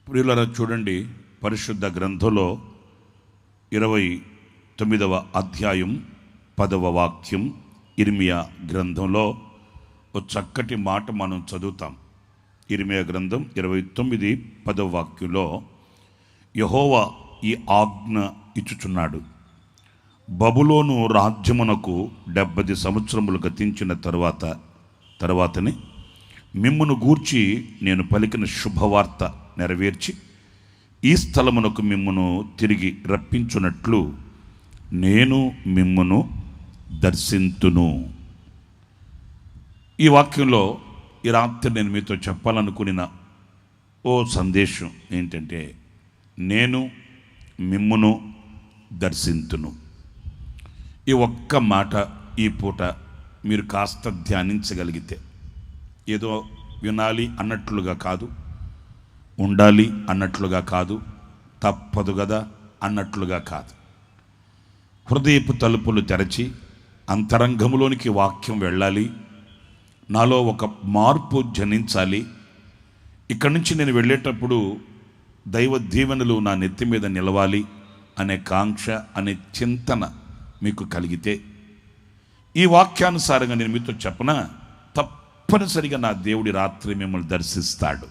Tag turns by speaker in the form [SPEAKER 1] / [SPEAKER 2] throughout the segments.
[SPEAKER 1] ప్రియులారా చూడండి, పరిశుద్ధ గ్రంథంలో 29వ అధ్యాయం 10వ వాక్యం, ఇర్మియా గ్రంథంలో ఒక చక్కటి మాట మనం చదువుతాం. ఇర్మియా గ్రంథం 29 10వ వాక్యంలో యెహోవా ఈ ఆజ్ఞ ఇచ్చుచున్నాడు. బబులోను రాజ్యమునకు 70 సంవత్సరములు గతించిన తర్వాతనే మిమ్మును గూర్చి నేను పలికిన శుభవార్త నెరవేర్చి ఈ స్థలమునకు మిమ్మును తిరిగి రప్పించున్నట్లు నేను మిమ్మును దర్శింతును. ఈ వాక్యంలో ఈ రాత్రి నేను మీతో చెప్పాలనుకున్న సందేశం ఏంటంటే, నేను మిమ్మును దర్శింతును. ఈ ఒక్క మాట ఈ పూట మీరు కాస్త ధ్యానించగలిగితే, ఏదో వినాలి అన్నట్లుగా కాదు, ఉండాలి అన్నట్లుగా కాదు, తప్పదు కదా అన్నట్లుగా కాదు, హృదయపు తలుపులు తెరచి అంతరంగంలోనికి వాక్యం వెళ్ళాలి, నాలో ఒక మార్పు జనించాలి. ఇక్కడి నుంచి నేను వెళ్ళేటప్పుడు దైవ దీవెనలు నా నెత్తి మీద నిలవాలి అనే కాంక్ష, అనే చింతన మీకు కలిగితే, ఈ వాక్యానుసారంగా నేను మీతో చెప్పన తప్పనిసరిగా నా దేవుడి రాత్రి మిమ్మల్ని దర్శిస్తాడు.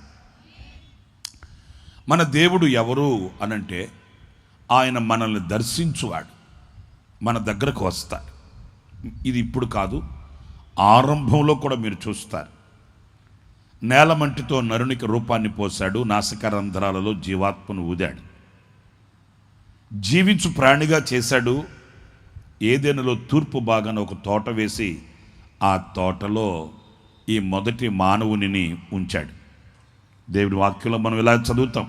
[SPEAKER 1] మన దేవుడు ఎవరు అనంటే, ఆయన మనల్ని దర్శించువాడు, మన దగ్గరకు వస్తాడు. ఇది ఇప్పుడు కాదు, ఆరంభంలో కూడా మీరు చూస్తారు. నేలమంటితో నరునికి రూపాన్ని పోశాడు, నాసికారంధ్రాలలో జీవాత్మను ఊదాడు, జీవించు ప్రాణిగా చేశాడు. ఏదెనులో తూర్పు భాగాన ఒక తోట వేసి ఆ తోటలో ఈ మొదటి మానవునిని ఉంచాడు. దేవుడి వాక్యంలో మనం ఇలా చదువుతాం,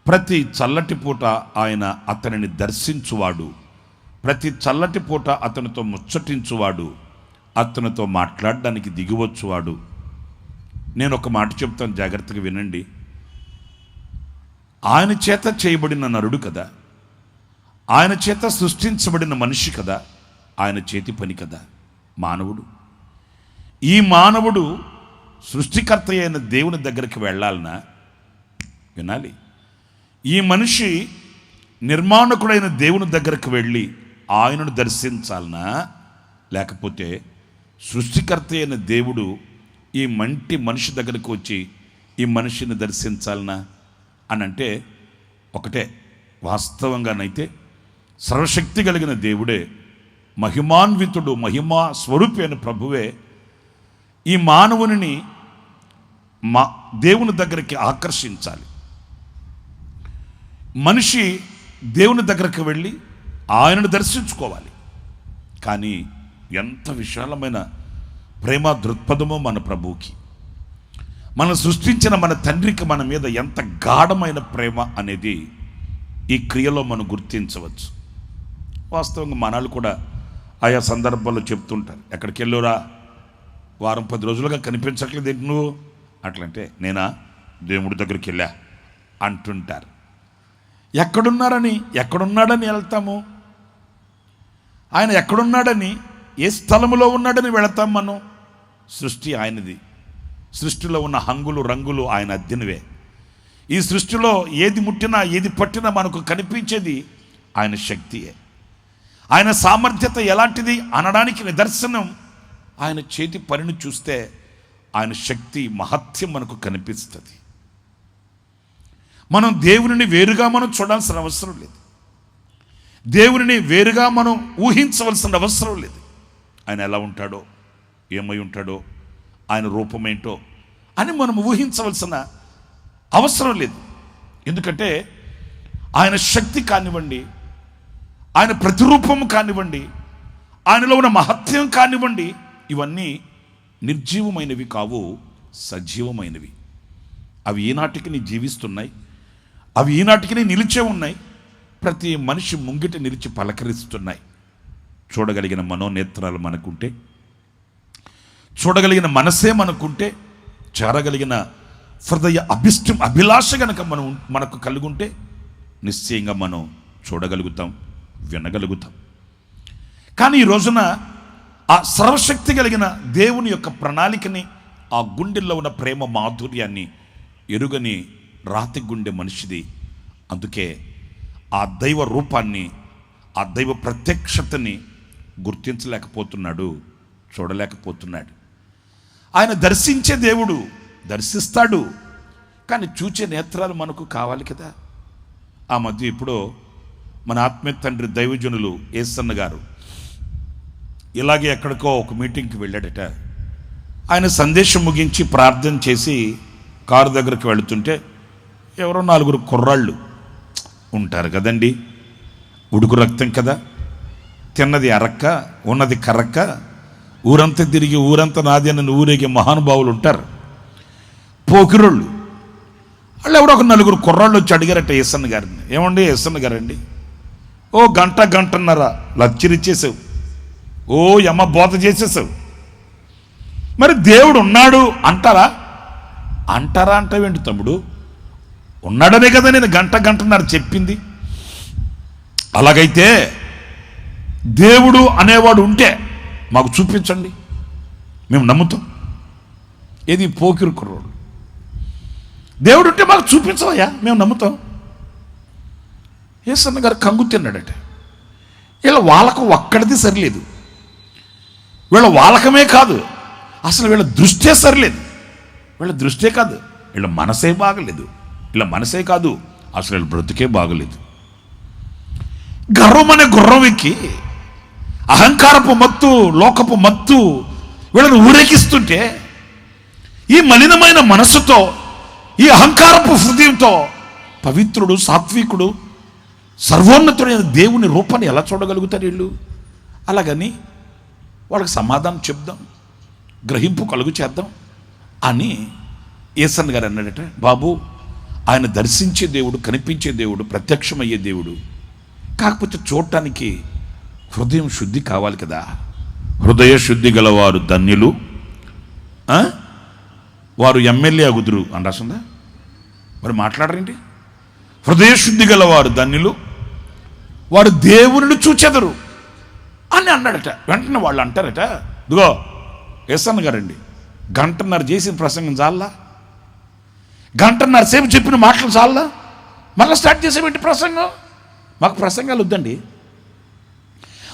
[SPEAKER 1] ప్రతి చల్లటి పూట ఆయన అతనిని దర్శించువాడు, ప్రతి చల్లటి పూట అతనితో ముచ్చటించువాడు, అతనితో మాట్లాడడానికి దిగివచ్చువాడు. నేను ఒక మాట చెప్తాను, జాగ్రత్తగా వినండి. ఆయన చేత చేయబడిన నరుడు కదా, ఆయన చేత సృష్టించబడిన మనిషి కదా, ఆయన చేతి పని కదా మానవుడు. ఈ మానవుడు సృష్టికర్త అయిన దేవుని దగ్గరికి వెళ్ళాలన్నా వినాలి. ఈ మనిషి నిర్మాణకుడైన దేవుని దగ్గరికి వెళ్ళి ఆయనను దర్శించాలనా, లేకపోతే సృష్టికర్త అయిన దేవుడు ఈ మనిషి దగ్గరికి వచ్చి ఈ మనిషిని దర్శించాలనా అని అంటే ఒకటే. వాస్తవంగానైతే సర్వశక్తి కలిగిన దేవుడే, మహిమాన్వితుడు, మహిమా స్వరూపి అయిన ప్రభువే ఈ మానవుని దేవుని దగ్గరికి ఆకర్షించాలి. మనిషి దేవుని దగ్గరికి వెళ్ళి ఆయనను దర్శించుకోవాలి. కానీ ఎంత విశాలమైన ప్రేమ దృక్పథమో మన ప్రభువుకి, మనం సృష్టించిన మన తండ్రికి మన మీద ఎంత గాఢమైన ప్రేమ అనేది ఈ క్రియలో మనం గుర్తించవచ్చు. వాస్తవంగా మనాలు కూడా ఆయా సందర్భాల్లో చెప్తుంటారు, ఎక్కడికి వెళ్ళురా, వారం 10 రోజులుగా కనిపించట్లేదు ఏంటి నువ్వు అట్లంటే, నేనా దేవుడి దగ్గరికి వెళ్ళా అంటుంటారు. ఎక్కడున్నాడని వెళ్తాము, ఆయన ఎక్కడున్నాడని, ఏ స్థలములో ఉన్నాడని వెళతాం మనం. సృష్టి ఆయనది, సృష్టిలో ఉన్న హంగులు రంగులు ఆయన అద్దెనివే. ఈ సృష్టిలో ఏది ముట్టినా ఏది పట్టినా మనకు కనిపించేది ఆయన శక్తియే. ఆయన సామర్థ్యత ఎలాంటిది అనడానికి నిదర్శనం ఆయన చేతి పనిని చూస్తే ఆయన శక్తి మహత్యం మనకు కనిపిస్తుంది. మనం దేవునిని వేరుగా మనం చూడాల్సిన అవసరం లేదు, దేవునిని వేరుగా మనం ఊహించవలసిన అవసరం లేదు. ఆయన ఎలా ఉంటాడో, ఏమై ఉంటాడో, ఆయన రూపమేంటో అని మనం ఊహించవలసిన అవసరం లేదు. ఎందుకంటే ఆయన శక్తి కానివ్వండి, ఆయన ప్రతిరూపము కానివ్వండి, ఆయనలో ఉన్న మహత్యం కానివ్వండి, ఇవన్నీ నిర్జీవమైనవి కావు, సజీవమైనవి. అవి ఈనాటికి జీవిస్తున్నాయి, అవి ఈనాటికి నిలిచే ఉన్నాయి, ప్రతి మనిషి ముంగిట నిలిచి పలకరిస్తున్నాయి. చూడగలిగిన మనోనేత్రాలు మనకుంటే, చూడగలిగిన మనసే మనకుంటే, చేరగలిగిన హృదయ అభిలాష కనుక మనకు కలుగుంటే నిశ్చయంగా మనం చూడగలుగుతాం, వినగలుగుతాం. కానీ ఈ రోజున ఆ సర్వశక్తి కలిగిన దేవుని యొక్క ప్రణాళికని, ఆ గుండెల్లో ఉన్న ప్రేమ మాధుర్యాన్ని ఎరుగని రాతి గుండె మనిషిది. అందుకే ఆ దైవ రూపాన్ని, ఆ దైవ ప్రత్యక్షతని గుర్తించలేకపోతున్నాడు, చూడలేకపోతున్నాడు. ఆయన దర్శించే దేవుడు, దర్శిస్తాడు, కానీ చూచే నేత్రాలు మనకు కావాలి కదా. ఆ మధ్య ఇప్పుడు మన ఆత్మీయ తండ్రి దైవజనులు ఏసన్న గారు ఇలాగే ఎక్కడికో ఒక మీటింగ్కి వెళ్ళాడట. ఆయన సందేశం ముగించి ప్రార్థన చేసి కారు దగ్గరికి వెళుతుంటే ఎవరో 4 కుర్రాళ్ళు ఉంటారు కదండి, ఉడుకు రక్తం కదా, తిన్నది అరక్క ఉన్నది కరక్క, ఊరంతా తిరిగి ఊరంతా నాది అని ఊరేగే మహానుభావులు ఉంటారు, పోకిరోళ్ళు. వాళ్ళు ఎవరో ఒక 4 కుర్రాళ్ళు వచ్చి అడిగారట ఏసన్న గారిని, ఏమండి ఏసన్న గారండి, ఓ గంటన్నర లచ్చిరిచ్చేసావు, ఓ యమ్మ బోత చేసేసావు, మరి దేవుడు ఉన్నాడు అంటారా అంటావేంటి తమ్ముడు, ఉన్నాడనే కదా నేను గంటన్నర చెప్పింది. అలాగైతే దేవుడు అనేవాడు ఉంటే మాకు చూపించండి, మేము నమ్ముతాం. ఏది పోకిరు కుర్రోడు, దేవుడు ఉంటే మాకు చూపించవయ్యా, మేము నమ్ముతాం. యేసన్న గారు కంగు తిన్నాడట. వీళ్ళ వాళ్ళకు ఒక్కడిది సరిలేదు, వీళ్ళ వాళ్ళకమే కాదు, అసలు వీళ్ళ దృష్టే సరిలేదు. వీళ్ళ దృష్టే కాదు, వీళ్ళ మనసే బాగలేదు. వీళ్ళ మనసే కాదు, అసలు వీళ్ళ బ్రతుకే బాగలేదు. గర్వం అనే గుర్రం ఎక్కి అహంకారపు మత్తు, లోకపు మత్తు వీళ్ళని ఊరేగిస్తుంటే, ఈ మలినమైన మనస్సుతో, ఈ అహంకారపు హృదయంతో పవిత్రుడు, సాత్వికుడు, సర్వోన్నతుడైన దేవుని రూపాన్ని ఎలా చూడగలుగుతారు వీళ్ళు? అలాగని వాళ్ళకి సమాధానం చెప్దాం, గ్రహింపు కలుగు చేద్దాం అని యేసన్న గారు అన్నాడట. బాబు, ఆయన దర్శించే దేవుడు, కనిపించే దేవుడు, ప్రత్యక్షమయ్యే దేవుడు. కాకపోతే చూడటానికి హృదయం శుద్ధి కావాలి కదా. హృదయ శుద్ధి గలవారు ధన్యులు, వారు ఎమ్మెల్యే అగుదురు అని రాసిందా? మరి మాట్లాడరేంటి? హృదయ శుద్ధి గలవారు ధన్యులు, వారు దేవుని చూచెదరు అని అన్నాడట. వెంటనే వాళ్ళు అంటారట, ఇదిగో యేసన్న గారండి, గంటన్నర చేసిన ప్రసంగం చాలా, గంటన్నర సేపు చెప్పిన మాటలు చాలా, మళ్ళీ స్టార్ట్ చేసేమిటి ప్రసంగం? మాకు ప్రసంగాలు వద్దండి,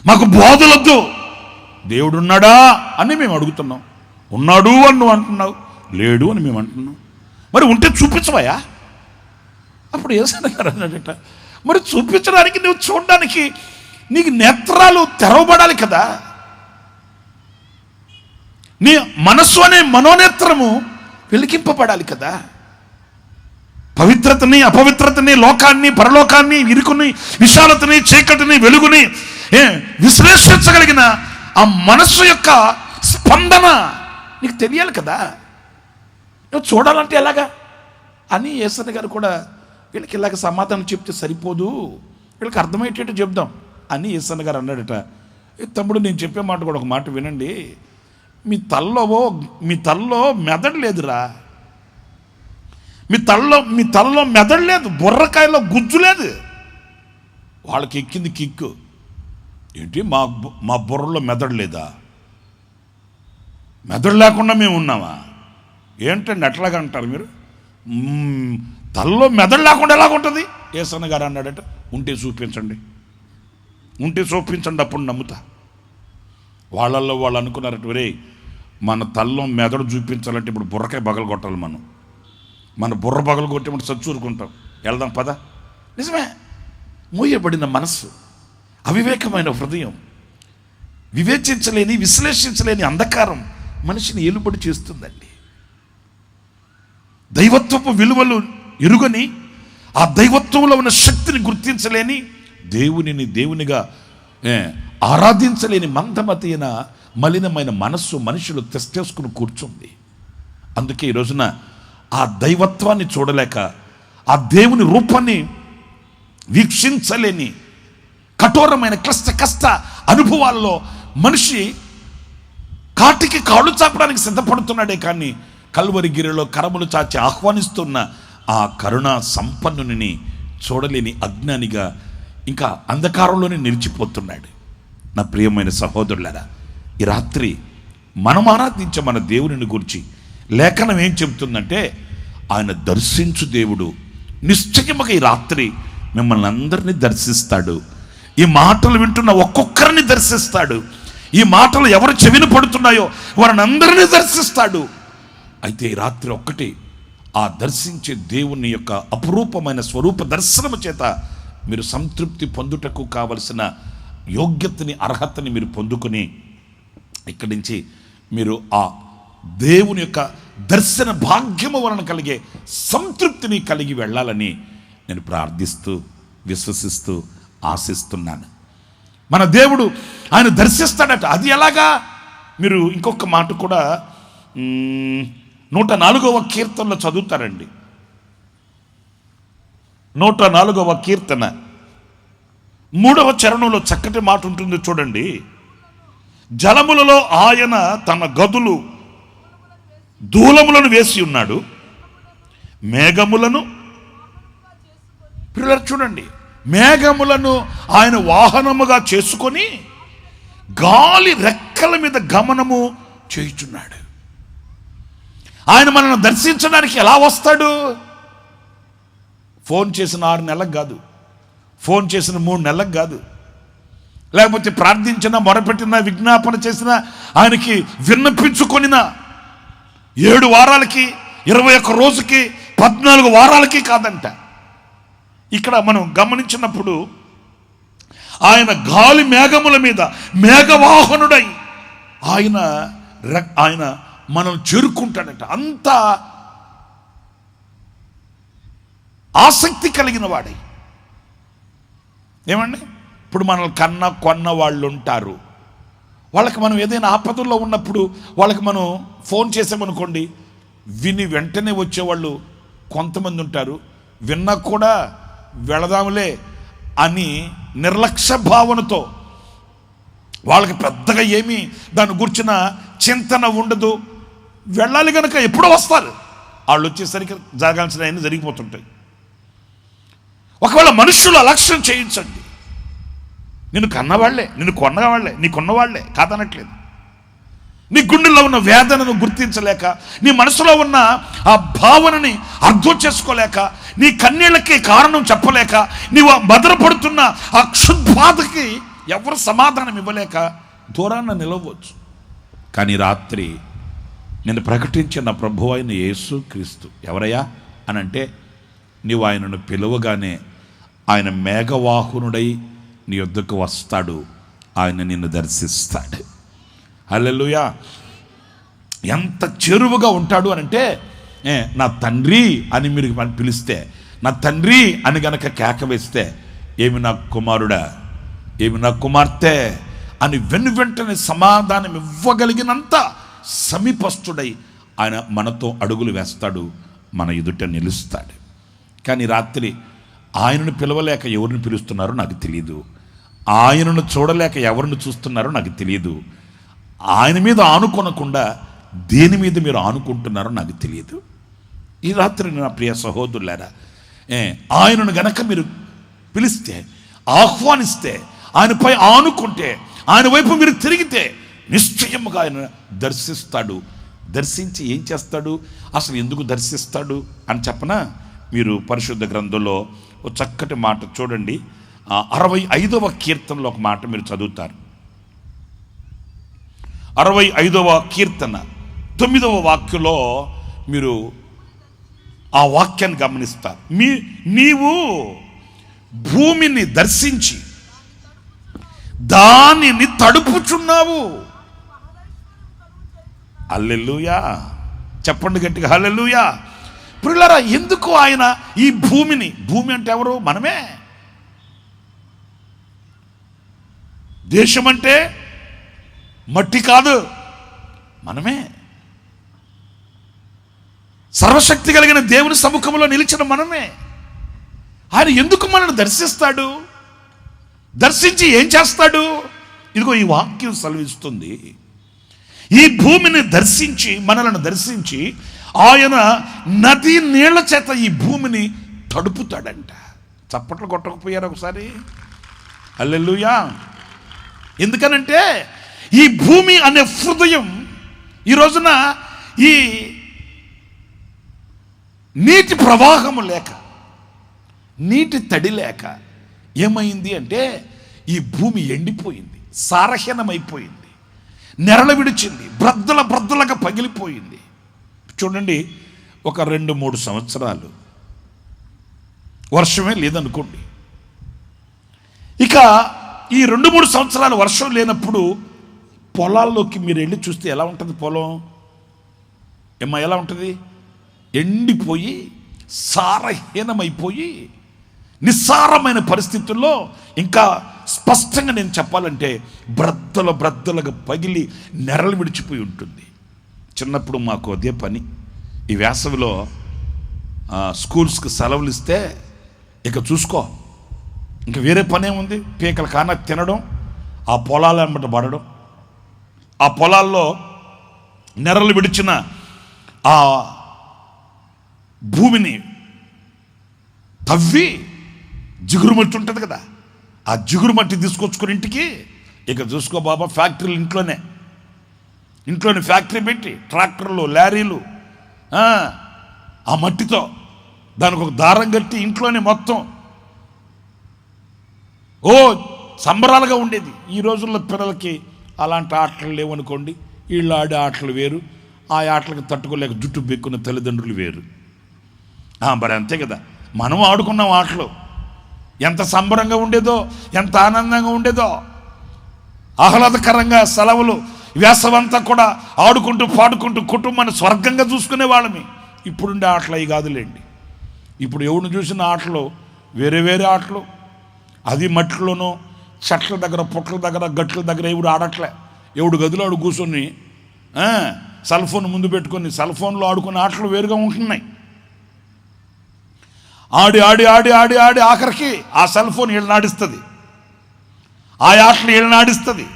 [SPEAKER 1] మాకు బోధలొద్దు. దేవుడు ఉన్నాడా అని మేము అడుగుతున్నాం, ఉన్నాడు అని నువ్వు అంటున్నావు, లేడు అని మేము అంటున్నాం. మరి ఉంటే చూపించవయ్యా. అప్పుడు యేసన్న గారు అన్నాడట, మరి చూపించడానికి, నువ్వు చూడడానికి నీకు నేత్రాలు తెరవబడాలి కదా. నీ మనస్సు అనే మనోనేత్రము వెలికింపబడాలి కదా. పవిత్రతని, అపవిత్రతని, లోకాన్ని, పరలోకాన్ని, ఇరుకుని, విశాలతని, చీకటిని, వెలుగుని విశ్లేషించగలిగిన ఆ మనస్సు యొక్క స్పందన నీకు తెలియాలి కదా. నువ్వు చూడాలంటే ఎలాగా అని యేసన్న గారు కూడా వీళ్ళకి ఇలాగ సమాధానం చెప్తే సరిపోదు, వీళ్ళకి అర్థమయ్యేటట్టు చెప్దాం అని యేసన్న గారు అన్నాడట. తమ్ముడు, నేను చెప్పే మాట కూడా ఒక మాట వినండి. మీ తల్లో మెదడు లేదురా, మీ తల్లో మెదడు లేదు, బుర్రకాయలో గుజ్జు లేదు. వాళ్ళకి ఎక్కింది కిక్కు ఏంటి, మా బుర్రలో మెదడు లేదా? మెదడు లేకుండా మేము ఉన్నామా ఏంటండి? అట్లాగా అంటారు మీరు. తల్లో మెదడు లేకుండా ఎలాగుంటుంది? యేసన్న గారు అన్నాడట, ఉంటే చూపించండి, అప్పుడు నమ్ముతా. వాళ్ళల్లో వాళ్ళు అనుకున్నారట, ఒరే మన తల్లో మెదడు చూపించాలంటే ఇప్పుడు బుర్రకాయ బగలు కొట్టాలి, మన బుర్ర బగలు కొట్టేప్పుడు చచ్చూరుకుంటాం. వెళ్దాం పద. నిజమే, మోయబడిన మనస్సు, అవివేకమైన హృదయం, వివేచించలేని, విశ్లేషించలేని అంధకారం మనిషిని ఏలుబడి చేస్తుందండి. దైవత్వపు విలువలు ఎరుగని, ఆ దైవత్వంలో ఉన్న శక్తిని గుర్తించలేని, దేవునిగా ఆరాధించలేని మందమతి అయిన మలినమైన మనస్సు మనుషులు తెస్తేసుకుని కూర్చుంది. అందుకే ఈ రోజున ఆ దైవత్వాన్ని చూడలేక, ఆ దేవుని రూపాన్ని వీక్షించలేని కఠోరమైన కష్ట అనుభవాల్లో మనిషి కాటికి కాళ్ళు చాపడానికి సిద్ధపడుతున్నాడే కానీ కల్వరి గిరిలో కరములు చాచి ఆహ్వానిస్తున్న ఆ కరుణా సంపన్నుని చూడలేని అజ్ఞానిగా ఇంకా అంధకారంలోనే నిలిచిపోతున్నాడు. నా ప్రియమైన సహోదరులారా, ఈ రాత్రి మనం ఆరాధించే మన దేవుని గురించి లేఖనం ఏం చెబుతుందంటే, ఆయన దర్శించు దేవుడు. నిశ్చయముగా ఈ రాత్రి మిమ్మల్ని అందరినీ దర్శిస్తాడు. ఈ మాటలు వింటున్న ఒక్కొక్కరిని దర్శిస్తాడు. ఈ మాటలు ఎవరు చెవిన పడుతున్నాయో వారిని అందరినీ దర్శిస్తాడు. అయితే ఈ రాత్రి ఒక్కటి, ఆ దర్శించే దేవుని యొక్క అపురూపమైన స్వరూప దర్శనము చేత మీరు సంతృప్తి పొందుటకు కావలసిన యోగ్యతని, అర్హతని మీరు పొందుకొని ఇక్కడి నుంచి మీరు ఆ దేవుని యొక్క దర్శన భాగ్యము వలన కలిగే సంతృప్తిని కలిగి వెళ్ళాలని నేను ప్రార్థిస్తూ, విశ్వసిస్తూ, ఆశిస్తున్నాను. మన దేవుడు ఆయన దర్శిస్తాడట. అది ఎలాగా? మీరు ఇంకొక మాట కూడా 104వ కీర్తనలో చదువుతారండి. 104వ కీర్తన 3వ చరణంలో చక్కటి మాట ఉంటుంది చూడండి. జలములలో ఆయన తన గదులు దూలములను వేసి ఉన్నాడు, మేఘములను చూడండి, మేఘములను ఆయన వాహనముగా చేసుకొని గాలి రెక్కల మీద గమనము చేయుచున్నాడు. ఆయన మనల్ని దర్శించడానికి ఎలా వస్తాడు? ఫోన్ చేసిన 6 నెలలకు కాదు, ఫోన్ చేసిన 3 నెలలకు కాదు, లేకపోతే ప్రార్థించిన, మొరపెట్టిన, విజ్ఞాపన చేసిన, ఆయనకి విన్నపించుకొనిన 7 వారాలకి, 21 రోజుకి, 14 వారాలకి కాదంట. ఇక్కడ మనం గమనించినప్పుడు ఆయన గాలి మేఘముల మీద మేఘవాహనుడై ఆయన మనం చేరుకుంటాడట. అంత ఆసక్తి కలిగిన వాడై. ఏమండి, ఇప్పుడు మనల్ని కొన్న వాళ్ళు ఉంటారు. వాళ్ళకి మనం ఏదైనా ఆపదల్లో ఉన్నప్పుడు వాళ్ళకి మనం ఫోన్ చేసామనుకోండి, విని వెంటనే వచ్చేవాళ్ళు కొంతమంది ఉంటారు. విన్నా కూడా వెళదాములే అని నిర్లక్ష్య భావనతో, వాళ్ళకి పెద్దగా ఏమీ దాని గురించిన చింతన ఉండదు. వెళ్ళాలి కనుక ఎప్పుడో వస్తారు. వాళ్ళు వచ్చేసరికి జరగాల్సిన అన్నీ జరిగిపోతుంటాయి. ఒకవేళ మనుషులు అలక్ష్యం చేయించండి. నిన్ను కన్నవాళ్లే, నిన్ను కొన్నవాళ్లే, నీకున్నవాళ్లే కాదనట్లేదు. నీ గుండెల్లో ఉన్న వేదనను గుర్తించలేక, నీ మనసులో ఉన్న ఆ భావనని అర్థం చేసుకోలేక, నీ కన్నీళ్ళకి కారణం చెప్పలేక, నీవు భద్రపడుతున్న ఆ క్షుద్బాధకి ఎవరు సమాధానం ఇవ్వలేక దూరాన్ని నిలవచ్చు. కానీ రాత్రి నేను ప్రకటించిన ప్రభు అయిన యేసు క్రీస్తు ఎవరయ్యా అని అంటే, నీవు ఆయనను పిలువగానే ఆయన మేఘవాహనుడై నీ యొద్దకు వస్తాడు. ఆయన నిన్ను దర్శిస్తాడు. హల్లెలూయా. ఎంత చేరువుగా ఉంటాడు అనంటే, నా తండ్రి అని మీరు పిలిస్తే, నా తండ్రి అని గనక కేక వేస్తే, ఏమి నా కుమారుడా, ఏమి నా కుమార్తె అని వెంటనే సమాధానం ఇవ్వగలిగినంత సమీపస్తుడై ఆయన మనతో అడుగులు వేస్తాడు, మన ఎదుట నిలుస్తాడు. కానీ రాత్రి ఆయనను పిలవలేక ఎవరిని పిలుస్తున్నారో నాకు తెలియదు, ఆయనను చూడలేక ఎవరిని చూస్తున్నారో నాకు తెలియదు, ఆయన మీద ఆనుకొనకుండా దేని మీద మీరు ఆనుకుంటున్నారో నాకు తెలియదు. ఈ రాత్రి నా ప్రియ సహోదరులారా, ఆయనను గనక మీరు పిలిస్తే, ఆహ్వానిస్తే, ఆయనపై ఆనుకుంటే, ఆయన వైపు మీరు తిరిగితే నిశ్చయముగా ఆయన దర్శిస్తాడు. దర్శించి ఏం చేస్తాడు, అసలు ఎందుకు దర్శిస్తాడు అని చెప్పనా? మీరు పరిశుద్ధ గ్రంథంలో ఒక చక్కటి మాట చూడండి. 65వ కీర్తనలో ఒక మాట మీరు చదువుతారు. 65వ కీర్తన 9వ వాక్యంలో మీరు ఆ వాక్యాన్ని గమనిస్తారు. నీవు భూమిని దర్శించి దానిని తడుపుచున్నావు. హల్లెలూయా. చెప్పండి గట్టిగా, హల్లెలూయా. ప్రియులారా, ఎందుకు ఆయన ఈ భూమిని, భూమి అంటే ఎవరు? మనమే. దేశం అంటే మట్టి కాదు, మనమే. సర్వశక్తి కలిగిన దేవుని సముఖంలో నిలిచిన మనమే. ఆయన ఎందుకు మనల్ని దర్శిస్తాడు? దర్శించి ఏం చేస్తాడు? ఇదిగో ఈ వాక్యం సెలవిస్తుంది. ఈ భూమిని దర్శించి, మనలను దర్శించి ఆయన నది నీళ్ల చేత ఈ భూమిని తడుపుతాడంట. చప్పట్లు కొట్టకపోయారు ఒకసారి? హల్లెలూయా. ఎందుకనంటే ఈ భూమి అనే హృదయం ఈ రోజున ఈ నీటి ప్రవాహము లేక, నీటి తడి లేక ఏమైంది అంటే ఈ భూమి ఎండిపోయింది, సారహీనమైపోయింది, నెరల విడిచింది, బ్రద్దలుగా పగిలిపోయింది. చూడండి, ఒక 2-3 సంవత్సరాలు వర్షమే లేదనుకోండి. ఇక ఈ 2-3 సంవత్సరాలు వర్షం లేనప్పుడు పొలాల్లోకి మీరు వెళ్ళి చూస్తే ఎలా ఉంటుంది? పొలం ఎలా ఉంటుంది? ఎండిపోయి సారహీనమైపోయి నిస్సారమైన పరిస్థితుల్లో, ఇంకా స్పష్టంగా నేను చెప్పాలంటే బ్రద్దలుగా పగిలి నెరలు విడిచిపోయి ఉంటుంది. చిన్నప్పుడు మాకు అదే పని. ఈ వేసవిలో స్కూల్స్కి సెలవులు ఇస్తే ఇక చూసుకో, ఇంక వేరే పని ఏముంది? పీకల కాన తినడం, ఆ పొలాల వెంబట పడడం, ఆ పొలాల్లో నెరలు విడిచిన ఆ భూమిని తవ్వి జిగురు మట్టి ఉంటుంది కదా, ఆ జిగురు మట్టి తీసుకొచ్చుకుని ఇంటికి ఇక చూసుకో బాబా. ఫ్యాక్టరీలు ఇంట్లోనే ఫ్యాక్టరీ పెట్టి ట్రాక్టర్లు, లారీలు, ఆ మట్టితో దానికి ఒక దారం కట్టి ఇంట్లోనే మొత్తం సంబరాలుగా ఉండేది. ఈ రోజుల్లో పిల్లలకి అలాంటి ఆటలు లేవనుకోండి. వీళ్ళు ఆడే ఆటలు వేరు, ఆ ఆటలకు తట్టుకోలేక జుట్టు బెక్కున్న తల్లిదండ్రులు వేరు. మరి అంతే కదా, మనం ఆడుకున్నాం ఆటలు. ఎంత సంబరంగా ఉండేదో, ఎంత ఆనందంగా ఉండేదో. ఆహ్లాదకరంగా సెలవులు, వేసవంతా కూడా ఆడుకుంటూ పాడుకుంటూ కుటుంబాన్ని స్వర్గంగా చూసుకునే వాళ్ళమి. ఇప్పుడుండే ఆటలు అవి కాదులేండి. ఇప్పుడు ఎవరిని చూసిన ఆటలు వేరే ఆటలు. అది మట్టిలోనూ, చెట్ల దగ్గర, పుట్ల దగ్గర, గట్ల దగ్గర ఎవడు ఆడట్లే. ఎవడు గదిలో ఆడు కూర్చొని సెల్ ఫోన్ ముందు పెట్టుకొని సెల్ ఫోన్లో ఆడుకునే ఆటలు వేరుగా ఉంటున్నాయి. ఆడి ఆడి ఆడి ఆడి ఆడి ఆఖరికి ఆ సెల్ ఫోన్ వీళ్ళని ఆడిస్తుంది, ఆ ఆటలు వీళ్ళని ఆడిస్తుంది.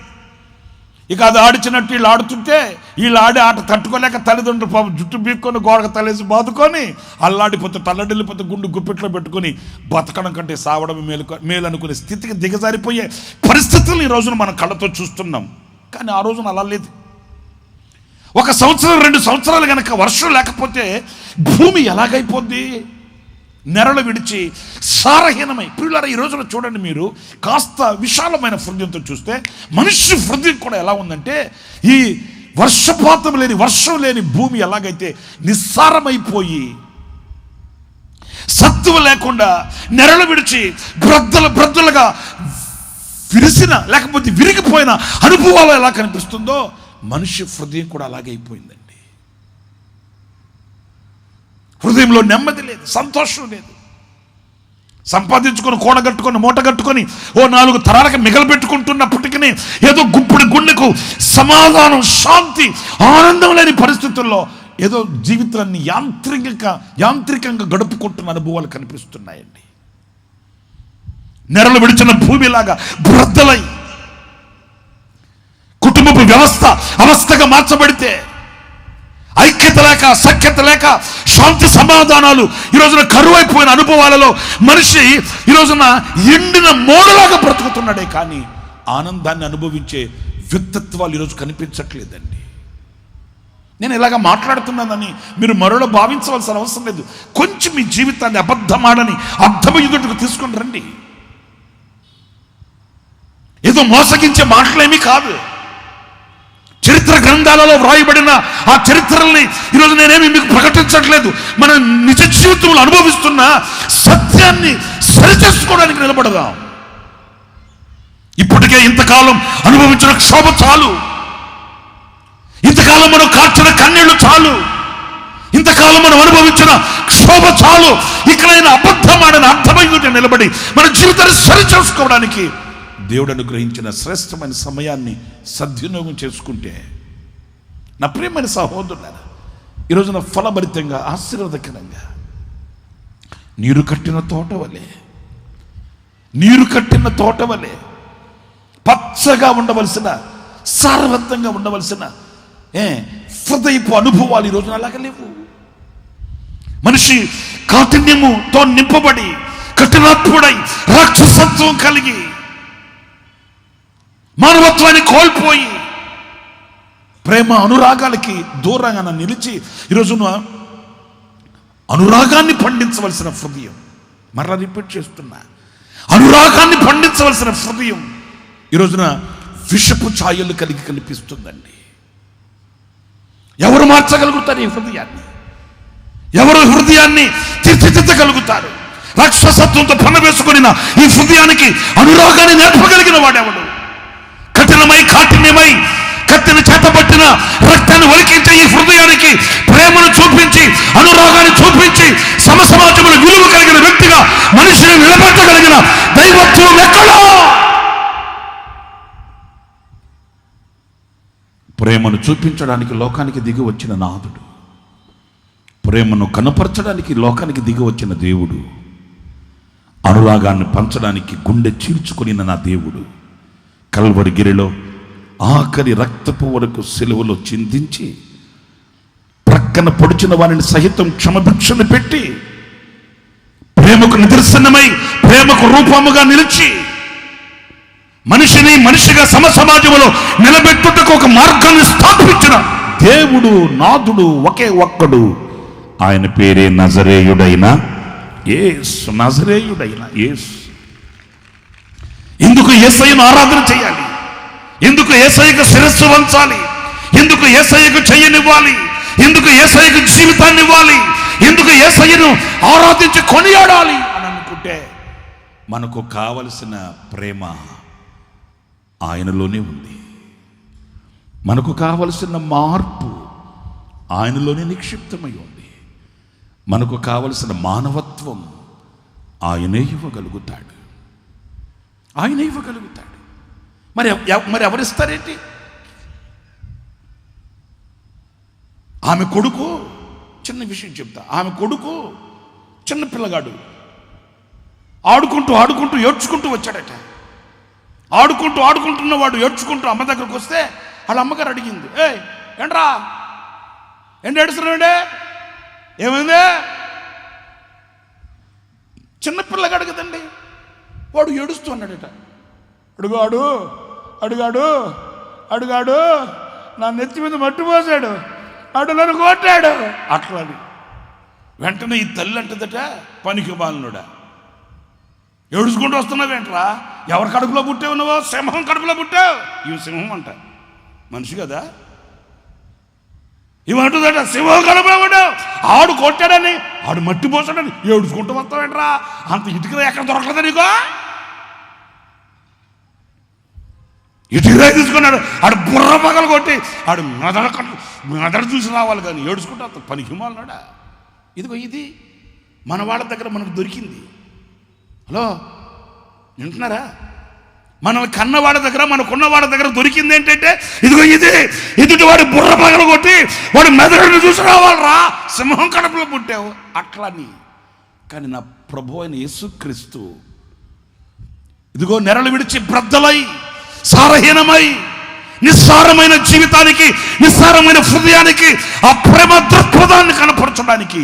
[SPEAKER 1] ఇక అది ఆడిచినట్టు వీళ్ళు ఆడుతుంటే వీళ్ళు ఆడే ఆట తట్టుకోలేక తల్లిదండ్రులు పాపం జుట్టు బీక్కొని గోడకు తలేసి బాదుకొని అల్లాడిపోతే తల్లడిల్లిపోతే గుండు గుప్పిట్లో పెట్టుకొని బతకడం కంటే సావడం మేలు అనుకునే స్థితికి దిగజారిపోయే పరిస్థితులు ఈ రోజున మనం కళ్ళతో చూస్తున్నాం. కానీ ఆ రోజున అలా లేదు. 1 సంవత్సరం 2 సంవత్సరాలు కనుక వర్షం లేకపోతే భూమి ఎలాగైపోద్ది? నెరలు విడిచి సారహీనమై. ప్రియులారా, ఈ రోజున చూడండి, మీరు కాస్త విశాలమైన హృదయంతో చూస్తే మనిషి హృదయం కూడా ఎలా ఉందంటే, ఈ వర్షపాతం లేని, వర్షం లేని భూమి ఎలాగైతే నిస్సారమైపోయి సత్తువ లేకుండా నెరలు విడిచి బ్రద్దలుగా విరిసిన, లేకపోతే విరిగిపోయిన అనుభవాలు ఎలా కనిపిస్తుందో మనిషి హృదయం కూడా అలాగే అయిపోయిందండి. హృదయంలో నెమ్మది లేదు, సంతోషం లేదు. సంపాదించుకొని, కూడగట్టుకొని, మూటగట్టుకొని 4 తరాలకు మిగలబెట్టుకుంటున్నప్పటికీ ఏదో గుప్పుడు గుండెకు సమాధానం, శాంతి, ఆనందం లేని పరిస్థితుల్లో ఏదో జీవితాన్ని యాంత్రికంగా గడుపుకుంటున్న అనుభవాలు కనిపిస్తున్నాయండి. నెరలు విడిచిన భూమిలాగా బ్రద్దలై కుటుంబపు వ్యవస్థ అవస్థగా మార్చబడితే, ఐక్యత లేక, సఖ్యత లేక, శాంతి సమాధానాలు ఈ రోజున కరువైపోయిన అనుభవాలలో మనిషి ఈ రోజున ఎండిన మోడలాగా బ్రతుకుతున్నాడే కానీ ఆనందాన్ని అనుభవించే వ్యక్తిత్వాలు ఈరోజు కనిపించట్లేదండి. నేను ఇలాగా మాట్లాడుతున్నానని మీరు మరోలా భావించవలసిన అవసరం లేదు. కొంచెం మీ జీవితాన్ని అబద్ధమాడని అర్థమయ్యేటట్టుకు తీసుకొని రండి. ఏదో మోసగించే మాటలేమీ కాదు. చరిత్ర గ్రంథాలలో వ్రాయబడిన ఆ చరిత్రల్ని ఈరోజు నేనేమి మీకు ప్రకటించట్లేదు. మన నిజ జీవితంలో అనుభవిస్తున్న సత్యాన్ని సరిచేసుకోవడానికి నిలబడదాం. ఇప్పటికే ఇంతకాలం అనుభవించిన క్షోభ చాలు, ఇంతకాలం మనం కార్చిన కన్నీళ్లు చాలు, ఇంతకాలం మనం అనుభవించిన క్షోభ చాలు. ఇక్కడైనా అబద్ధమాడని అర్థమయ్యేట నిలబడి మన జీవితాన్ని సరిచేసుకోవడానికి దేవుడు అనుగ్రహించిన శ్రేష్టమైన సమయాన్ని సద్వినియోగం చేసుకుంటే, నా ప్రియమైన సహోదరులారా, ఈరోజున ఫలభరితంగా, ఆశీర్వాదకరంగా నీరు కట్టిన తోట వలె పచ్చగా ఉండవలసిన, సారవంతంగా ఉండవలసిన హృదయపు అనుభవాలు ఈ రోజున అలాగ లేవు. మనిషి కాఠిన్యముతో నింపబడి, కఠినాత్ముడై, రాక్షసత్వం కలిగి, మానవత్వాన్ని కోల్పోయి, ప్రేమ అనురాగాలకి దూరంగా నిలిచి ఈరోజున అనురాగాన్ని పండించవలసిన హృదయం, మరలా రిపీట్ చేస్తున్నా, అనురాగాన్ని పండించవలసిన హృదయం ఈ రోజున విషపు ఛాయలు కలిగి కనిపిస్తుందండి. ఎవరు మార్చగలుగుతారు ఈ హృదయాన్ని? ఎవరు హృదయాన్ని తీర్చిదిద్దగలుగుతారు? రాక్షసత్వంతో పనవేసుకుని ఈ హృదయానికి అనురాగాన్ని నేర్పగలిగిన వాడెవడు? కాఠిన్యమై కత్తిని చేతబట్టిన రక్తాన్ని ఒలికించే ఈ హృదయానికి ప్రేమను చూపించి, అనురాగాన్ని చూపించి, సమాజంలో విలువ కలిగిన వ్యక్తిగా మనిషిని నిలబెట్టగలిగిన దైవత్వం ఎక్కడో? ప్రేమను చూపించడానికి లోకానికి దిగి వచ్చిన నాథుడు, ప్రేమను కనపరచడానికి లోకానికి దిగి వచ్చిన దేవుడు, అనురాగాన్ని పంచడానికి గుండె చీల్చుకుని నా దేవుడు కల్వరి గిరిలో ఆఖరి రక్తపు వరకు సెలవులో చిందించి ప్రక్కన పొడిచిన వారిని సహితం క్షమభిక్షను పెట్టి ప్రేమకు నిదర్శనమై ప్రేమకు రూపముగా నిలిచి మనిషిని మనిషిగా సమాజంలో నిలబెట్టుటకు ఒక మార్గాన్ని స్థాపించిన దేవుడు, నాథుడు ఒకే ఒక్కడు. ఆయన పేరే నజరేయుడైన యేసు. నజరేయుడైన యేసు. ఎందుకు యేసయ్యను ఆరాధన చేయాలి? ఎందుకు యేసయ్యకు శిరస్సు వంచాలి? ఎందుకు యేసయ్యకు చెయ్యనివ్వాలి? ఎందుకు యేసయ్యకు జీవితాన్ని ఇవ్వాలి? ఎందుకు యేసయ్యను ఆరాధించి కొనియాడాలి అని అనుకుంటే మనకు కావలసిన ప్రేమ ఆయనలోనే ఉంది. మనకు కావలసిన మార్పు ఆయనలోనే నిక్షిప్తమై ఉంది. మనకు కావలసిన మానవత్వం ఆయనే ఇవ్వగలుగుతాడు. ఆయనే ఇవ్వగలుగుతాడు. మరి ఎవరిస్తారేంటి? ఆమె కొడుకు, చిన్న విషయం చెప్తా, ఆమె కొడుకు చిన్న పిల్లగాడు ఆడుకుంటూ ఏడ్చుకుంటూ వచ్చాడట. ఆడుకుంటున్నవాడు ఏడ్చుకుంటూ అమ్మ దగ్గరకు వస్తే వాళ్ళ అమ్మగారు అడిగింది, ఏంట్రా ఏంటి ఏడుస్తున్నాడే, ఏమైందే? చిన్న పిల్లగాడు కదండి, వాడు ఏడుస్తూ అన్నాడట. అడుగాడు నా నెత్తి మీద మట్టి పోసాడు, అడు నన్ను కొట్టాడు అట్లా అని. వెంటనే ఈ తల్లి అంటుందట, పనికి బాలునుడా ఏడుచుకుంటూ వస్తున్నావేంట్రా? ఎవరి కడుపులో పుట్టావు నువ్వు? సింహం కడుపులో పుట్టావు. ఇవి సింహం అంట, మనిషి కదా. ఇవంటుందట, సింహం కడుపులో పుట్టావు, ఆడు కొట్టాడని, ఆడు మట్టి పోసాడని ఏడుచుకుంటూ వస్తావేంట్రా? అంత ఇటుకరా ఎక్కడ దొరకలేదా నీకు? ఇటుకరా తీసుకున్నాడు, ఆడు బుర్ర పగలు కొట్టి ఆడు మెదడు చూసి రావాలి కానీ ఏడుచుకుంటూ వస్తాడు. పనికి మాలనాడా? ఇదిగో ఇది మన వాళ్ళ దగ్గర మనకు దొరికింది. హలో, వింటున్నారా? మనల్ని కన్నవాడి దగ్గర, మనకున్నవాడి దగ్గర దొరికింది ఏంటంటే ఇదిగో ఇది. ఎదుటి వాడి బుర్ర పగలు కొట్టి వాడి మెదడుని చూసి రావాలరా, సింహం కడుపులో పుట్టావు అట్లని. కానీ నా ప్రభు అయిన యేసుక్రీస్తు ఇదిగో నెరలు విడిచి బ్రద్దలై సారహీనమై నిస్సారమైన జీవితానికి, నిస్సారమైన హృదయానికి ఆ ప్రేమ దృక్పథాన్ని కనపరచడానికి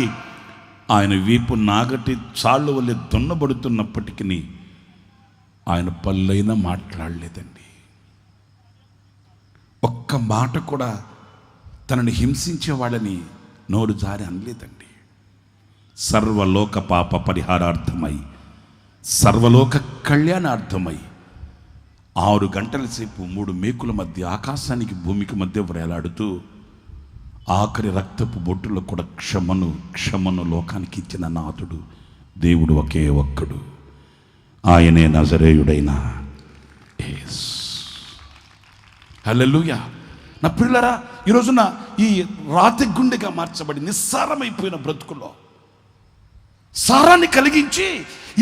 [SPEAKER 1] ఆయన వీపు నాగటి చాళ్ళు వల్లే దున్నబడుతున్నప్పటికీ ఆయన పల్లైనా మాట్లాడలేదండి. ఒక్క మాట కూడా తనని హింసించే వాళ్ళని నోరు జారి అనలేదండి. సర్వలోక పాప పరిహారార్థమై, సర్వలోక కళ్యాణార్థమై 6 గంటల సేపు 3 మేకుల మధ్య ఆకాశానికి భూమికి మధ్య వేలాడుతూ ఆఖరి రక్తపు బొట్టులో కూడా క్షమను లోకానికి ఇచ్చిన నాథుడు దేవుడు ఒకే ఒక్కడు. ఆయనే నజరేయుడైన యేసు. హల్లెలూయా. నా పిల్లరా, ఈ రోజున ఈ రాతి గుండెగా మార్చబడి నిస్సారమైపోయిన బ్రతుకుల్లో సారాన్ని కలిగించి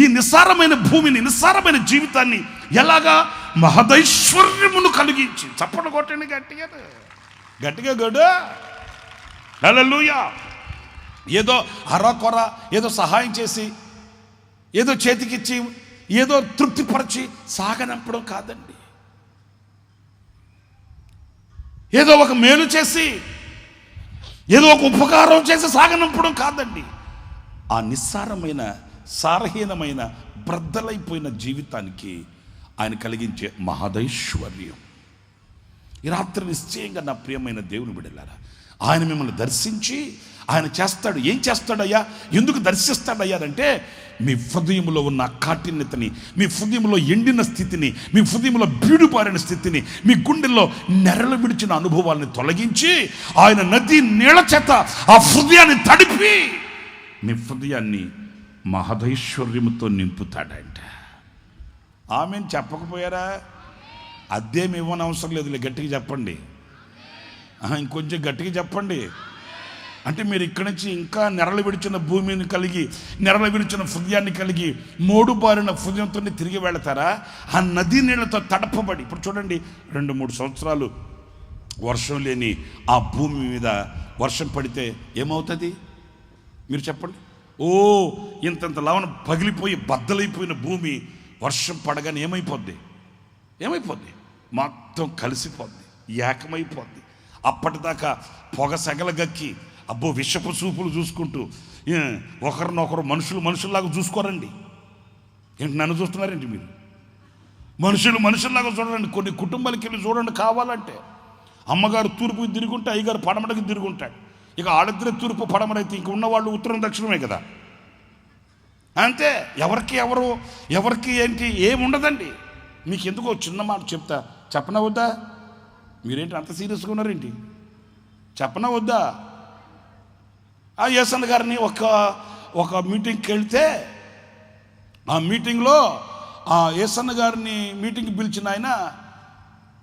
[SPEAKER 1] ఈ నిస్సారమైన భూమిని, నిస్సారమైన జీవితాన్ని ఎలాగా మహదైశ్వర్యమును కలిగించి, చప్పట్లు కొట్టండి గట్టిగా గడు. హల్లెలూయా. ఏదో అరకొర, ఏదో సహాయం చేసి, ఏదో చేతికిచ్చి, ఏదో తృప్తిపరిచి సాగనంపడం కాదండి. ఏదో ఒక మేలు చేసి, ఏదో ఒక ఉపకారం చేసి సాగనంపడం కాదండి. ఆ నిస్సారమైన, సారహీనమైన, బ్రద్దలైపోయిన జీవితానికి ఆయన కలిగించే మహదైశ్వర్యం. ఈ రాత్రి నిశ్చయంగా నా ప్రియమైన దేవుని బిడ్డలారా, ఆయన మిమ్మల్ని దర్శించి ఆయన చేస్తాడు. ఏం చేస్తాడయ్యా, ఎందుకు దర్శిస్తాడయ్యా అంటే, మీ హృదయంలో ఉన్న కాఠిన్యతని, మీ హృదయంలో ఎండిన స్థితిని, మీ హృదయంలో బీడుపారిన స్థితిని, మీ గుండెల్లో నెరలు విడిచిన అనుభవాలను తొలగించి ఆయన నది నీళ్ల చేత ఆ హృదయాన్ని తడిపి మీ హృదయాన్ని మహదైశ్వర్యముతో నింపుతాడంట. ఆమె చెప్పకపోయారా? అదేమి ఇవ్వని అవసరం లేదు, గట్టిగా చెప్పండి. ఇంకొంచెం గట్టిగా చెప్పండి. అంటే మీరు ఇక్కడి నుంచి ఇంకా నెరలు విడిచిన భూమిని కలిగి, నెరలు విడిచిన హృదయాన్ని కలిగి, మోడుబారిన హృదయంతో తిరిగి వెళతారా? ఆ నదీ నీళ్లతో తడపబడి, ఇప్పుడు చూడండి 2-3 సంవత్సరాలు వర్షం లేని ఆ భూమి మీద వర్షం పడితే ఏమవుతుంది మీరు చెప్పండి? ఇంతంత లవణ పగిలిపోయి బద్దలైపోయిన భూమి వర్షం పడగానే ఏమైపోద్ది? మొత్తం కలిసిపోద్ది, ఏకమైపోద్ది. అప్పటిదాకా పొగ సెగలగక్కి అబ్బో విషపు చూపులు చూసుకుంటూ ఒకరినొకరు మనుషుల్లాగా చూసుకోరండి. ఏంటి నన్ను చూస్తున్నారండి మీరు? మనుషుల్లాగా చూడండి. కొన్ని కుటుంబాలకి వెళ్ళి చూడండి, కావాలంటే అమ్మగారు తూర్పుకి తిరుగుంటే అయ్యగారు పడమటకి తిరుగుంటాడు. ఇక ఆడద్దరే తూర్పు పడమరైతే ఇంక ఉన్నవాళ్ళు ఉత్తరం దక్షిణమే కదా. అంతే, ఎవరికి ఏంటి ఏముండదండి. మీకు ఎందుకో చిన్న మాట చెప్తా, చెప్పనా వద్దా? మీరేంటి అంత సీరియస్గా ఉన్నారేంటి? చెప్పనా వద్దా? ఆ యేసన్న గారిని ఒక మీటింగ్కి వెళ్తే, ఆ మీటింగ్లో ఆ యేసన్న గారిని మీటింగ్కి పిలిచిన ఆయన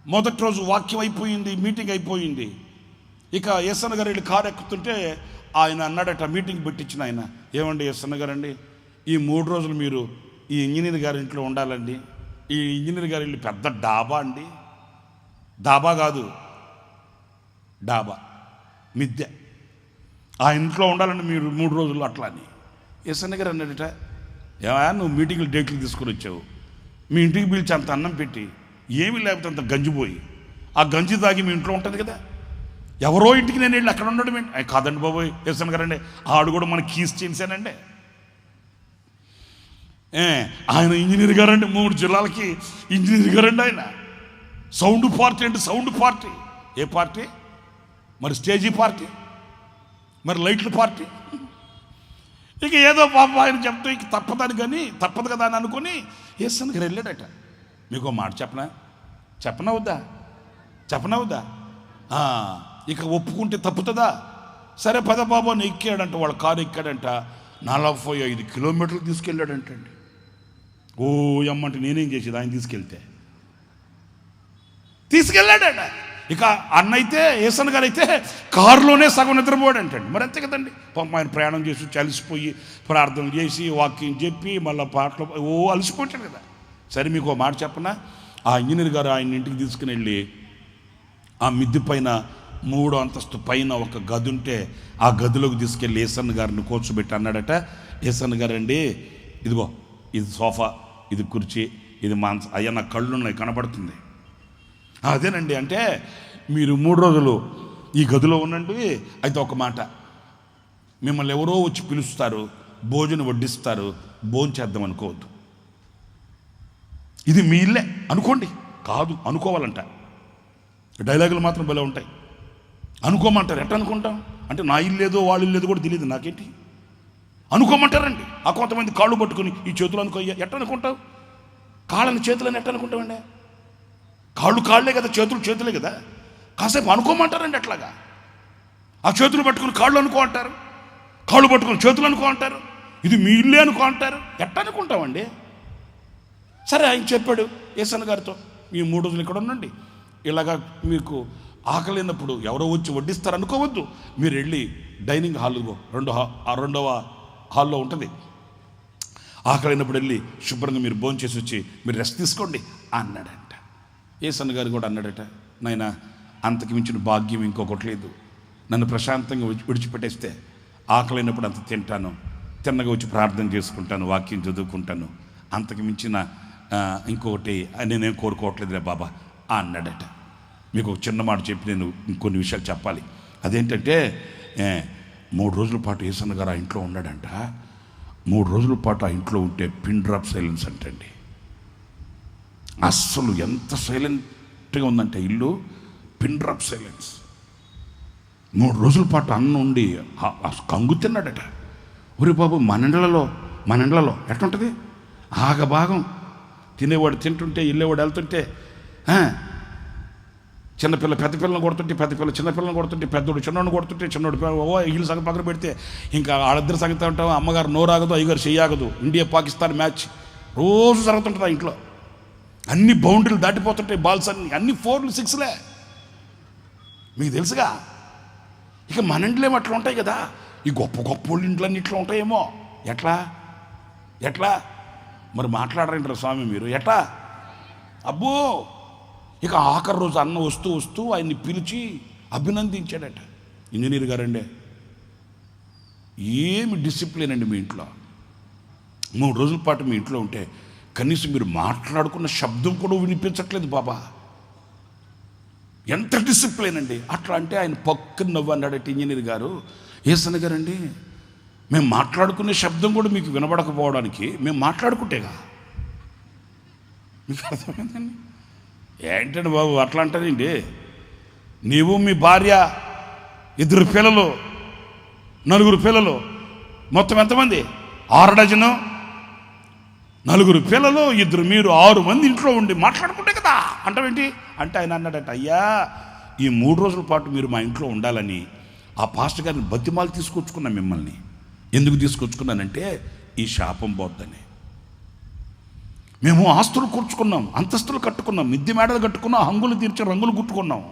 [SPEAKER 1] మొదటి రోజు వాక్యం అయిపోయింది, మీటింగ్ అయిపోయింది. ఇక యేసన్న గారు వెళ్ళి కారు ఎక్కుతుంటే ఆయన అన్నాడట, మీటింగ్ పెట్టించిన ఆయన, ఏమండి యేసన్న గారండి, ఈ 3 రోజులు మీరు ఈ ఇంజనీర్ గారి ఇంట్లో ఉండాలండి. ఈ ఇంజనీర్ గారి ఇల్లు పెద్ద డాబా అండి. డాబా కాదు, డాబా మిద్దె. ఆ ఇంట్లో ఉండాలండి మీరు 3 రోజులు అట్లా అని. యేసన్న గారు అన్నాడట, ఏమయ్యా నువ్వు మీటింగ్లు డేట్లు తీసుకొని వచ్చావు, మీ ఇంటికి పిలిచి అంత అన్నం పెట్టి ఏమీ లేకపోతే అంత గంజిపోయి, ఆ గంజి తాగి మీ ఇంట్లో ఉంటుంది కదా, ఎవరో ఇంటికి నేను వెళ్ళి అక్కడ ఉండడం ఏంటి? కాదండి బాబోయ్ యేసన్న గారండి, ఆడు కూడా మనకి కీస్ చేశానండి. ఆయన ఇంజనీర్ గారండి, 3 జిల్లాలకి ఇంజనీర్ గారండి. ఆయన సౌండ్ పార్టీ అంటే సౌండ్ పార్టీ. ఏ పార్టీ? మరి స్టేజీ పార్టీ, మరి లైట్ల పార్టీ. ఇక ఏదో పాప ఆయన చెప్తే ఇక తప్పదు కదా అని అనుకుని యేసన్న గారు వెళ్ళాడట. మీకు మాట చెప్పనా వద్దా? ఇక ఒప్పుకుంటే తప్పుతుందా? సరే పద బాబు అని ఎక్కాడంట, వాళ్ళ కారు ఎక్కాడంట. 45 కిలోమీటర్లు తీసుకెళ్ళాడంటండి. అమ్మంటే నేనేం చేసేది? ఆయన తీసుకెళ్ళాడట. ఇక అన్నైతే యేసన్న గారు అయితే కారులోనే సగం నిద్రపోయాడంటండి. మరి అంతే కదండి, ఆయన ప్రయాణం చేసి అలసిపోయి ప్రార్థన చేసి వాక్యం చెప్పి మళ్ళీ పాటలు అలసిపోయాడు కదా. సరే మీకు మాట చెప్పనా, ఆ ఇంజనీర్ గారు ఆయన ఇంటికి తీసుకుని వెళ్ళి ఆ మిద్దె పైన 3వ అంతస్తు పైన ఒక గది ఉంటే ఆ గదిలోకి తీసుకెళ్ళి యేసన్న గారిని కూర్చోబెట్టి అన్నాడట, యేసన్న గారండి, ఇదిగో ఇది సోఫా, ఇది కుర్చీ, ఇది మాంస, అయ్యా నా కళ్ళు ఉన్నాయి కనబడుతుంది. అదేనండి, అంటే మీరు 3 రోజులు ఈ గదిలో ఉండండి. అయితే ఒక మాట, మిమ్మల్ని ఎవరో వచ్చి పిలుస్తారు, భోజనం వడ్డిస్తారు, భోజనం చేద్దాం అనుకోవద్దు. ఇది మీ ఇల్లే అనుకోండి. కాదు, అనుకోవాలంట. డైలాగులు మాత్రం భలే ఉంటాయి. అనుకోమంటారు. ఎట్ట అనుకుంటాం అంటే నా ఇల్లు లేదో వాళ్ళ ఇల్లు లేదో కూడా తెలియదు నాకేంటి, అనుకోమంటారండి. ఆ కొంతమంది కాళ్ళు పట్టుకుని ఈ చేతులు అనుకోయ్యా, ఎట్ట అనుకుంటావు? కాళ్ళని చేతులని ఎట్ట అనుకుంటామండి? కాళ్ళే కదా, చేతులే కదా. కాసేపు అనుకోమంటారండి. అట్లాగా ఆ చేతులు పట్టుకుని కాళ్ళు అనుకో అంటారు, కాళ్ళు పట్టుకుని చేతులు అనుకో అంటారు, ఇది మీ ఇల్లే అనుకో అంటారు. ఎట్ట అనుకుంటామండి? సరే ఆయన చెప్పాడు యేసన్న గారితో, ఈ 3 రోజులు ఇక్కడ ఉండండి, ఇలాగా మీకు ఆకలినప్పుడు ఎవరో వచ్చి వడ్డిస్తారు అనుకోవద్దు, మీరు వెళ్ళి డైనింగ్ హాల్లో రెండవ హాల్లో ఉంటుంది, ఆకలినప్పుడు వెళ్ళి శుభ్రంగా మీరు భోజనం చేసి వచ్చి మీరు రెస్ట్ తీసుకోండి అన్నాడంట. యేసన్న గారు కూడా అన్నాడట, నాయనా అంతకు మించిన భాగ్యం ఇంకొకటి లేదు, నన్ను ప్రశాంతంగా విడిచిపెట్టేస్తే ఆకలినప్పుడు అంత తింటాను, తిన్నగా వచ్చి ప్రార్థన చేసుకుంటాను, వాక్యం చదువుకుంటాను, అంతకు మించిన ఇంకొకటి నేనేం కోరుకోవట్లేదులే బాబా అన్నాడట. మీకు ఒక చిన్న మాట చెప్పి నేను ఇంకొన్ని విషయాలు చెప్పాలి. అదేంటంటే 3 రోజుల పాటు యేసన్న గారు ఆ ఇంట్లో ఉన్నాడంట. 3 రోజుల పాటు ఆ ఇంట్లో ఉంటే పిన్ డ్రాప్ సైలెన్స్ అంటండి. అస్సలు ఎంత సైలెంట్గా ఉందంటే ఇల్లు, పిన్ డ్రాప్ సైలెన్స్. 3 రోజుల పాటు అన్నం ఉండి కంగు తిన్నాడట. ఒరే బాబు, మన ఇండ్లలో ఎట్లుంటుంది? ఆగభాగం తినేవాడు తింటుంటే, వెళ్ళేవాడు వెళ్తుంటే, చిన్నపిల్ల పెద్ద పిల్లని కొడుతుంటే, పెద్ద పిల్ల చిన్నపిల్లని కొడుతుంటే, పెద్దోడు చిన్నోడిని కొడుతుంటే, చిన్నోడు వీళ్ళు సగం పక్కన పెడితే ఇంకా వాళ్ళిద్దరు సంగతి ఉంటాం. అమ్మగారు నోరాగదు, అయ్యగారు చెయ్యాగదు. ఇండియా పాకిస్తాన్ మ్యాచ్ రోజు జరుగుతుంటుంది ఆ ఇంట్లో. అన్ని బౌండరీలు దాటిపోతుంటాయి, బాల్స్ అన్ని 4, 6లే. మీకు తెలుసుగా. ఇక మన ఇంట్లో ఏమో అట్లా ఉంటాయి కదా. ఈ గొప్ప గొప్ప వాళ్ళ ఇంట్లన్నీ ఇట్లా ఉంటాయేమో. ఎట్లా మరి మాట్లాడరంటారు స్వామి మీరు, ఎట్లా? అబ్బో, ఇక ఆఖరి రోజు అన్న వస్తూ ఆయన్ని పిలిచి అభినందించాడట. ఇంజనీర్ గారండి, ఏమి డిసిప్లిన్ అండి మీ ఇంట్లో. 3 రోజుల పాటు మీ ఇంట్లో ఉంటే కనీసం మీరు మాట్లాడుకున్న శబ్దం కూడా వినిపించట్లేదు బాబా, ఎంత డిసిప్లిన్ అండి. అట్లా అంటే ఆయన పక్కన నవ్వు అన్నాడట ఇంజనీర్ గారు. ఏసన్న గారండి, మేము మాట్లాడుకునే శబ్దం కూడా మీకు వినబడకపోవడానికి మేము మాట్లాడుకుంటేగా. మీకు అర్థమైందండి? ఏంటండి బాబు అట్లా అంటారండి? నీవు మీ భార్య, 2 పిల్లలు, 4 పిల్లలు, మొత్తం ఎంతమంది? 6 డజను, 4 పిల్లలు, 2 మీరు, 6 మంది ఇంట్లో ఉండి మాట్లాడుకుంటే కదా అంటావేంటి అంటే ఆయన అన్నాడట, అయ్యా ఈ 3 రోజుల పాటు మీరు మా ఇంట్లో ఉండాలని ఆ పాస్టర్ గారిని బతిమాలు తీసుకొచ్చుకున్నా. మిమ్మల్ని ఎందుకు తీసుకొచ్చుకున్నానంటే ఈ శాపం పోద్దని. మేము ఆస్తులు కూర్చుకున్నాం, అంతస్తులు కట్టుకున్నాం, మిద్దె మేడలు కట్టుకున్నాం, హంగులు తీర్చి రంగులు గుట్టుకున్నాం.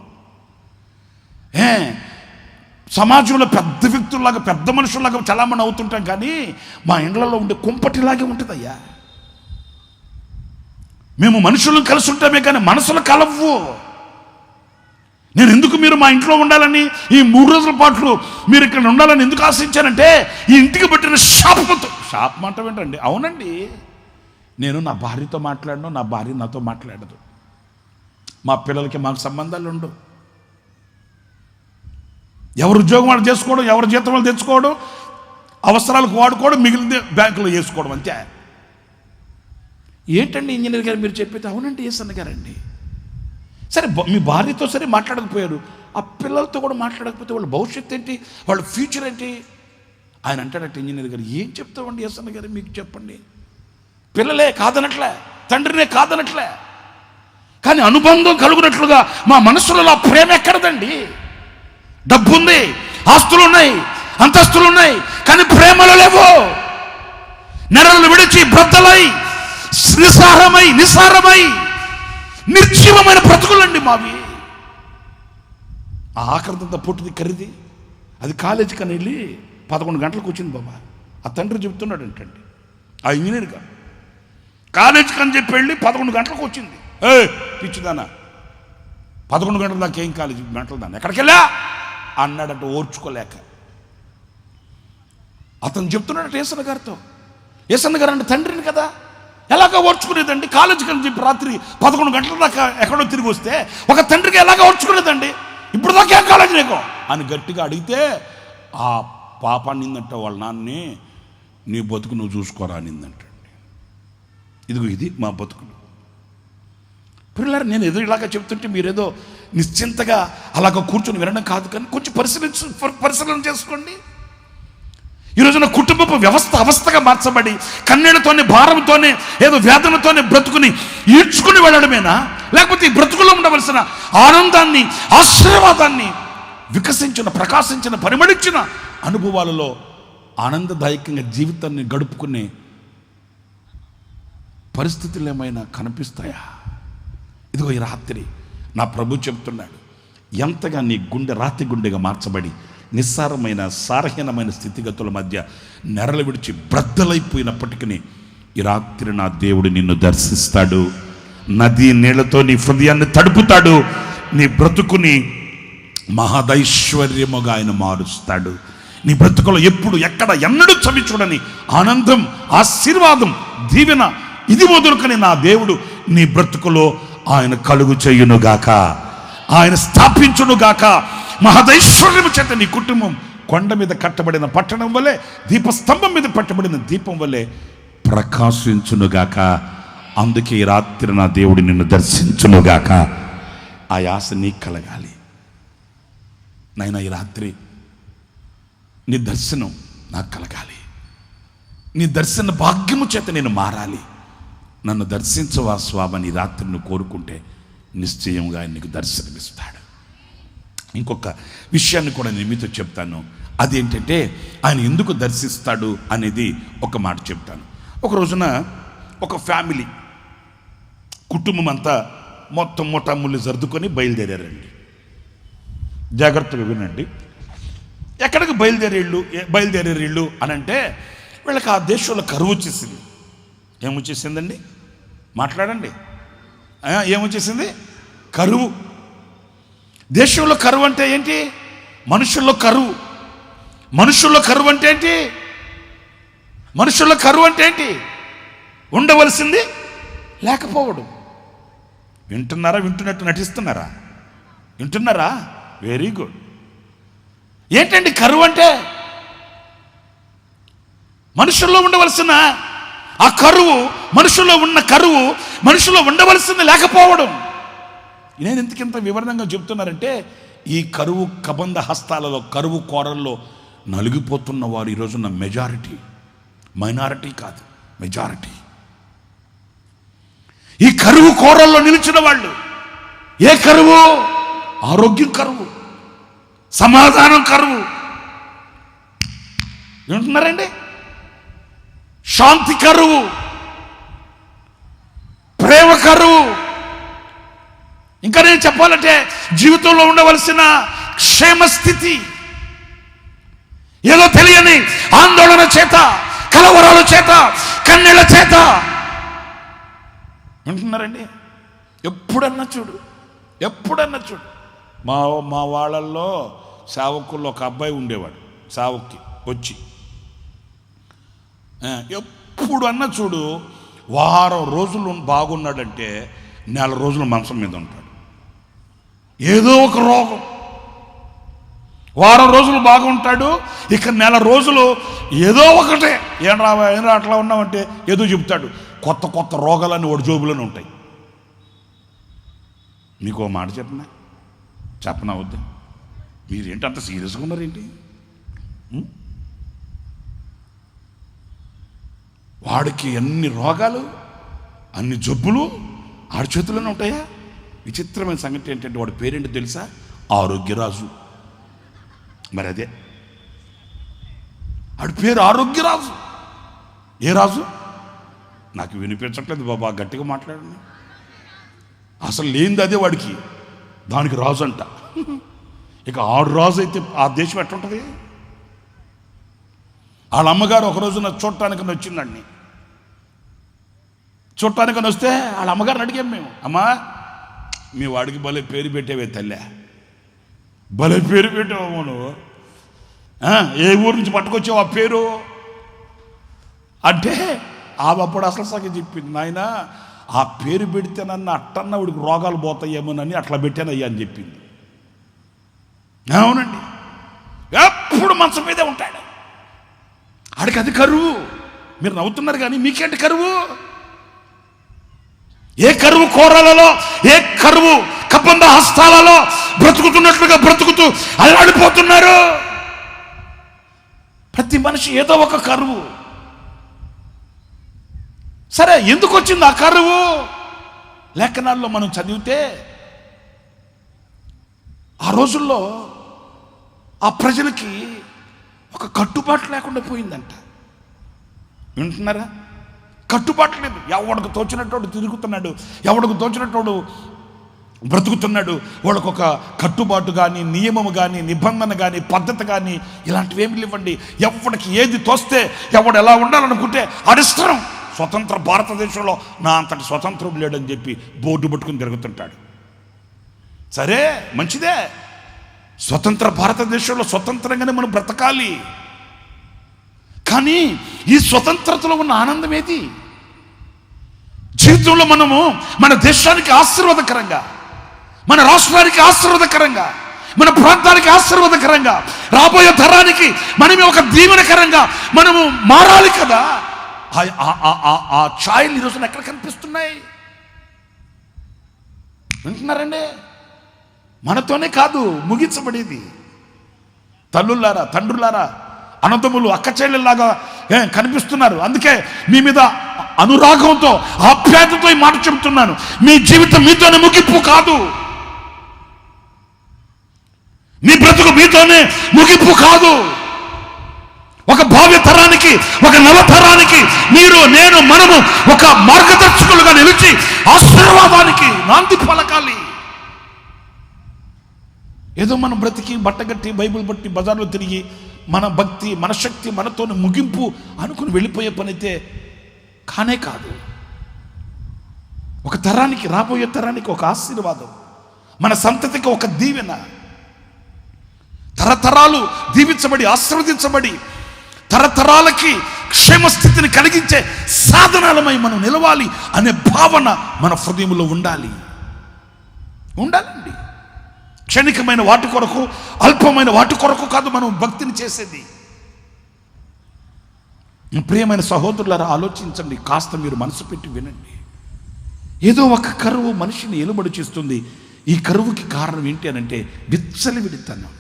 [SPEAKER 1] సమాజంలో పెద్ద వ్యక్తుల్లాగా, పెద్ద మనుషుల్లాగా చలామణి అవుతుంటాం, కానీ మా ఇండ్లలో ఉండే కుంపటిలాగే ఉంటుందయ్యా. మేము మనుషులను కలిసి ఉంటామే కానీ మనసులు కలవ్వు. నేను ఎందుకు మీరు మా ఇంట్లో ఉండాలని, ఈ 3 రోజుల పాటు మీరు ఇక్కడ ఉండాలని ఎందుకు ఆశించానంటే ఈ ఇంటికి పట్టిన శాపం అంటావేంటండి? అవునండి, నేను నా భార్యతో మాట్లాడను, నా భార్య నాతో మాట్లాడదు, మా పిల్లలకి మాకు సంబంధాలు ఉండవు. ఎవరు ఉద్యోగం వాళ్ళు చేసుకోవడం, ఎవరి జీతం వాళ్ళు తెచ్చుకోవడం, అవసరాలకు వాడుకోవడం, మిగిలింది బ్యాంకులో వేసుకోవడం, అంతే. ఏంటండి ఇంజనీర్ గారు మీరు చెప్పేది? అవునండి ఏసన్న గారండి. సరే, మీ భార్యతో సరే మాట్లాడకపోయారు, ఆ పిల్లలతో కూడా మాట్లాడకపోతే వాళ్ళ భవిష్యత్తు ఏంటి, వాళ్ళ ఫ్యూచర్ ఏంటి? ఆయన అంటాడట ఇంజనీర్ గారు, ఏం చెప్తామండి ఏసన్న గారు మీకు చెప్పండి. పిల్లలే కాదనట్లే, తండ్రినే కాదనట్లే, కానీ అనుబంధం కలుగునట్లుగా మా మనసులో ప్రేమ ఎక్కడదండి? డబ్బు ఉంది, ఆస్తులు ఉన్నాయి, అంతస్తులు ఉన్నాయి, కానీ ప్రేమలు లేవు. నెరలు విడిచి బ్రద్దలై నిసారమై నిర్జీవమైన బ్రతుకులండి మావి. ఆ ఆఖరిదంతా పొట్టుది ఖరీది, అది కాలేజీ కని వెళ్ళి 11 గంటలకు వచ్చింది బాబా. ఆ తండ్రి చెబుతున్నాడు ఏంటండి, ఆ ఇంజనీర్ గారు కాలేజీకి అని చెప్పి వెళ్ళి 11 గంటలకు వచ్చింది. పిచ్చిదానా, 11 గంటల దాకా ఏం కాలేజీ గంటల దాన్ని ఎక్కడికి వెళ్ళా అన్నాడట ఓర్చుకోలేక. అతను చెప్తున్నాడట ఏసన్న గారితో. ఏసన్న గారు అంటే తండ్రిని కదా, ఎలాగ ఓర్చుకునేదండి? కాలేజీకి అని చెప్పి రాత్రి 11 గంటల దాకా ఎక్కడో తిరిగి వస్తే ఒక తండ్రికి ఎలాగ ఓర్చుకునేదండి? ఇప్పుడు దాకా ఏం కాలేజీ నీకు అని గట్టిగా అడిగితే ఆ పాప అనిందంట వాళ్ళ నాన్నని, నీ బతుకు నువ్వు చూసుకోరా అనిందంటండి. ఇదిగో ఇది మా బతుకులు. పిల్లలు, నేను ఏదో ఇలాగ చెప్తుంటే మీరేదో నిశ్చింతగా అలాగ కూర్చొని వినడం కాదు, కానీ కొంచెం పరిశీలన చేసుకోండి. ఈ రోజున కుటుంబపు వ్యవస్థ అవస్థగా మార్చబడి కన్నీళ్లతోనే, భారంతోనే, ఏదో వేదనతోనే బ్రతుకుని ఈడ్చుకుని వెళ్ళడమేనా, లేకపోతే ఈ బ్రతుకులో ఉండవలసిన ఆనందాన్ని, ఆశీర్వాదాన్ని, వికసించిన, ప్రకాశించిన, పరిమళించిన అనుభవాలలో ఆనందదాయకంగా జీవితాన్ని గడుపుకునే పరిస్థితులు ఏమైనా కనిపిస్తాయా? ఇదిగో ఈ రాత్రి నా ప్రభు చెప్తున్నాడు, ఎంతగా నీ గుండె రాతి గుండెగా మార్చబడి నిస్సారమైన, సారహీనమైన స్థితిగతుల మధ్య నెరలు విడిచి బ్రద్దలైపోయినప్పటికీ ఈ రాత్రి నా దేవుడు నిన్ను దర్శిస్తాడు. నది నీళ్లతో నీ హృదయాన్ని తడుపుతాడు. నీ బ్రతుకుని మహదైశ్వర్యముగా ఆయన మారుస్తాడు. నీ బ్రతుకులో ఎప్పుడు, ఎక్కడ, ఎన్నడూ చవి చూడని ఆనందం, ఆశీర్వాదం, దీవెన ఇది మొదలుకొని నా దేవుడు నీ బ్రతుకులో ఆయన కలుగు చేయునుగాక, ఆయన స్థాపించునుగాక. మహదైశ్వర్యము చేత నీ కుటుంబం కొండ మీద కట్టబడిన పట్టణం వలె, దీపస్తంభం మీద పెట్టబడిన దీపం వలె ప్రకాశించునుగాక. అందుకే ఈ రాత్రి నా దేవుడు నిన్ను దర్శించునుగాక. ఆ ఆశ నీకు కలగాలి. నాయనా ఈ రాత్రి నీ దర్శనం నాకు కలగాలి, నీ దర్శన భాగ్యము చేత నేను మారాలి, నన్ను దర్శించవా స్వామి నీ రాత్రి నువ్వు కోరుకుంటే నిశ్చయంగా ఆయన నీకు దర్శనమిస్తాడు. ఇంకొక విషయాన్ని కూడా నేను మీతో చెప్తాను. అదేంటంటే ఆయన ఎందుకు దర్శిస్తాడు అనేది ఒక మాట చెప్తాను. ఒక రోజున ఒక ఫ్యామిలీ కుటుంబం అంతా మొత్తం మొట్టముళ్ళు సర్దుకొని బయలుదేరారండి. జాగ్రత్తగా వినండి. ఎక్కడికి బయలుదేరేళ్ళు అని అంటే వీళ్ళకి ఆ దేశంలో కరువు వచ్చేసింది. ఏమొచ్చేసిందండి? మాట్లాడండి. ఏమొచ్చేసింది? కరువు. దేశంలో కరువు అంటే ఏంటి? మనుషుల్లో కరువు. మనుషుల్లో కరువు అంటే ఏంటి? మనుషుల్లో కరువు అంటే ఏంటి? ఉండవలసింది లేకపోవడం. వింటున్నారా? వింటున్నట్టు నటిస్తున్నారా? వింటున్నారా? Very good. ఏంటండి కరువు అంటే? మనుషుల్లో ఉండవలసిన ఆ కరువు, మనుషుల్లో ఉన్న కరువు, మనుషుల్లో ఉండవలసింది లేకపోవడం. నేను ఎందుకింత వివరణంగా చెప్తున్నారంటే ఈ కరువు కబంధ హస్తాలలో, కరువు కోరల్లో నలిగిపోతున్న వారు ఈరోజున్న మెజారిటీ, మైనారిటీ కాదు, మెజారిటీ. ఈ కరువు కోరల్లో నిలిచిన వాళ్ళు. ఏ కరువు? ఆరోగ్యం కరువు, సమాధానం కరువు. వింటున్నారండి? శాంతి కరువు, ప్రేమ కరువు. ఇంకా నేను చెప్పాలంటే జీవితంలో ఉండవలసిన క్షేమస్థితి ఏదో తెలియని ఆందోళన చేత, కలవరాల చేత, కన్నీళ్ల చేత. వింటున్నారండి? ఎప్పుడన్నా చూడు మా వాళ్ళల్లో సేవకుల్లో ఒక అబ్బాయి ఉండేవాడు. సేవక్కి వచ్చి ఎప్పుడు అన్నా చూడు, వారం రోజులు బాగున్నాడంటే నెల రోజులు మంచం మీద ఉంటాడు. ఏదో ఒక రోగం. వారం రోజులు బాగుంటాడు, ఇక నెల రోజులు ఏదో ఒకటే. ఏం రా అట్లా ఉన్నామంటే ఏదో చెప్తాడు. కొత్త కొత్త రోగాలన్నీ వాడి జోబులోనే ఉంటాయి. మీకు ఓ మాట చెప్పనా వద్దా? మీరేంటి అంత సీరియస్గా ఉన్నారేంటి? వాడికి ఎన్ని రోగాలు, అన్ని జబ్బులు ఆడి చేతుల్లోనే ఉంటాయా? విచిత్రమైన సంగతి ఏంటంటే వాడి పేరేంటి తెలుసా? ఆరోగ్యరాజు. మరి అదే ఆడి పేరు, ఆరోగ్యరాజు. ఏ రాజు? నాకు వినిపించట్లేదు బాబా, గట్టిగా మాట్లాడండి. అసలు లేనిది అదే వాడికి, దానికి రాజు అంట. ఇక ఆడు రాజు అయితే ఆ దేశం ఎట్లుంటుంది? వాళ్ళ అమ్మగారు ఒక రోజున చూడటానికి వచ్చిందండి. చూడటానికి వస్తే వాళ్ళ అమ్మగారిని అడిగాం మేము, అమ్మా మీ వాడికి భలే పేరు పెట్టేవే తల్లే, భలే పేరు పెట్టావు నువ్వు, ఏ ఊరు నుంచి పట్టుకొచ్చావు ఆ పేరు అంటే అప్పుడు అసలు సగం చెప్పింది, నాయన ఆ పేరు పెడితేనన్న అట్టన్న వాడికి రోగాలు పోతాయేమోనని అట్లా పెట్టానయ్యా అని చెప్పింది. అవునండి, ఎప్పుడు మంచం మీదే ఉంటాడు. ఆడికి అది కరువు. మీరు నవ్వుతున్నారు కానీ మీకేంటి కరువు? ఏ కరువు కోరలలో, ఏ కరువు కబంధ హస్తాలలో బ్రతుకుతున్నట్లుగా బ్రతుకుతూ అల్లాడిపోతున్నారు. ప్రతి మనిషి ఏదో ఒక కరువు. సరే, ఎందుకు వచ్చింది ఆ కరువు? లేఖనాల్లో మనం చదివితే ఆ రోజుల్లో ఆ ప్రజలకి ఒక కట్టుబాటు లేకుండా పోయిందంట. వింటున్నారా? కట్టుబాటు లేదు. ఎవడికి తోచినట్టు తిరుగుతున్నాడు, ఎవడికి తోచినట్టు బ్రతుకుతున్నాడు. వాళ్ళకు ఒక కట్టుబాటు కానీ, నియమము కానీ, నిబంధన కానీ, పద్ధతి కానీ ఇలాంటివి ఏమి లేవండి. ఎవడికి ఏది తోస్తే, ఎవడు ఎలా ఉండాలనుకుంటే అడిష్టం. స్వతంత్ర భారతదేశంలో నా అంతటి స్వతంత్రం లేడని చెప్పి బోర్డు పట్టుకుని తిరుగుతుంటాడు. సరే, మంచిదే. స్వతంత్ర భారతదేశంలో స్వతంత్రంగానే మనం బ్రతకాలి. కానీ ఈ స్వతంత్రతలో ఉన్న ఆనందం ఏది? జీవితంలో మనము మన దేశానికి ఆశీర్వాదకరంగా, మన రాష్ట్రానికి ఆశీర్వాదకరంగా, మన ప్రాంతానికి ఆశీర్వాదకరంగా, రాబోయే తరానికి మనమే ఒక దీవెనకరంగా మనము మారాలి కదా. ఆ ఛాయలు ఈరోజున ఎక్కడ కనిపిస్తున్నాయి? వింటున్నారండి? మనతోనే కాదు ముగించబడేది. తల్లులారా, తండ్రులారా, అన్నదమ్ములు, అక్క చెల్లెల్లాగా కనిపిస్తున్నారు. అందుకే మీ మీద అనురాగంతో, ఆప్యాయతతో ఈ మాట చెబుతున్నాను. మీ జీవితం మీతోనే ముగింపు కాదు. మీ బ్రతుకు మీతోనే ముగింపు కాదు. ఒక భావ్య తరానికి, ఒక నవతరానికి మీరు, నేను, మనము ఒక మార్గదర్శకులుగా నిలిచి ఆశీర్వాదానికి నాంది పలకాలి. ఏదో మనం బ్రతికి బట్టగట్టి బైబిల్ బట్టి బజార్లో తిరిగి మన భక్తి, మన శక్తి మనతోనే ముగింపు అనుకుని వెళ్ళిపోయే పని అయితే కానే కాదు. ఒక తరానికి, రాబోయే తరానికి ఒక ఆశీర్వాదం, మన సంతతికి ఒక దీవెన, తరతరాలు దీవించబడి ఆశీర్వదించబడి తరతరాలకి క్షేమస్థితిని కలిగించే సాధనాలమై మనం నిలవాలి అనే భావన మన హృదయంలో ఉండాలండి. క్షణికమైన వాటి కొరకు, అల్పమైన వాటి కొరకు కాదు మనం భక్తిని చేసేది. ప్రియమైన సహోదరులారా, ఆలోచించండి, కాస్త మీరు మనసు పెట్టి వినండి. ఏదో ఒక కరువు మనిషిని ఎలుబడి చేస్తుంది. ఈ కరువుకి కారణం ఏంటి అని అంటే విచ్చలవిడితనం.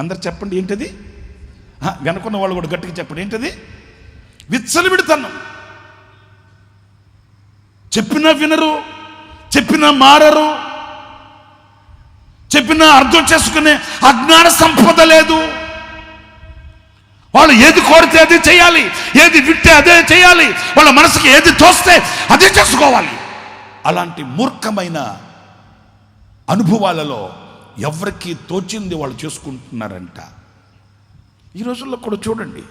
[SPEAKER 1] అందరు చెప్పండి, ఏంటది? వెనుకున్న వాళ్ళు కూడా గట్టిగా చెప్పండి, ఏంటది? విచ్చలవిడితనం. చెప్పినా వినరు, చెప్పినా మారరు, చెప్పినా అర్థం చేసుకునే అజ్ఞాన సంపద లేదు. వాళ్ళు ఏది కోరితే అదే చేయాలి, ఏది వింటే అదే చేయాలి, వాళ్ళ మనసుకి ఏది తోస్తే అదే చేసుకోవాలి. అలాంటి మూర్ఖమైన అనుభవాలలో ఎవరికి తోచింది వాళ్ళు చేసుకుంటున్నారంట. ఈ రోజుల్లో కూడా చూడండి,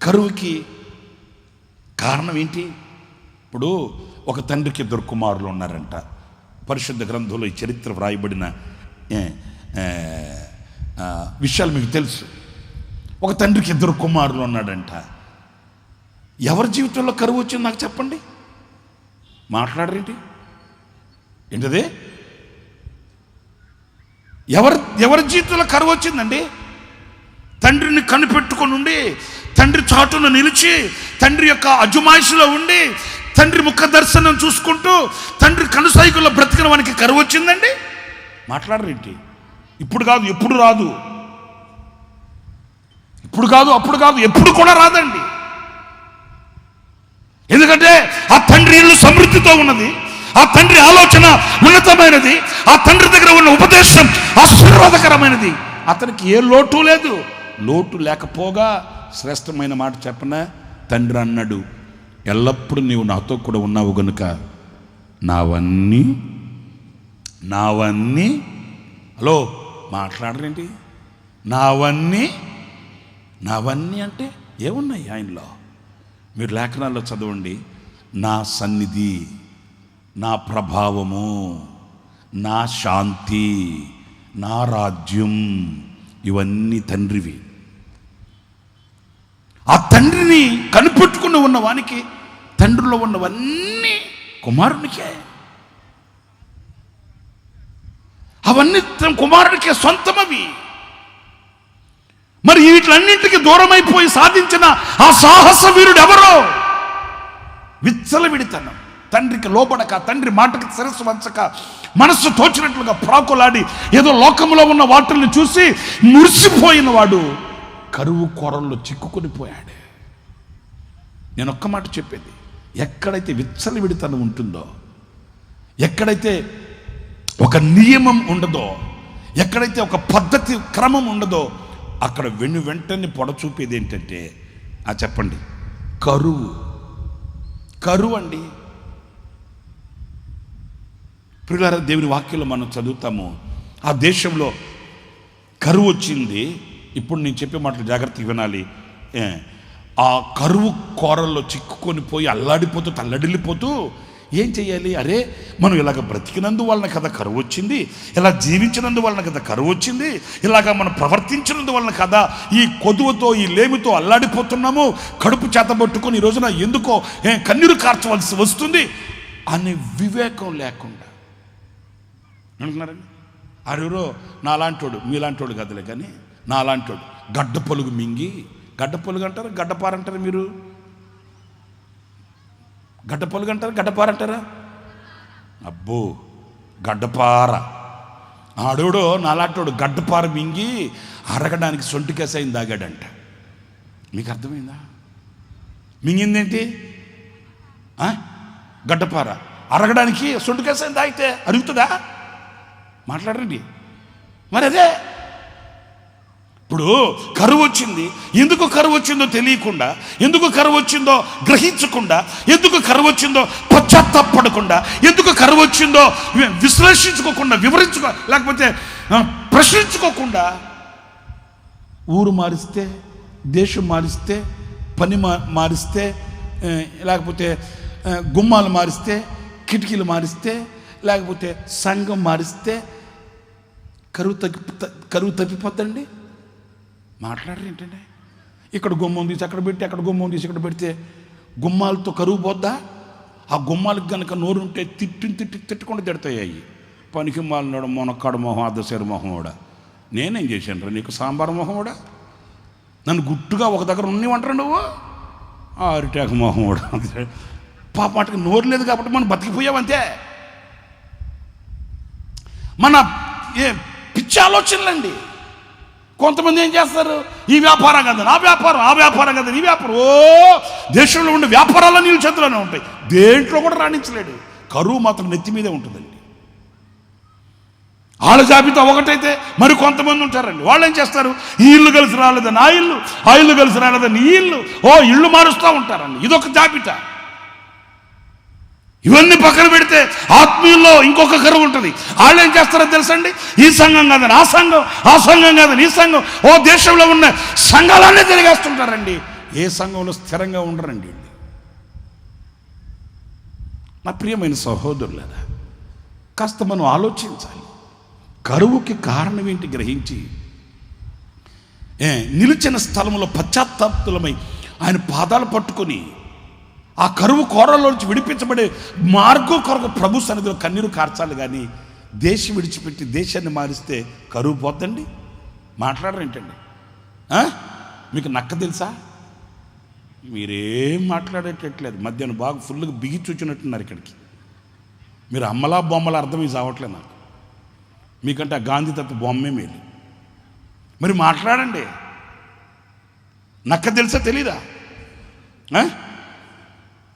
[SPEAKER 1] కరువుకి కారణం ఏంటి? ఇప్పుడు ఒక తండ్రికి 2 కుమారులు ఉన్నారంట. పరిశుద్ధ గ్రంథంలో ఈ చరిత్ర వ్రాయబడిన విషయాలు మీకు తెలుసు. ఒక తండ్రికి 2 కుమారులు ఉన్నాడంట. ఎవరి జీవితంలో కరువు వచ్చింది నాకు చెప్పండి. మాట్లాడరేంటి? ఏంటది? ఎవరి జీవితంలో కరువు వచ్చిందండి? తండ్రిని కనిపెట్టుకొని ఉండి, తండ్రి చాటును నిలిచి, తండ్రి యొక్క అజమాయిషిలో ఉండి, తండ్రి ముఖ దర్శనం చూసుకుంటూ, తండ్రి కనుసైకుల్లో బ్రతికిన వానికి కరువు వచ్చిందండి. మాట్లాడరేంటి? ఇప్పుడు కాదు, ఎప్పుడు రాదు. ఇప్పుడు కాదు, అప్పుడు కాదు, ఎప్పుడు కూడా రాదండి. ఎందుకంటే ఆ తండ్రి ఇల్లు సమృద్ధితో ఉన్నది, ఆ తండ్రి ఆలోచన ఉన్నతమైనది, ఆ తండ్రి దగ్గర ఉన్న ఉపదేశం ఆశీర్వాదకరమైనది. అతనికి ఏ లోటు లేదు. లోటు లేకపోగా శ్రేష్టమైన మాట చెప్పన, తండ్రి అన్నాడు, ఎల్లప్పుడూ నీవు నాతో కూడా ఉన్నావు గనుక నావన్నీ హలో మాట్లాడరేంటి? నావన్నీ అంటే ఏమున్నాయి ఆయనలో? మీరు లేఖనాల్లో చదవండి. నా సన్నిధి, నా ప్రభావము, నా శాంతి, నా రాజ్యం, ఇవన్నీ తండ్రివి. ఆ తండ్రిని కనిపెట్టుకుని ఉన్న వానికి తండ్రిలో ఉన్నవన్నీ కుమారునికే. అవన్నీ కుమారునికే సొంతమవి. మరి వీటిలన్నింటికి దూరమైపోయి సాధించిన ఆ సాహస వీరుడు ఎవరో? విచ్చలవిడితనం. తండ్రికి లోబడక, తండ్రి మాటకి శిరస్సు వంచక, మనస్సు తోచినట్లుగా ప్రాకులాడి ఏదో లోకంలో ఉన్న వాటిల్ని చూసి మురిసిపోయిన వాడు కరువు కోరల్లో చిక్కుకొని పోయాడు. నేను ఒక్క మాట చెప్పేది, ఎక్కడైతే విచ్చలవిడితనం ఉంటుందో, ఎక్కడైతే ఒక నియమం ఉండదో, ఎక్కడైతే ఒక పద్ధతి క్రమం ఉండదో, అక్కడ వెంటనే పొడచూపేది ఏంటంటే చెప్పండి, కరువు అండి. ప్రియులారా, దేవుని వాక్యంలో మనం చదువుతాము, ఆ దేశంలో కరువు వచ్చింది. ఇప్పుడు నేను చెప్పే మాటలు జాగ్రత్తగా వినాలి. ఆ కరువు కోరల్లో చిక్కుకొని పోయి అల్లాడిపోతూ తల్లడిల్లిపోతూ ఏం చెయ్యాలి? అరే, మనం ఇలాగ బ్రతికినందు వలన కదా కరువు వచ్చింది, ఇలా జీవించినందు వలన కదా కరువు వచ్చింది, ఇలాగ మనం ప్రవర్తించినందు వలన కదా ఈ కొదువతో, ఈ లేమితో అల్లాడిపోతున్నాము, కడుపు చేతబట్టుకొని ఈ రోజున ఎందుకో కన్నీరు కార్చవలసి వస్తుంది అనే వివేకం లేకుండా అంటున్నారండి. అరెవరో నాలాంటోడు, మీలాంటోడు కదలే కానీ నాలాంటోడు గడ్డ పొలుగు మింగి, గడ్డ పొలుగు అంటారు, గడ్డపారంటారు, మీరు గడ్డ పొలుగు అంటారు, గడ్డపారంటారా? అబ్బో, గడ్డపార ఆడోడో నాలాటోడు గడ్డపార మింగి అరగడానికి సొంటి కసాయం తాగాడంట. మీకు అర్థమైందా? మింగిందేంటి? గడ్డపార. అరగడానికి సొంటి కసాయం తాగితే అరుగుతుందా? మాట్లాడండి. మరి అదే ఇప్పుడు కరువు వచ్చింది. ఎందుకు కరువు వచ్చిందో తెలియకుండా, ఎందుకు కరువు వచ్చిందో గ్రహించకుండా, ఎందుకు కరువు వచ్చిందో పశ్చాత్తాపడకుండా, ఎందుకు కరువు వచ్చిందో విశ్లేషించుకోకుండా, లేకపోతే ప్రశ్నించుకోకుండా ఊరు మారిస్తే, దేశం మారిస్తే, పని మారిస్తే, లేకపోతే గుమ్మాలు మారిస్తే, కిటికీలు మారిస్తే, లేకపోతే సంఘం మారిస్తే కరువు తప్పిపోద్దండి. మాట్లాడరు ఏంటండి? ఇక్కడ గుమ్మం తీసి అక్కడ పెట్టి, అక్కడ గుమ్మం తీసి ఇక్కడ పెడితే గుమ్మాలతో కరువు పోద్దా? ఆ గుమ్మాలకు కనుక నోరు ఉంటే తిట్టుకుండా తిడతాయి. పనికి మాలినోడు, మొనక్కాడు మొహం, అద్దసేరు మొహం కూడా. నేనేం చేశాను రా నీకు? సాంబార్ మొహం కూడా. నన్ను గుట్టుగా ఒక దగ్గర ఉన్నవంటారు నువ్వు. అరిటాకు మొహం కూడా. పాప వాటికి నోరు లేదు కాబట్టి మనం బతికిపోయావంతే. మన పిచ్చి ఆలోచనలండి. కొంతమంది ఏం చేస్తారు? ఈ వ్యాపారం కదా నా వ్యాపారం, ఆ వ్యాపారం కదా ఈ వ్యాపారం. దేశంలో ఉండే వ్యాపారాలు నీళ్ళ చేతుల్లోనే ఉంటాయి. దేంట్లో కూడా రాణించలేడు. కరువు మాత్రం నెత్తి మీదే ఉంటుందండి. వాళ్ళ జాబితా ఒకటైతే మరి కొంతమంది ఉంటారండి. వాళ్ళు ఏం చేస్తారు? ఈ ఇల్లు కలిసి రాలేదని ఆ ఇల్లు, ఆ ఇల్లు కలిసి రాలేదని ఈ ఇల్లు, ఇల్లు మారుస్తూ ఉంటారండి. ఇదొక జాబితా. ఇవన్నీ పక్కన పెడితే ఆత్మీయుల్లో ఇంకొక కరువు ఉంటుంది. వాళ్ళు ఏం చేస్తారో తెలుసండి? ఈ సంఘం కాదని ఆ సంఘం, ఆ సంఘం కాదని ఈ సంఘం, దేశంలో ఉన్న సంఘాలన్నీ తిరిగేస్తుంటారండి. ఏ సంఘంలో స్థిరంగా ఉండరండి. నా ప్రియమైన సహోదరులారా, కాస్త మనం ఆలోచించాలి. కరువుకి కారణం ఏంటి గ్రహించి నిలిచిన స్థలంలో పశ్చాత్తాపతులమై ఆయన పాదాలు పట్టుకొని ఆ కరువు కోరలోంచి విడిపించబడే మార్గం కొరకు ప్రభు సన్నిధిలో కన్నీరు కార్చాలి. కానీ దేశం విడిచిపెట్టి దేశాన్ని మారిస్తే కరువు పోద్దండి. మాట్లాడరేంటండి? మీకు నక్క తెలుసా? మీరేం మాట్లాడేటట్లేదు. మధ్యాహ్నం బాగా ఫుల్గా బిగి చూచినట్టున్నారు ఇక్కడికి. మీరు అమ్మలా బొమ్మలా అర్థమై చావట్లేదు నాకు. మీకంటే ఆ గాంధీ తత్వ బొమ్మే మేలు. మరి మాట్లాడండి. నక్క తెలుసా తెలీదా?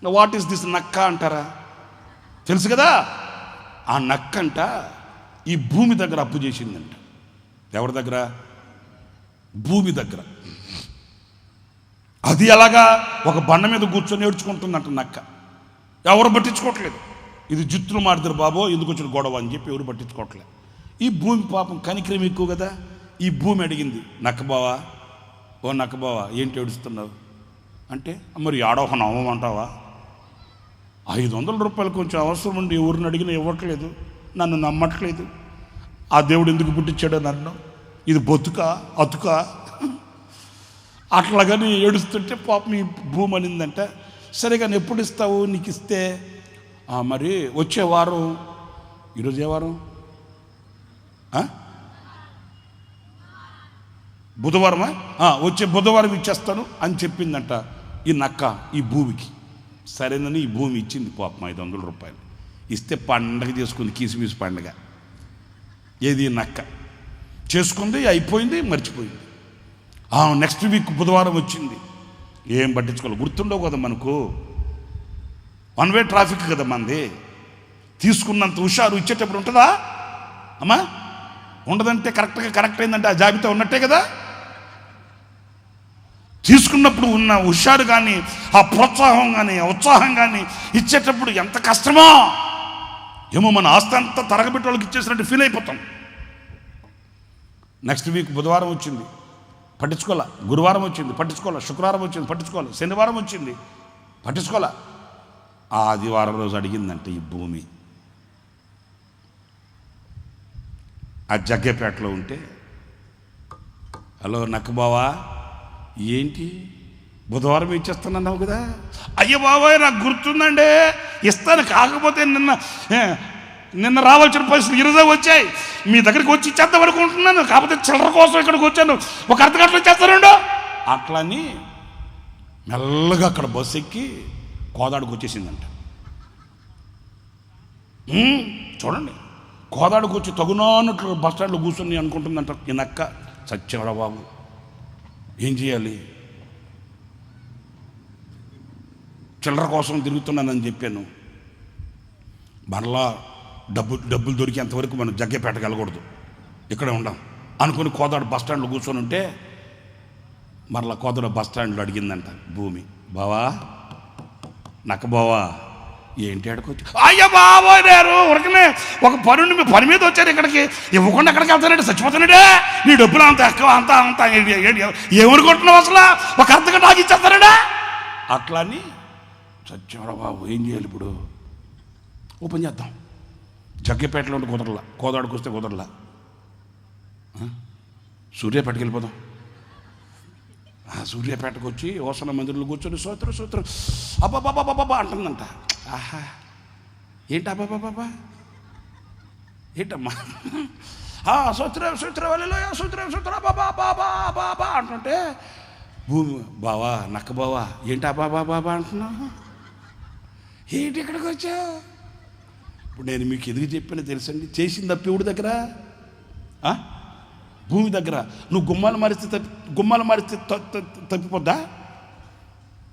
[SPEAKER 1] వాట్ ఈస్ దిస్ నక్క అంటారా? తెలుసు కదా. ఆ నక్కంట ఈ భూమి దగ్గర అప్పు చేసిందంట. ఎవరి దగ్గర? భూమి దగ్గర. అది అలాగా ఒక బండ మీద కూర్చొని ఏడ్చుకుంటుందంట నక్క. ఎవరు పట్టించుకోవట్లేదు. ఇది జిత్తులు మారుతారు బాబో, ఎందుకు వచ్చిన గొడవ అని చెప్పి ఎవరు పట్టించుకోవట్లేదు. ఈ భూమి పాపం కనికరం ఎక్కువ కదా. ఈ భూమి అడిగింది, నక్కబావా, ఓ నక్కబావా ఏంటి ఏడుస్తున్నావు అంటే, మరి ఆడోహన అవ్వమంటావా? 500 రూపాయలు కొంచెం అవసరం ఉండి ఎవరిని అడిగినా ఇవ్వట్లేదు, నన్ను నమ్మట్లేదు. ఆ దేవుడు ఎందుకు పుట్టించాడో నన్ను, ఇది బతుకా అతుకా అట్లాగని ఏడుస్తుంటే పాపం ఈ భూమి అనిందంట. సరే కానీ ఎప్పుడు ఇస్తావు? నీకు ఇస్తే మరి వచ్చే వారం, ఈరోజు ఏ వారం? బుధవారమా? వచ్చే బుధవారం ఇచ్చేస్తాను అని చెప్పిందంట ఈ నక్క ఈ భూమికి. సరేనని ఈ భూమి ఇచ్చింది పాపం 500 రూపాయలు ఇస్తే పండగ చేసుకుంది, కిసిమిసి పండగ. ఏది నక్క చేసుకుంది, అయిపోయింది, మర్చిపోయింది. నెక్స్ట్ వీక్ బుధవారం వచ్చింది, ఏం పట్టించుకోవాలి. గుర్తుండవు కదా మనకు, 1 వే ట్రాఫిక్ కదా మనది. తీసుకున్నంత హుషారు ఇచ్చేటప్పుడు ఉంటుందా అమ్మా? ఉండదంటే కరెక్ట్ అయిందంటే ఆ జాబితా ఉన్నట్టే కదా. తీసుకున్నప్పుడు ఉన్న హుషారు కానీ, ఆ ప్రోత్సాహం కానీ, ఆ ఉత్సాహం కానీ ఇచ్చేటప్పుడు ఎంత కష్టమో ఏమో. మన ఆస్తి అంతా తరగబెట్టి వాళ్ళకి ఇచ్చేసినట్టు ఫీల్ అయిపోతాం. నెక్స్ట్ వీక్ బుధవారం వచ్చింది, పట్టించుకోవాలా. గురువారం వచ్చింది, పట్టించుకోవాలా. శుక్రవారం వచ్చింది, పట్టించుకోవాలి. శనివారం వచ్చింది, పట్టించుకోవాలా. ఆదివారం రోజు అడిగిందంటే ఈ భూమి ఆ జగ్గేపేటలో ఉంటే, హలో నక్కబావా ఏంటి బుధవారం ఇచ్చేస్తున్నావు కదా? అయ్యో బాబాయ్ నాకు గుర్తుందండి, ఇస్తాను. కాకపోతే నిన్న రావాల్సిన పరిస్థితులు ఈరోజే వచ్చాయి. మీ దగ్గరికి వచ్చి ఇచ్చేద్దాం అనుకుంటున్నాను, కాకపోతే చిల్లర కోసం ఇక్కడికి వచ్చాను, ఒక అర్ధగంటలో ఇచ్చేస్తానండు అట్లా అని మెల్లగా అక్కడ బస్సు ఎక్కి కోదాడికి వచ్చేసిందంట. చూడండి, కోదాడికి వచ్చి తగునట్లు బస్ స్టాండ్లో కూర్చొని అనుకుంటుందంట, ఈ నక్క చచ్చాడా బాబు, ఏం చేయాలి, చిల్లర కోసం తిరుగుతున్నానని చెప్పాను, మరలా డబ్బులు దొరికేంతవరకు మనం జగ్గేపేటకు వెళ్ళకూడదు, ఇక్కడే ఉండాం అనుకుని కోదాడు బస్ స్టాండ్లో కూర్చొని ఉంటే మరలా కోదాడు బస్ స్టాండ్లో అడిగిందంట భూమి, బావా నక్క బావా ఏంటి ఆడుకోవచ్చు, అయ్యా బాబా నేను ఉరకనే ఒక పని మీద వచ్చారు ఇక్కడికి, ఇవ్వకుండా ఎక్కడికి వెళ్తానంటే చచ్చిపోతానంటే, నీ డబ్బులు అంత ఎక్కువ అంత ఏమనుకుంటున్నావు అసలు, ఒక అర్ధగంట నాకు ఇచ్చేస్తానంటే అట్లా అని చచ్చారా బాబు, ఏం చేయాలి ఇప్పుడు, ఓపెన్ చేద్దాం, జగ్గేపేటలో ఉంటే కుదరలా, కోదాడికి వస్తే కుదరలా, సూర్యాపేటకి వెళ్ళిపోదాం, సూర్యాపేటకు వచ్చి ఓసన మందిరంలో కూర్చొని సూత్రం అబ్బాబాబాబా అంటుందంట, ఆహా ఏంటి అబ్బాబాబా ఏంటమ్మా, సూత్ర బాబా అంటుంటే భూమి, బావా నక్క బావా ఏంటి బాబా అంటున్నావు, ఏంటి ఇక్కడికి వచ్చావు, ఇప్పుడు నేను మీకు ఎదుగు చెప్పిన తెలుసండి, చేసింది తప్పివుడి దగ్గర భూమి దగ్గర, నువ్వు గుమ్మాలు మారిస్తే తప్పిపోద్దా,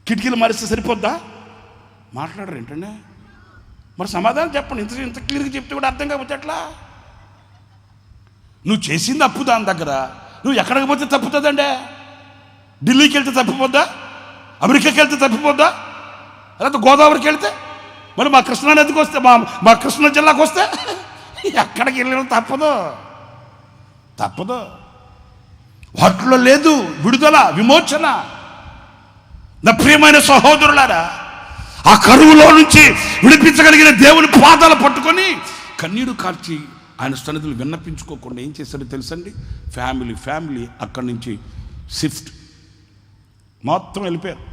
[SPEAKER 1] కిటికీలు మారిస్తే సరిపోద్దా, మాట్లాడరు ఏంటండి, మరి సమాధానం చెప్పండి, ఇంత క్లియర్గా చెప్తే కూడా అర్థం కాకపోతే ఎట్లా, నువ్వు చేసింది అప్పు దాని దగ్గర, నువ్వు ఎక్కడికి పోతే తప్పుతుందండి, ఢిల్లీకి వెళ్తే తప్పిపోద్దా, అమెరికాకి వెళ్తే తప్పిపోద్దా, లేకపోతే గోదావరికి వెళ్తే, మరి మా కృష్ణా నదికి వస్తే మా కృష్ణా జిల్లాకు వస్తే ఎక్కడికి వెళ్ళడం తప్పదు, వాటిలో లేదు విడుదల విమోచన. నా ప్రియమైన సహోదరులారా, ఆ కరువులో నుంచి విడిపించగలిగిన దేవుని పాదాలు పట్టుకొని కన్నీరు కార్చి ఆయన సన్నిధులు విన్నపించుకోకుండా ఏం చేశారో తెలుసండి, ఫ్యామిలీ అక్కడి నుంచి షిఫ్ట్ మొత్తం వెళ్ళిపోయారు.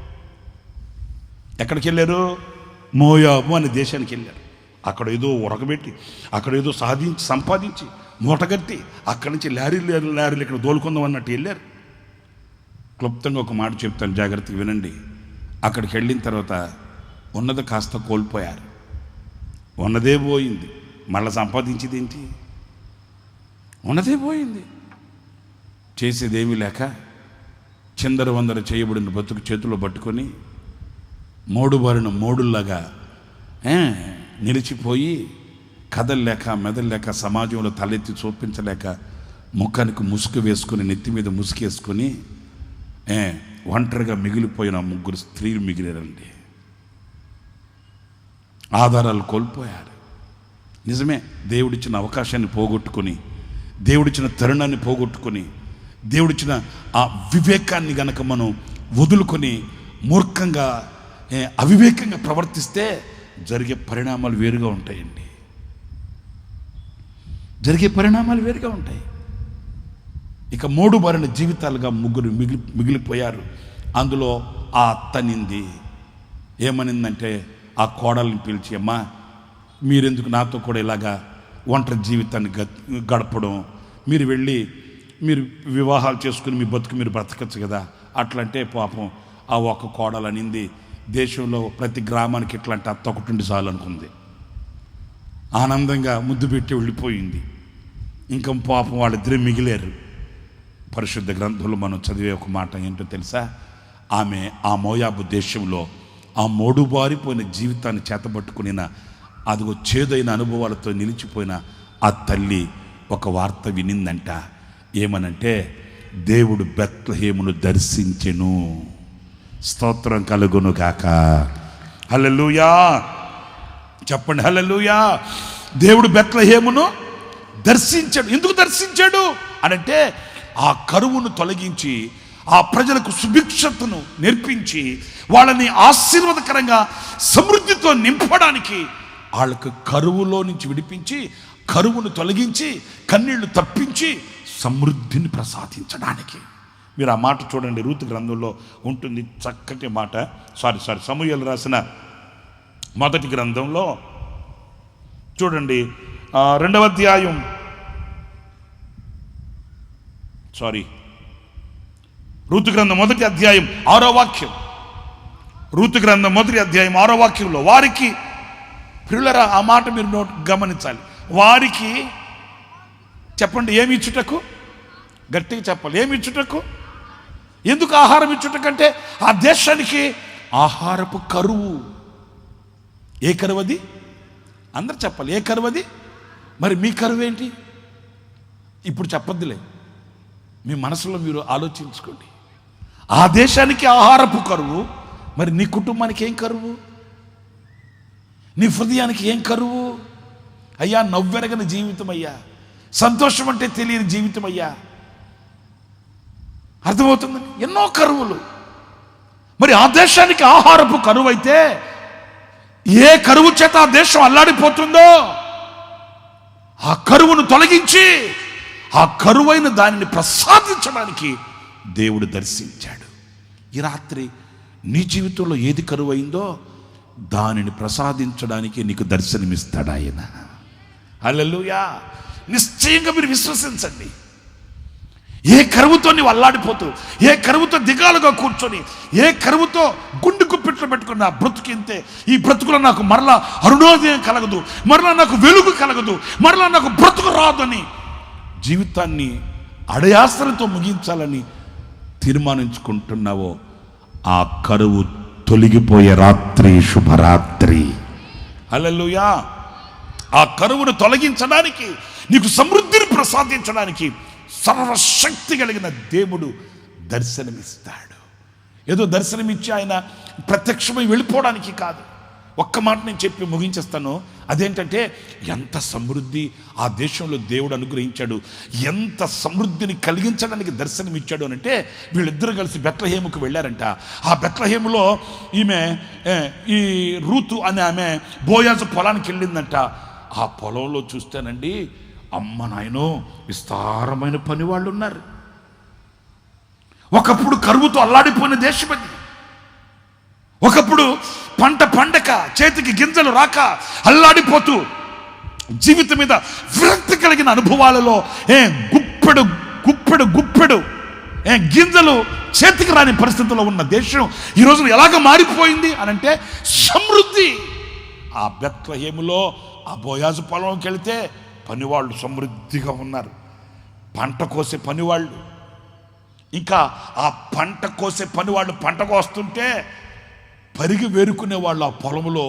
[SPEAKER 1] ఎక్కడికి వెళ్ళారు, మోయాబు అనే దేశానికి వెళ్ళారు. అక్కడ ఏదో ఉరకబెట్టి, అక్కడ ఏదో సంపాదించి మూటగట్టి అక్కడి నుంచి లారీలు ఇక్కడ దోలుకుందాం అన్నట్టు వెళ్ళారు. క్లుప్తంగా ఒక మాట చెప్తాను, జాగ్రత్తగా వినండి. అక్కడికి వెళ్ళిన తర్వాత ఉన్నది కాస్త కోల్పోయారు, ఉన్నదే పోయింది, మళ్ళీ సంపాదించేది ఏంటి, ఉన్నదే పోయింది, చేసేదేమీ లేక చిందర చేయబడిన బతుకు చేతిలో పట్టుకొని మోడుబారిన మోడుల్లాగా నిలిచిపోయి కదల్లేక మెదల్లేక సమాజంలో తలెత్తి చూపించలేక ముఖానికి ముసుగు వేసుకొని నెత్తి మీద ముసుగేసుకొని ఒంటరిగా మిగిలిపోయిన 3 స్త్రీలు మిగిలారండి. ఆధారాలు కోల్పోయారు. నిజమే, దేవుడిచ్చిన అవకాశాన్ని పోగొట్టుకొని, దేవుడిచ్చిన తరుణాన్ని పోగొట్టుకొని, దేవుడిచ్చిన ఆ వివేకాన్ని గనక మనం వదులుకొని మూర్ఖంగా అవివేకంగా ప్రవర్తిస్తే జరిగే పరిణామాలు వేరుగా ఉంటాయండి. ఇక 3 బారిన జీవితాలుగా 3 మిగిలిపోయారు. అందులో ఆ అత్తనింది ఏమనిందంటే, ఆ కోడల్ని పిలిచి, అమ్మా మీరెందుకు నాతో కూడా ఇలాగా ఒంటరి జీవితాన్ని గడపడం, మీరు వెళ్ళి మీరు వివాహాలు చేసుకుని మీ బతుకు మీరు బ్రతకచ్చు కదా. అట్లంటే పాపం ఆ ఒక్క కోడలు అనింది, దేశంలో ప్రతి గ్రామానికి ఇట్లాంటి అత్త ఒకటి ఉండి చాలు అనుకుంది. ఆనందంగా ముద్దు పెట్టి వెళ్ళిపోయింది. ఇంకా పాపం వాళ్ళిద్దరే మిగిలారు. పరిశుద్ధ గ్రంథంలో మనం చదివే ఒక మాట ఏంటో తెలుసా, ఆమె ఆ మోయాబు దేశంలో ఆ మోడుబారిపోయిన జీవితాన్ని చేతబట్టుకునిన అదిగో చేదైన అనుభవాలతో నిలిచిపోయిన ఆ తల్లి ఒక వార్త వినిందంట. ఏమనంటే, దేవుడు బెత్లెహేమును దర్శించెను. స్తోత్రం కలుగును గాక. హల్లెలూయా చెప్పండి, హల్లెలూయా. దేవుడు బెత్లెహేమును దర్శించాడు. ఎందుకు దర్శించాడు అనంటే, ఆ కరువును తొలగించి ఆ ప్రజలకు సుభిక్షతను నేర్పించి వాళ్ళని ఆశీర్వాదకరంగా సమృద్ధితో నింపడానికి, వాళ్ళకు కరువులో నుంచి విడిపించి, కరువును తొలగించి, కన్నీళ్లు తప్పించి సమృద్ధిని ప్రసాదించడానికి. మీరు ఆ మాట చూడండి, రూతు గ్రంథంలో ఉంటుంది చక్కటి మాట. సమూయేలు రాసిన మొదటి గ్రంథంలో చూడండి, 2వ అధ్యాయం, రూతు గ్రంథం మొదటి అధ్యాయం 6వ వాక్యం. రూతు గ్రంథం మొదటి అధ్యాయం 6వ వాక్యంలో, వారికి ప్రియులరా, ఆ మాట మీరు గమనించాలి, వారికి చెప్పండి, ఏమి ఇచ్చుటకు? గట్టిగా చెప్పాలి, ఏమి ఇచ్చుటకు? ఎందుకు ఆహారం ఇచ్చుటకంటే ఆ దేశానికి ఆహారపు కరువు. ఏ కరువు అది? అందరు చెప్పాలి, ఏ కరువు అది? మరి మీ కరువు ఏంటి? ఇప్పుడు చెప్పొద్దులే, మీ మనసులో మీరు ఆలోచించుకోండి. ఆ దేశానికి ఆహారపు కరువు, మరి నీ కుటుంబానికి ఏం కరువు? నీ హృదయానికి ఏం కరువు? అయ్యా, నవ్వెరగని జీవితం అయ్యా, సంతోషం అంటే తెలియని జీవితం అయ్యా. అర్థమవుతుందండి? ఎన్నో కరువులు. మరి ఆ దేశానికి ఆహారపు కరువు అయితే ఏ కరువు చేత ఆ దేశం అల్లాడిపోతుందో ఆ కరువును తొలగించి ఆ కరువైన దానిని ప్రసాదించడానికి దేవుడు దర్శించాడు. ఈ రాత్రి నీ జీవితంలో ఏది కరువైందో దానిని ప్రసాదించడానికి నీకు దర్శనమిస్తాడు ఆయన. హల్లెలూయా. నిశ్చయంగా మీరు విశ్వసించండి. ఏ కరువుతో నీవు అల్లాడిపోతూ, ఏ కరువుతో దిగాలుగా కూర్చొని, ఏ కరువుతో గుండె గుప్పిట్లో పెట్టుకున్న బ్రతుకింతే, ఈ బ్రతుకులో నాకు మరలా అరుణోదయం కలగదు, మరలా నాకు వెలుగు కలగదు, మరలా నాకు బ్రతుకు రాదని జీవితాన్ని అడయాసలతో ముగించాలని తీర్మానించుకుంటున్నావో ఆ కరువు తొలగిపోయే రాత్రి శుభరాత్రి. హల్లెలూయా. ఆ కరువును తొలగించడానికి, నీకు సమృద్ధిని ప్రసాదించడానికి సర్వశక్తి కలిగిన దేవుడు దర్శనమిస్తాడు. ఏదో దర్శనమిచ్చి ఆయన ప్రత్యక్షమై వెళ్ళిపోవడానికి కాదు. ఒక్క మాట నేను చెప్పి ముగించేస్తాను. అదేంటంటే, ఎంత సమృద్ధి ఆ దేశంలో దేవుడు అనుగ్రహించాడు, ఎంత సమృద్ధిని కలిగించడానికి దర్శనమిచ్చాడు అనంటే, వీళ్ళిద్దరూ కలిసి బెత్లెహేముకు వెళ్ళారంట. ఆ బెత్లెహేములో ఈ రూతు అనే ఆమె బోయాజు పొలానికి వెళ్ళిందంట. ఆ పొలంలో చూస్తేనండి, అమ్మ నాయనో, విస్తారమైన పని వాళ్ళు ఉన్నారు. ఒకప్పుడు కరువుతో అల్లాడిపోయిన దేశం అది. ఒకప్పుడు పంట పండక, చేతికి గింజలు రాక అల్లాడిపోతూ జీవితం మీద విరక్తి కలిగిన అనుభవాలలో గుప్పెడు గుప్పెడు గుప్పెడు గింజలు చేతికి రాని పరిస్థితుల్లో ఉన్న దేశం ఈ రోజున ఎలాగ మారిపోయింది అనంటే, సమృద్ధి. ఆ బెత్లెహేములో ఆ బోయాజు పొలంకి వెళితే పనివాళ్ళు సమృద్ధిగా ఉన్నారు. పంట కోసే పనివాళ్ళు, ఇంకా ఆ పంట కోసే పనివాళ్ళు పంట కోస్తుంటే పరిగి వేరుకునే వాళ్ళు ఆ పొలంలో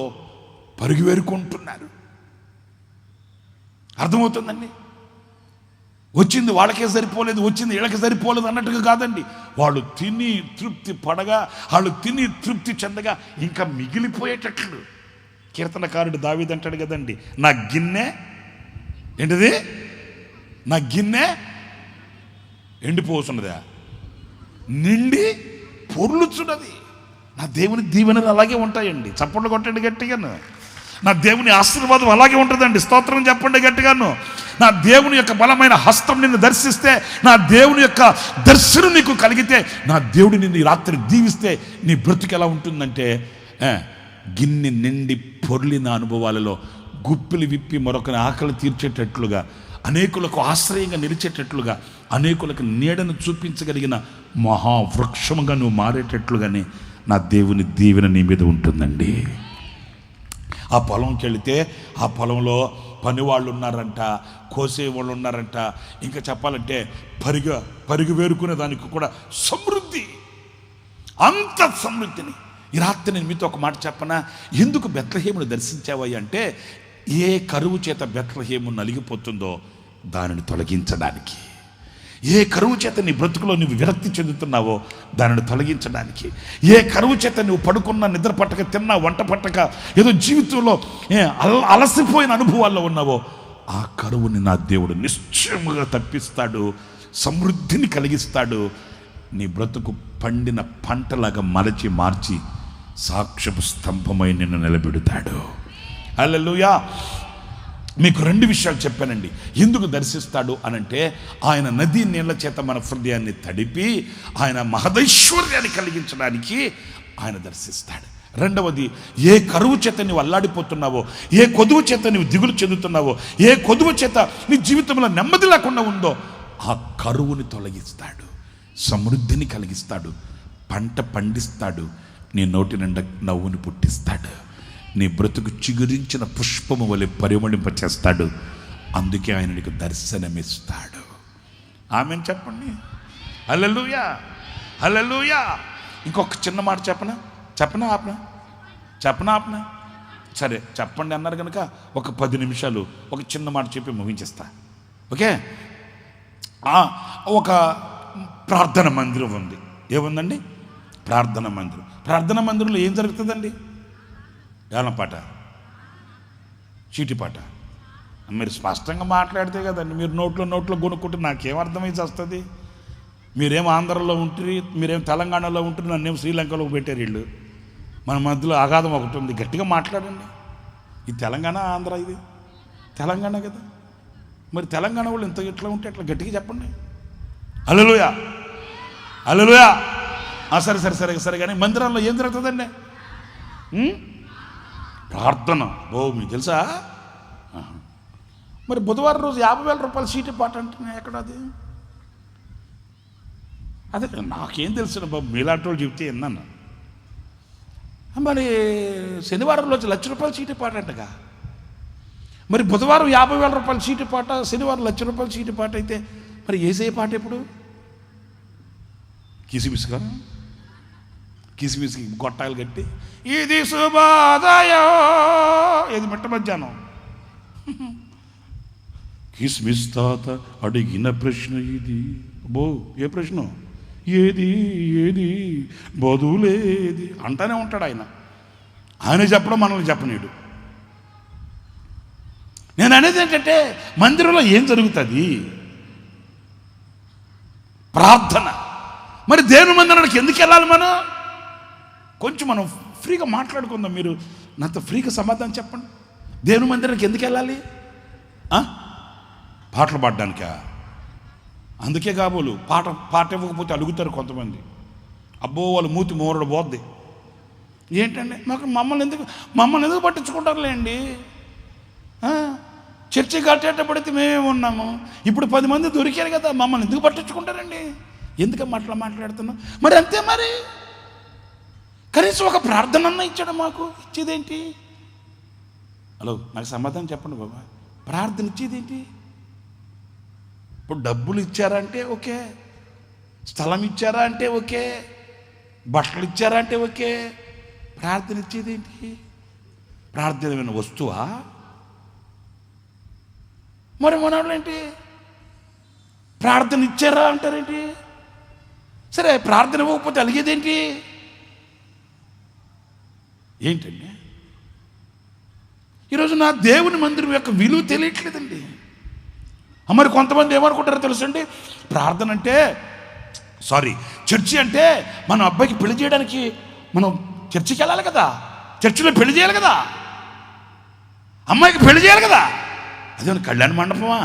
[SPEAKER 1] పరిగి వేరుకుంటున్నారు. అర్థమవుతుందండి? వచ్చింది వాళ్ళకే సరిపోలేదు, వచ్చింది వీళ్ళకి సరిపోలేదు అన్నట్టుగా కాదండి. వాళ్ళు తిని తృప్తి పడగా, వాళ్ళు తిని తృప్తి చెందగా ఇంకా మిగిలిపోయేటట్లు. కీర్తనకారుడు దావీదు అంటాడు కదండి, నా గిన్నె ఏంటిది? నా గిన్నె ఎండిపోతున్నదా, నిండి పొర్లుచున్నది. నా దేవుని దీవెనలు అలాగే ఉంటాయండి. చప్పట్లు కొట్టండి గట్టిగాను. నా దేవుని ఆశీర్వాదం అలాగే ఉంటుందండి. స్తోత్రం చెప్పండి గట్టిగాను. నా దేవుని యొక్క బలమైన హస్తం నిన్ను దర్శిస్తే, నా దేవుని యొక్క దర్శనం నీకు కలిగితే, నా దేవుడు నిన్ను ఈ రాత్రి దీవిస్తే నీ బ్రతుకు ఎలా ఉంటుందంటే, గిన్నె నిండి పొర్లిన అనుభవాలలో గుప్పిలు విప్పి మరొకరి ఆకలి తీర్చేటట్లుగా, అనేకులకు ఆశ్రయంగా నిలిచేటట్లుగా, అనేకులకు నీడను చూపించగలిగిన మహావృక్షముగా నువ్వు మారేటట్లుగానే నా దేవుని దీవెన నీ మీద ఉంటుందండి. ఆ పొలంకి వెళితే ఆ పొలంలో పనివాళ్ళు ఉన్నారంట, కోసే వాళ్ళు ఉన్నారంట, ఇంకా చెప్పాలంటే పరిగి వేరుకునే దానికి కూడా సమృద్ధి. అంత సమృద్ధిని ఈ రాత్రి నేను మీతో ఒక మాట చెప్పనా? ఎందుకు బెత్లెహేమును దర్శించావయ్య అంటే, ఏ కరువు చేత బెత్లెహేము నలిగిపోతుందో దానిని తొలగించడానికి, ఏ కరువు చేత నీ బ్రతుకులో నువ్వు విరక్తి చెందుతున్నావో దానిని తొలగించడానికి, ఏ కరువు చేత నువ్వు పడుకున్న, నిద్ర పట్టక, తిన్నా, వంట పట్టక, ఏదో జీవితంలో అలసిపోయిన అనుభవాల్లో ఉన్నావో ఆ కరువుని నా దేవుడు నిశ్చయముగా తప్పిస్తాడు, సమృద్ధిని కలిగిస్తాడు. నీ బ్రతుకు పండిన పంటలాగా మార్చి సాక్ష్యపు స్తంభమై నిన్ను నిలబెడతాడు. హల్లెలూయా. మీకు 2 విషయాలు చెప్పానండి. ఎందుకు దర్శిస్తాడు అనంటే, ఆయన నదీ నీళ్ల చేత మన హృదయాన్ని తడిపి ఆయన మహదైశ్వర్యాన్ని కలిగించడానికి ఆయన దర్శిస్తాడు. రెండవది, ఏ కరువు చేత నువ్వు అల్లాడిపోతున్నావో, ఏ కొదువు చేత నువ్వు దిగులు చెందుతున్నావో, ఏ కొదువు చేత నీ జీవితంలో నెమ్మది లేకుండా ఉందో ఆ కరువుని తొలగిస్తాడు, సమృద్ధిని కలిగిస్తాడు, పంట పండిస్తాడు, నీ నోటి నిండా నవ్వుని పుట్టిస్తాడు, నీ బ్రతుకు చిగురించిన పుష్పము వలె పరిమళింపచేస్తాడు. అందుకే ఆయన నీకు దర్శనమిస్తాడు. ఆమేన్ చెప్పండి. హల్లెలూయా, హల్లెలూయా. ఇంకొక చిన్న మాట చెప్పనా? సరే చెప్పండి అన్నారు కనుక ఒక 10 నిమిషాలు ఒక చిన్న మాట చెప్పి ముగించేస్తా. ఓకే, ఒక ప్రార్థన మందిరం ఉంది. ఏముందండి? ప్రార్థన మందిరంలో ఏం జరుగుతుందండి? ఏలం పాట, చీటి పాట. మీరు స్పష్టంగా మాట్లాడితే కదండి. మీరు నోట్లో కొనుక్కుంటే నాకేం అర్థమైతే వస్తుంది? మీరేం ఆంధ్రలో ఉంటుంది, మీరేం తెలంగాణలో ఉంటుంది, నన్నేం శ్రీలంకలో పెట్టారు వీళ్ళు. మన మధ్యలో అగాధం ఒకటి ఉంది. గట్టిగా మాట్లాడండి. ఇది తెలంగాణ, ఆంధ్ర, ఇది తెలంగాణ కదా. మరి తెలంగాణ వాళ్ళు ఇంత ఇట్లా ఉంటే అట్లా గట్టిగా చెప్పండి. హల్లెలూయా, హల్లెలూయా. సరే కానీ మందిరాల్లో ఏం జరుగుతుందండి? ప్రార్థన. మీకు తెలుసా? మరి బుధవారం రోజు 50,000 రూపాయలు సీటు పాట అంటున్నాయి. ఎక్కడ అది? అదే నాకేం తెలుసు బాబు, మీలాంటి వాళ్ళు చెప్తే విన్నాను. మరి శనివారం రోజు 1,00,000 రూపాయలు సీటు పాట అంటగా. మరి బుధవారం 50,000 రూపాయలు సీటు పాట, శనివారం 1,00,000 రూపాయలు సీటు పాట అయితే మరి యేసయ్య పాట ఎప్పుడు? కిసిమిసికి గొట్టాలు కట్టి ఇది శుభోదయం, ఇది మిట్ట మధ్యాహ్నం. కిస్మిస్ తాత అడిగిన ప్రశ్న ఇది. ఏ ప్రశ్న? ఏది బదులేది అంటానే ఉంటాడు ఆయన చెప్పడం మనల్ని చెప్పనీడు. నేను అనేది ఏంటంటే మందిరంలో ఏం జరుగుతుంది? ప్రార్థన. మరి దేవుని మందిరానికి ఎందుకు వెళ్ళాలి? కొంచెం మనం ఫ్రీగా మాట్లాడుకుందాం. మీరు నాతో ఫ్రీగా సమాధానం చెప్పండి. దేవుని మందిరానికి ఎందుకు వెళ్ళాలి? పాటలు పాడడానికా? అందుకే కాబోలు పాట ఇవ్వకపోతే అడుగుతారు కొంతమంది. అబ్బో వాళ్ళ మూతి మోరడు పోద్ది. ఏంటండి మమ్మల్ని ఎందుకు పట్టించుకుంటారులేండి? చర్చి కట్టేటప్పటికి మేమే ఉన్నాము, ఇప్పుడు 10 మంది దొరికారు కదా, మమ్మల్ని ఎందుకు పట్టించుకుంటారండి? ఎందుకమ్మా అట్లా మాట్లాడుతున్నాం? మరి అంతే. మరి కనీసం ఒక ప్రార్థన అన్న ఇచ్చాడు మాకు. ఇచ్చేదేంటి? హలో, నాకు సమాధానం చెప్పండి బాబా. ప్రార్థన ఇచ్చేదేంటి? ఇప్పుడు డబ్బులు ఇచ్చారా అంటే ఓకే, స్థలం ఇచ్చారా అంటే ఓకే, బట్టలు ఇచ్చారా అంటే ఓకే. ప్రార్థన ఇచ్చేదేంటి? ప్రార్థన వస్తువా? మరి మనవాళ్ళు ఏంటి? ప్రార్థన ఇచ్చారా అంటారేంటి? సరే, ప్రార్థన ఇవ్వకపోతే అలిగేదేంటి? ఏంటండి ఈరోజు నా దేవుని మందిరం యొక్క విలువ తెలియట్లేదండి. మరి కొంతమంది ఏమనుకుంటారో తెలుసండి, ప్రార్థన అంటే చర్చి అంటే మన అబ్బాయికి పెళ్లి చేయడానికి మనం చర్చికి వెళ్ళాలి కదా, చర్చిలో పెళ్లి చేయాలి కదా, అమ్మాయికి పెళ్లి చేయాలి కదా. అదేమన్నా కళ్యాణ మండపమా?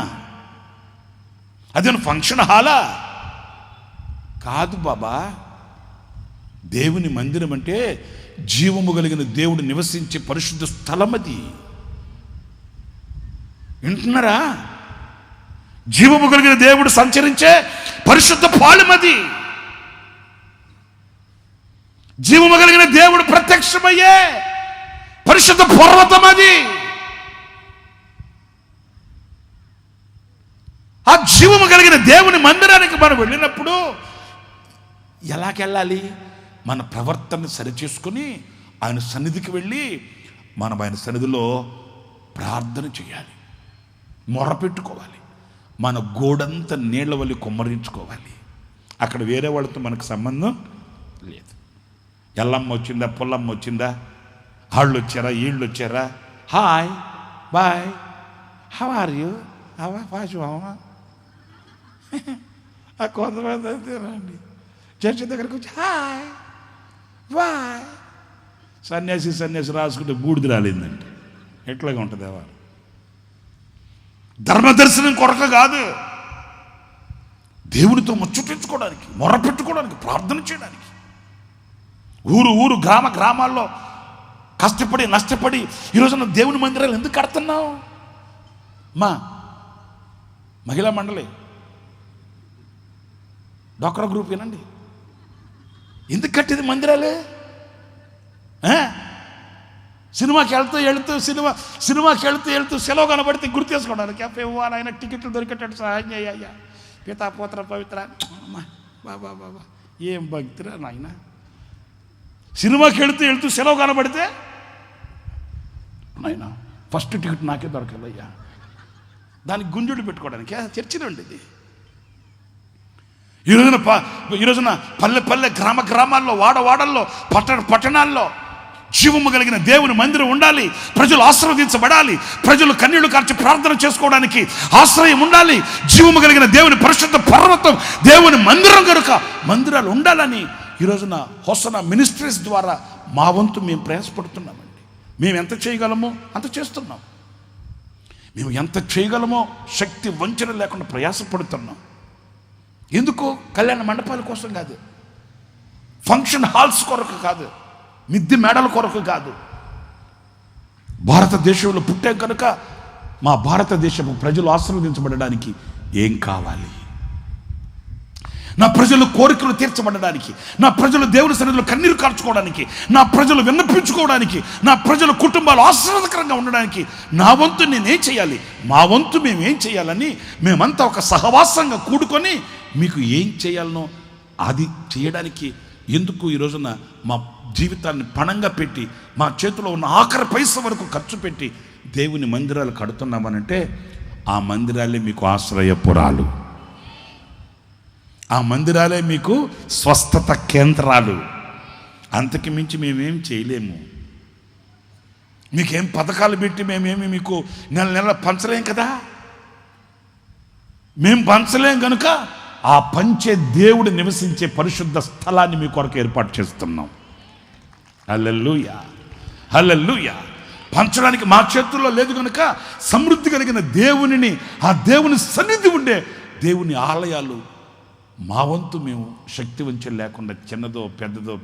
[SPEAKER 1] అదేమన్నా ఫంక్షన్ హాలా? కాదు బాబా. దేవుని మందిరం అంటే జీవము కలిగిన దేవుడు నివసించే పరిశుద్ధ స్థలం. అది వింటున్నారా? జీవము కలిగిన దేవుడు సంచరించే పరిశుద్ధ పాలెం అది. జీవము కలిగిన దేవుడు ప్రత్యక్షమయ్యే పరిశుద్ధ పర్వతం అది. ఆ జీవము కలిగిన దేవుని మందిరానికి మనం వెళ్ళినప్పుడు ఎలాగెళ్ళాలి? మన ప్రవర్తన సరిచేసుకుని ఆయన సన్నిధికి వెళ్ళి మనం ఆయన సన్నిధిలో ప్రార్థన చేయాలి, మొరపెట్టుకోవాలి, మన గోడంతా నీళ్ల వల్లి కుమ్మరించుకోవాలి. అక్కడ వేరే వాళ్ళతో మనకు సంబంధం లేదు. ఎల్లమ్మ వచ్చిందా, పుల్లమ్మ వచ్చిందా, వాళ్ళు వచ్చారా, వీళ్ళు వచ్చారా, hi bye how are you కొంతమంది అంతేనండి. చర్చి దగ్గరకు వచ్చి హాయ్ బాయ్, సన్యాసి రాసుకుంటే బూడిద రాలేదండి. ఎట్లాగా ఉంటుంది ఎవరు? ధర్మదర్శనం కొరక కాదు, దేవునితో ముచ్చటించుకోవడానికి, మొరపెట్టుకోవడానికి, ప్రార్థన చేయడానికి. ఊరు గ్రామాల్లో కష్టపడి నష్టపడి ఈరోజున దేవుని మందిరాలు ఎందుకు కడుతున్నావు? మహిళా మండలి, డాక్రా గ్రూప్ ఏనండి, ఎందుకు కట్టేది మందిరాలు? సినిమాకి సినిమాకి వెళ్తూ సెలవు కనబడితే గుర్తు చేసుకోవడానికి ఆయన టికెట్లు దొరికేటట్టు సహాయం చేయ్యా పితా పోత్ర పవిత్ర బాబా బాబా ఏం భక్తిరా నాయన. సినిమాకి వెళ్తూ సెలవు కనబడితే నాయన ఫస్ట్ టికెట్ నాకే దొరకాలయ్యా, దానికి గుంజుడు పెట్టుకోవడానికి చర్చినండి ఇది. ఈ రోజున పల్లె గ్రామాల్లో వాడవాడల్లో పట్టణాల్లో జీవము కలిగిన దేవుని మందిరం ఉండాలి. ప్రజలు ఆశీర్వదించబడాలి. ప్రజలు కన్నీళ్లు కార్చి ప్రార్థన చేసుకోవడానికి ఆశ్రయం ఉండాలి. జీవము కలిగిన దేవుని పరిశుద్ధ పర్వతం దేవుని మందిరం కనుక మందిరాలు ఉండాలని ఈ రోజున హోసనా మినిస్ట్రీస్ ద్వారా మా వంతు మేము ప్రయాసపడుతున్నామండి. మేము ఎంత చేయగలమో అంత చేస్తున్నాం. మేము ఎంత చేయగలమో శక్తి వంచన లేకుండా ప్రయాసపడుతున్నాం. ఎందుకు? కళ్యాణ మండపాల కోసం కాదు, ఫంక్షన్ హాల్స్ కొరకు కాదు, మిద్ది మేడల కొరకు కాదు. భారతదేశంలో పుట్టాం కనుక మా భారతదేశపు ప్రజలు ఆశీర్వదించబడడానికి ఏం కావాలి? నా ప్రజల కోరికలు తీర్చబడడానికి, నా ప్రజలు దేవుని సన్నిధిలో కన్నీరు కార్చుకోవడానికి, నా ప్రజలు విన్నపించుకోవడానికి, నా ప్రజల కుటుంబాలు ఆశీర్వాదకరంగా ఉండడానికి నా వంతు నేనేం చేయాలి, మా వంతు మేమేం చేయాలని మేమంతా ఒక సహవాసంగా కూడుకొని మీకు ఏం చేయాలనో అది చేయడానికి ఎందుకు ఈ రోజున మా జీవితాన్ని పణంగా పెట్టి మా చేతిలో ఉన్న ఆఖరి పైస వరకు ఖర్చు పెట్టి దేవుని మందిరాలు కడుతున్నామనంటే ఆ మందిరాలే మీకు ఆశ్రయపురాలు, ఆ మందిరాలే మీకు స్వస్థత కేంద్రాలు. అంతకు మించి మేమేం చేయలేము. మీకేం పథకాలు పెట్టి మేమేమి మీకు నెల పంచలేం కదా. మేము పంచలేం కనుక ఆ పంచే దేవుడు నివసించే పరిశుద్ధ స్థలాన్ని మీ కొరకు ఏర్పాటు చేస్తున్నాం. హల్లెలూయా, హల్లెలూయా. పంచడానికి మా చేతుల్లో లేదు కనుక సమృద్ధి కలిగిన దేవునిని, ఆ దేవుని సన్నిధి ఉండే దేవుని ఆలయాలు మా వంతు మేము శక్తి వంచన లేకుండా చిన్నదో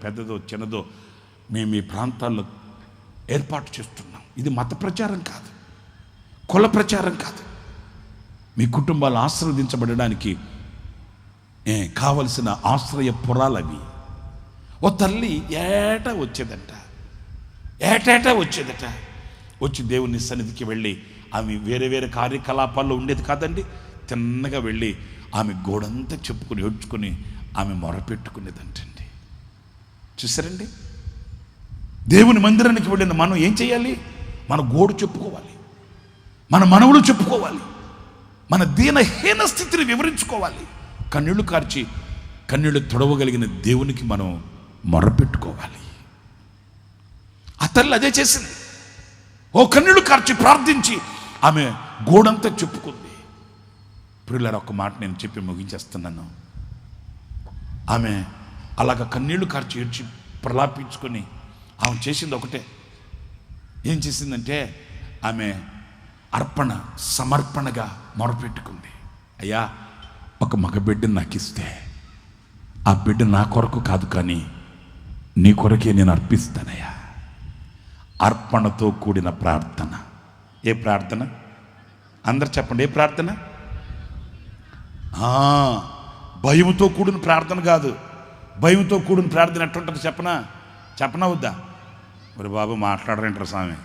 [SPEAKER 1] పెద్దదో చిన్నదో మేము ఈ ప్రాంతాల్లో ఏర్పాటు చేస్తున్నాం. ఇది మత ప్రచారం కాదు, కుల ప్రచారం కాదు. మీ కుటుంబాలు ఆశీర్వదించబడడానికి కావలసిన ఆశ్రయ పురాలు అవి. ఓ తల్లి ఏటా వచ్చేదట. వచ్చి దేవుని సన్నిధికి వెళ్ళి ఆమె వేరే కార్యకలాపాల్లో ఉండేది కాదండి. తిన్నగా వెళ్ళి ఆమె గోడంతా చెప్పుకొని ఏడ్చుకొని ఆమె మొరపెట్టుకునేదంటండి. చూసారండి, దేవుని మందిరానికి వెళ్ళిన మనం ఏం చేయాలి? మన గోడు చెప్పుకోవాలి, మన మనవులు చెప్పుకోవాలి, మన దీనహీన స్థితిని వివరించుకోవాలి. కన్నీళ్లు కార్చి కన్నీళ్లు తొడవగలిగిన దేవునికి మనం మొరపెట్టుకోవాలి. ఆ తల్లి అదే చేసింది. ఓ కన్నీళ్లు కార్చి ప్రార్థించి ఆమె గోడంతా చెప్పుకుంది. ప్రియులారా, ఒక మాట నేను చెప్పి ముగించేస్తున్నాను. ఆమె అలాగ కన్నీళ్లు కార్చి ఏడ్చి ప్రలాపించుకొని ఆమె చేసింది ఒకటే. ఏం చేసిందంటే ఆమె సమర్పణగా మొరపెట్టుకుంది. అయ్యా, ఒక మగ బిడ్డను నాకు ఇస్తే ఆ బిడ్డ నా కొరకు కాదు కానీ నీ కొరకే నేను అర్పిస్తానయ్యా. అర్పణతో కూడిన ప్రార్థన. ఏ ప్రార్థన? అందరు చెప్పండి, ఏ ప్రార్థన? భయముతో కూడిన ప్రార్థన కాదు. భయముతో కూడిన ప్రార్థన ఎట్టుంటుంది చెప్పనా వద్దా? మరి బాబు మాట్లాడరేంటారు స్వామి.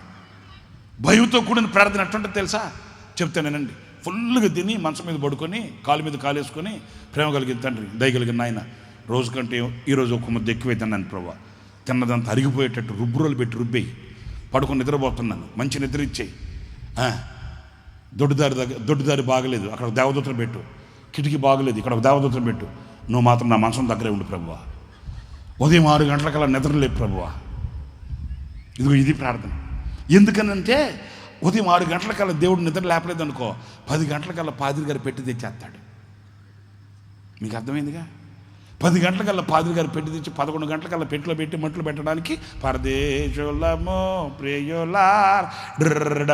[SPEAKER 1] భయంతో కూడిన ప్రార్థన ఎట్టుంటుంది తెలుసా? చెప్తానేనండి. ఫుల్గా తిని మంచం మీద పడుకొని కాలు మీద కాలేసుకొని ప్రేమ కలిగిన తండ్రి, దయగలిగిన నాయన, రోజు కంటే ఈరోజు ఒక ముద్ద ఎక్కువైతున్నాను ప్రభా, తిన్నదంతా అరిగిపోయేటట్టు రుబ్బురోలు పెట్టి రుబ్బేయి, పడుకొని నిద్రపోతున్నాను, మంచి నిద్ర ఇచ్చేయి. దొడ్డుదారి బాగలేదు, అక్కడ ఒక దేవదూతను పెట్టు. కిటికీ బాగలేదు, ఇక్కడ ఒక దేవదూతను పెట్టు. నువ్వు మాత్రం నా మనసం దగ్గరే ఉండు ప్రభువా. ఉదయం 6 గంటలకల్లా నిద్రలేపు ప్రభువా. ఇది ప్రార్థన. ఎందుకనంటే ఉదయం 6 గంటలకల్లా దేవుడు నిద్ర లేపలేదు అనుకో, 10 గంటలకల్లా పాదిరి గారు పెట్టి తెచ్చేస్తాడు. మీకు అర్థమైందిగా? 10 గంటలకల్లా పాదిరి గారు పెట్టి తెచ్చి 11 గంటలకల్లా పెట్టిలో పెట్టి మట్లు పెట్టడానికి పరదేశులమో ప్రేయులార్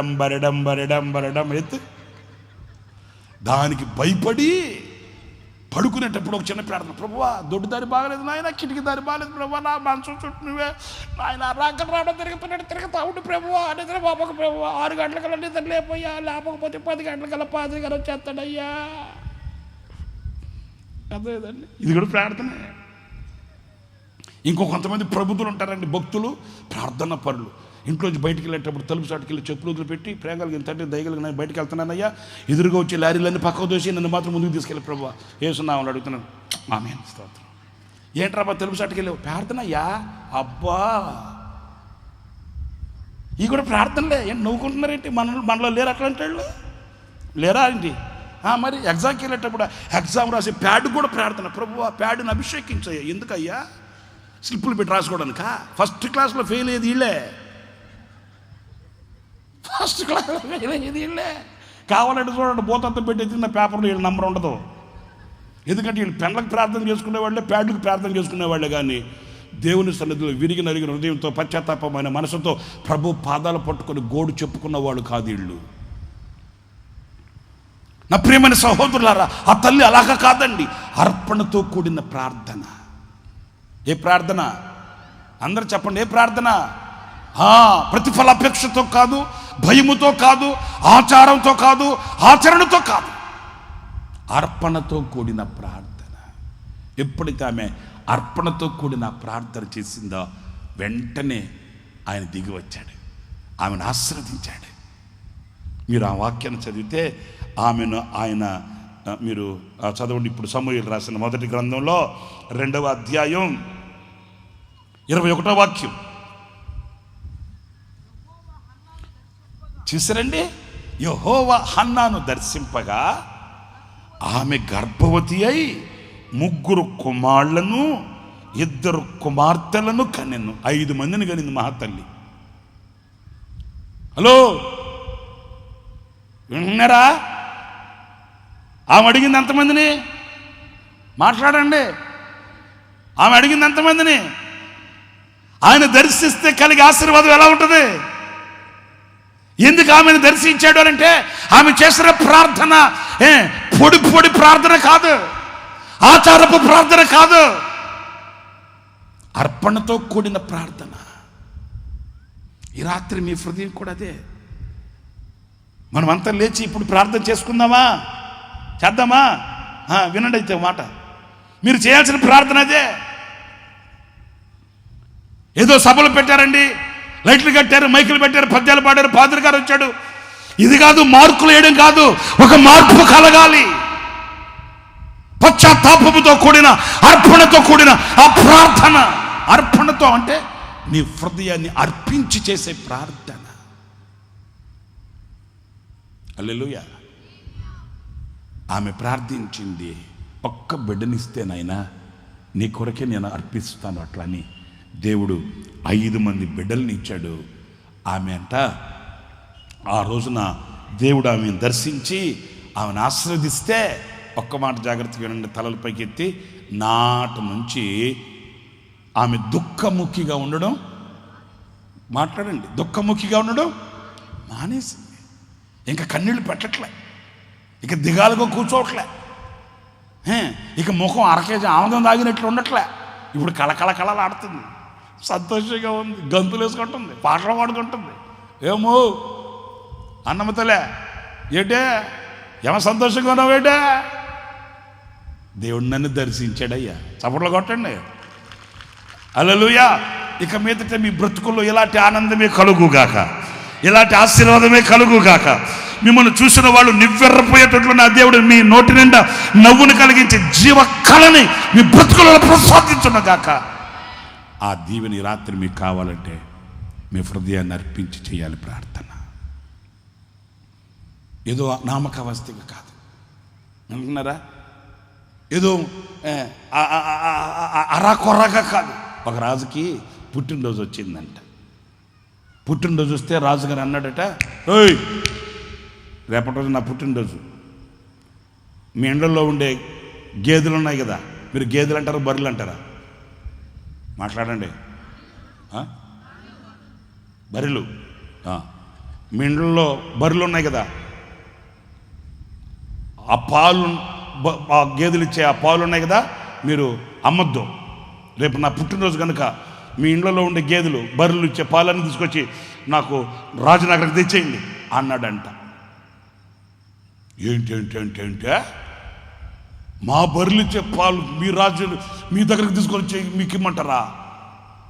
[SPEAKER 1] డంబరడం ఎత్తు. దానికి భయపడి పడుకునేటప్పుడు ఒక చిన్న ప్రార్థన, ప్రభువా దొడ్డు దారి బాగలేదు నాయన, కిటికీ దారి బాగలేదు ప్రభువా, నా మనసు చుట్టూ నువ్వే నాయన, రావడం తిరుగుతా ఉండు ప్రభువా, నిద్ర బాబకు ప్రభువా, 6 గంటలకల్లా నిద్ర లేపోయా, లేకపోతే 10 గంటలకల్లా పాదిరి గారు వచ్చేస్తాడయ్యా. అదేదండి, ఇది కూడా ప్రార్థనే. ఇంకో కొంతమంది ప్రబుద్ధులు ఉంటారండి, భక్తులు, ప్రార్థన పరులు. ఇంట్లోంచి బయటికి వెళ్ళేటప్పుడు తలుపు చాటుకి వెళ్ళి చెప్పులు వదిలిపెట్టి ప్రేమ కలిగిన తండ్రి దయగలిగిన బయటికి వెళ్తున్నానయ్యా, ఎదురుగా వచ్చి లారీలన్నీ పక్కకు దోసి నన్ను మాత్రం ముందుకు తీసుకెళ్ళి ప్రభువా యేసునామములో అడుగుతున్నాను, ఆమేన్, స్తోత్రం. ఏంట్రా తలుపు చాటుకి వెళ్ళావు? ప్రార్థన అయ్యా. అబ్బా, ఈ కూడా ప్రార్థనలే. ఏంటి నవ్వుకుంటున్నారేంటి? మనలో లేరు అట్లాంటి వాళ్ళు లేరా ఏంటి? మరి ఎగ్జామ్కి వెళ్ళేటప్పుడు ఎగ్జామ్ రాసి ప్యాడ్ కూడా ప్రార్థన, ప్రభువా ప్యాడ్ని అభిషేకించయ్యా. ఎందుకయ్యా? స్లిప్పులు పెట్టి రాసుకోవడానికా? ఫస్ట్ క్లాస్లో ఫెయిల్ అయ్యేది వీళ్ళే, ఫస్ట్ క్లాస్లో ఫెయిల్ అయ్యేది వీళ్ళే. కావాలంటే చూడండి, బోతంతా పెట్టి నా పేపర్లో వీళ్ళ నంబర్ ఉండదు. ఎందుకంటే వీళ్ళు పెన్లకు ప్రార్థన చేసుకునేవాళ్ళే, ప్యాడ్లకు ప్రార్థన చేసుకునేవాళ్ళే. కానీ దేవుని సన్నిధిలో విరిగి నరిగిన హృదయంతో పశ్చాత్తాపమైన మనసుతో ప్రభు పాదాలు పట్టుకొని గోడు చెప్పుకున్న వాళ్ళు కాదు వీళ్ళు. నా ప్రియమైన సహోదరులారా, ఆ తల్లి అలాగా కాదండి, అర్పణతో కూడిన ప్రార్థన. ఏ ప్రార్థన? అందరూ చెప్పండి, ఏ ప్రార్థన? ప్రతిఫలాపేక్షతో కాదు, భయముతో కాదు, ఆచారంతో కాదు, ఆచరణతో కాదు, అర్పణతో కూడిన ప్రార్థన. ఎప్పుడైతే ఆమె అర్పణతో కూడిన ప్రార్థన చేసిందో వెంటనే ఆయన దిగి వచ్చాడు, ఆమెను ఆశీర్వదించాడు. మీరు ఆ వాక్యాన్ని చదివితే ఆమెను ఆయన, మీరు చదవండి ఇప్పుడు, సమూయేలు రాసిన మొదటి గ్రంథంలో 2వ అధ్యాయం 21వ వాక్యం చూసారండి. యెహోవా హన్నాను దర్శింపగా ఆమె గర్భవతి అయి 3 కుమారులను 2 కుమార్తెలను కనెను. 5 మందిని కనింది మహాతల్లి. హలో, విన్నారా? ఆమె అడిగింది ఎంతమందిని? మాట్లాడండి. ఆమె అడిగింది ఎంతమందిని? ఆయన దర్శిస్తే కలిగే ఆశీర్వాదం ఎలా ఉంటుంది? ఎందుకు ఆమెను దర్శించాడు అంటే ఆమె చేసిన ప్రార్థన పొడి పొడి ప్రార్థన కాదు, ఆచారపు ప్రార్థన కాదు, అర్పణతో కూడిన ప్రార్థన. ఈ రాత్రి మీ హృదయం కూడా అదే. మనమంతా లేచి ఇప్పుడు ప్రార్థన చేసుకుందామా? చేద్దామా? వినండి అయితే మాట. మీరు చేయాల్సిన ప్రార్థన అదే. ఏదో సభలు పెట్టారండి, లైట్లు కట్టారు, మైకులు పెట్టారు, పద్యాలు పాడారు, పాద్రి గారు వచ్చాడు, ఇది కాదు. మార్కులు వేయడం కాదు, ఒక మార్పు కలగాలి. పశ్చాత్తాపముతో కూడిన, అర్పణతో కూడిన ఆ ప్రార్థన. అర్పణతో అంటే నీ హృదయాన్ని అర్పించి చేసే ప్రార్థన. హల్లెలూయా. ఆమె ప్రార్థించింది, ఒక్క బిడ్డనిస్తేనైనా నీ కొరకే నేను అర్పిస్తాను అట్లా అని. దేవుడు 5 మంది బిడ్డల్ని ఇచ్చాడు. ఆమె అంట ఆ రోజున దేవుడు ఆమెను దర్శించి ఆమెను ఆశీర్వదిస్తే, ఒక్క మాట జాగ్రత్తగా వినండి, తలల పైకి ఎత్తి, నాటి నుంచి ఆమె దుఃఖముఖిగా ఉండడం, మాట్లాడండి, దుఃఖముఖిగా ఉండడం మానేసింది. ఇంకా కన్నీళ్ళు పెట్టట్లే, ఇక దిగాలుగా కూర్చోవట్లే, ఇక ముఖం అరకేజీ ఆనందం తాగినట్లు ఉండట్లే. ఇప్పుడు కళకళ కళలాడుతుంది, సంతోషంగా ఉంది, గంతులు వేసుకుంటుంది, పాటలు పాడుకుంటుంది. ఏమో అన్నమతలే ఏటే, ఏమో సంతోషంగా ఉన్నావేటే? దేవుడు నన్ను దర్శించాడయ్యా. చప్పట్లు కొట్టండి. హల్లెలూయా. ఇక మీదట మీ బ్రతుకుల్లో ఇలాంటి ఆనందమే కలుగుగాక, ఇలాంటి ఆశీర్వాదమే కలుగుగాక. మిమ్మల్ని చూసిన వాళ్ళు నివ్వెర్రపోయేటట్లు నా దేవుడు మీ నోటి నిండా నవ్వును కలిగించే జీవ కళని మీ బ్రతుకులలో ప్రసాదించునగాక. ఆ దీవెని రాత్రి మీకు కావాలంటే మీ హృదయాన్ని అర్పించి చేయాలి ప్రార్థన. ఏదో నామకావస్థగా కాదు, అంటున్నారా? ఏదో అరాకొరగా కాదు. ఒక రాజుకి పుట్టినరోజు వచ్చిందంట. పుట్టినరోజు వస్తే రాజుగారు అన్నాడట, ఓయ్ రేపటి రోజు నా పుట్టినరోజు, మీ ఎండల్లో ఉండే గేదెలు ఉన్నాయి కదా, మీరు గేదెలు అంటారా బర్రెలు అంటారా? మాట్లాడండి. బర్రెలు. మీ ఇండ్లలో బర్రెలు ఉన్నాయి కదా, ఆ పాలు, ఆ గేదెలు ఇచ్చే ఆ పాలు ఉన్నాయి కదా, మీరు అమ్మొద్దు. రేపు నా పుట్టినరోజు కనుక మీ ఇండ్లలో ఉండే గేదెలు, బర్రెలు ఇచ్చే పాలన్నీ తీసుకొచ్చి నాకు రాజనగర్కి తెచ్చేయండి అన్నాడంట. ఏంటి మా బర్రెలు ఇచ్చే పాలు మీ రాజులు మీ దగ్గరికి తీసుకొని వచ్చి మీకు ఇమ్మంటారా?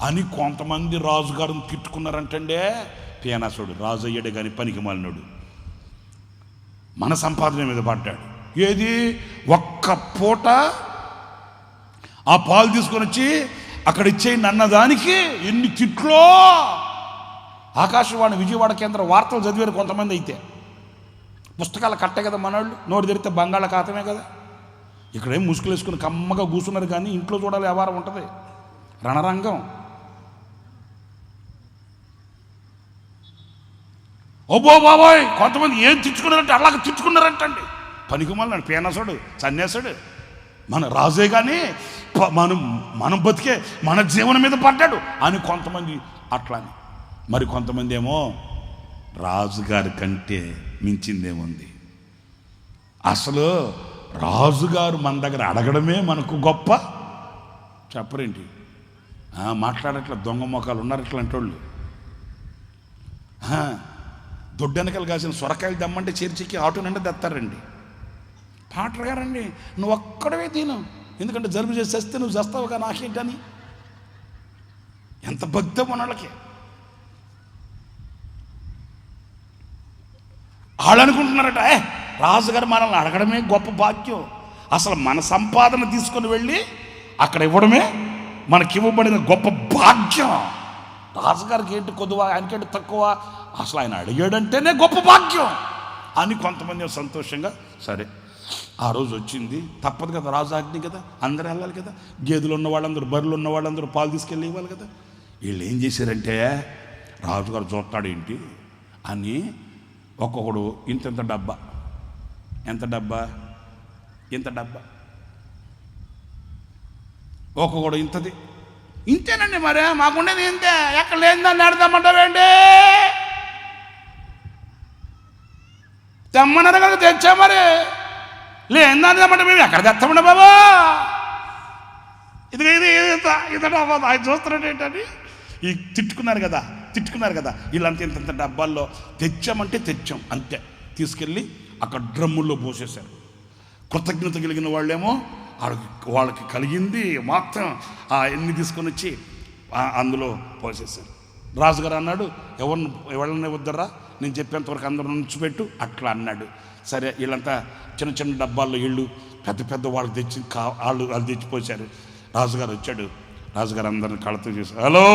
[SPEAKER 1] అని కొంతమంది రాజుగారిని తిట్టుకున్నారంటండే. పేనాసుడు రాజు అయ్యాడే కానీ పనికి మాలినోడు మన సంపాదన మీద పడ్డాడు. ఏది ఒక్క పూట ఆ పాలు తీసుకొని వచ్చి అక్కడ ఇచ్చేయండి అన్నదానికి ఎన్ని తిట్లో. ఆకాశవాణి విజయవాడ కేంద్ర వార్తలు చదివారు కొంతమంది. అయితే పుస్తకాలు కట్టే కదా మనవాళ్ళు, నోరు తెరిస్తే బంగాళాఖాతమే కదా. ఇక్కడేం ముసుగులు వేసుకుని కమ్మగా కూర్చున్నారు, కానీ ఇంట్లో చూడాలి వ్యవహారం ఉంటుంది, రణరంగం. ఓబో బాబోయ్, కొంతమంది ఏం తిట్టుకున్నారంటే అలాగ తిట్టుకున్నారంటండి. పనికి మళ్ళీ పేనసాడు సన్యాసాడు మన రాజే కానీ మనం బతికే మన జీవనం మీద పడ్డాడు అని కొంతమంది అట్లాని. మరి కొంతమంది ఏమో రాజుగారి కంటే మించిందేముంది, అసలు రాజుగారు మన దగ్గర అడగడమే మనకు గొప్ప. చెప్పరేంటి? మాట్లాడట్లా దొంగ మొఖాలు ఉన్నారు ఇట్లాంటి వాళ్ళు. దొడ్డెనకలు కాసిన సొరకాయలు దమ్మంటే చేర్చికి ఆటో నిండా తెస్తారండి. పాటలు గారండి, నువ్వు ఒక్కడవే తిను, ఎందుకంటే జలుబు చేసి చేస్తే నువ్వు చేస్తావుగా నాకేంటని. ఎంత భక్తి మన వాళ్ళకి. వాళ్ళు అనుకుంటున్నారట రాజుగారు మనల్ని అడగడమే గొప్ప భాగ్యం, అసలు మన సంపాదన తీసుకొని వెళ్ళి అక్కడ ఇవ్వడమే మనకివ్వబడిన గొప్ప భాగ్యం. రాజుగారికి ఏంటి కొద్దువ, ఆయనకేంటి తక్కువ, అసలు ఆయన అడిగాడంటేనే గొప్ప భాగ్యం అని కొంతమంది సంతోషంగా. సరే ఆ రోజు వచ్చింది, తప్పదు కదా, రాజు ఆజ్ఞ కదా, అందరూ వెళ్ళాలి కదా. గేదెలు ఉన్న వాళ్ళందరూ, బర్రెలు ఉన్న వాళ్ళందరూ పాలు తీసుకెళ్ళి ఇవ్వాలి కదా. వీళ్ళు ఏం చేశారంటే, రాజుగారు చూస్తాడు ఏంటి అని ఒక్కొక్కడు ఇంత డబ్బా, ఎంత డబ్బా, ఇంత డబ్బా, ఒక్కొక్కడు ఇంతది, ఇంతేనండి, మరే మాకుండేది ఇంతే, ఎక్కడ లేదని ఆడదామంటావేంటి, తెమ్మన్నారు కదా తెచ్చా, మరి లేదని తెమ్మంటే మేము ఎక్కడ తెస్తామండి బాబా, ఇది ఆయన చూస్తున్నాడు ఏంటని. ఈ తిట్టుకున్నారు కదా వీళ్ళంతా ఇంత డబ్బాల్లో తెచ్చామంటే తెచ్చాం అంతే, తీసుకెళ్ళి అక్కడ డ్రమ్ముల్లో పోసేశారు. కృతజ్ఞత కలిగిన వాళ్ళేమో వాళ్ళకి కలిగింది మొత్తం ఎన్ని తీసుకొని వచ్చి అందులో పోసేశారు. రాజుగారు అన్నాడు, ఎవరిని వద్దరా, నేను చెప్పేంతవరకు అందరూ ఉంచిపెట్టు అట్లా అన్నాడు. సరే వీళ్ళంతా చిన్న చిన్న డబ్బాల్లో ఇళ్ళు పెద్ద పెద్ద వాళ్ళకి తెచ్చి వాళ్ళు తెచ్చిపోసారు. రాజుగారు వచ్చాడు, రాజుగారు అందరిని కళ్ళతో చేశారు. హలో,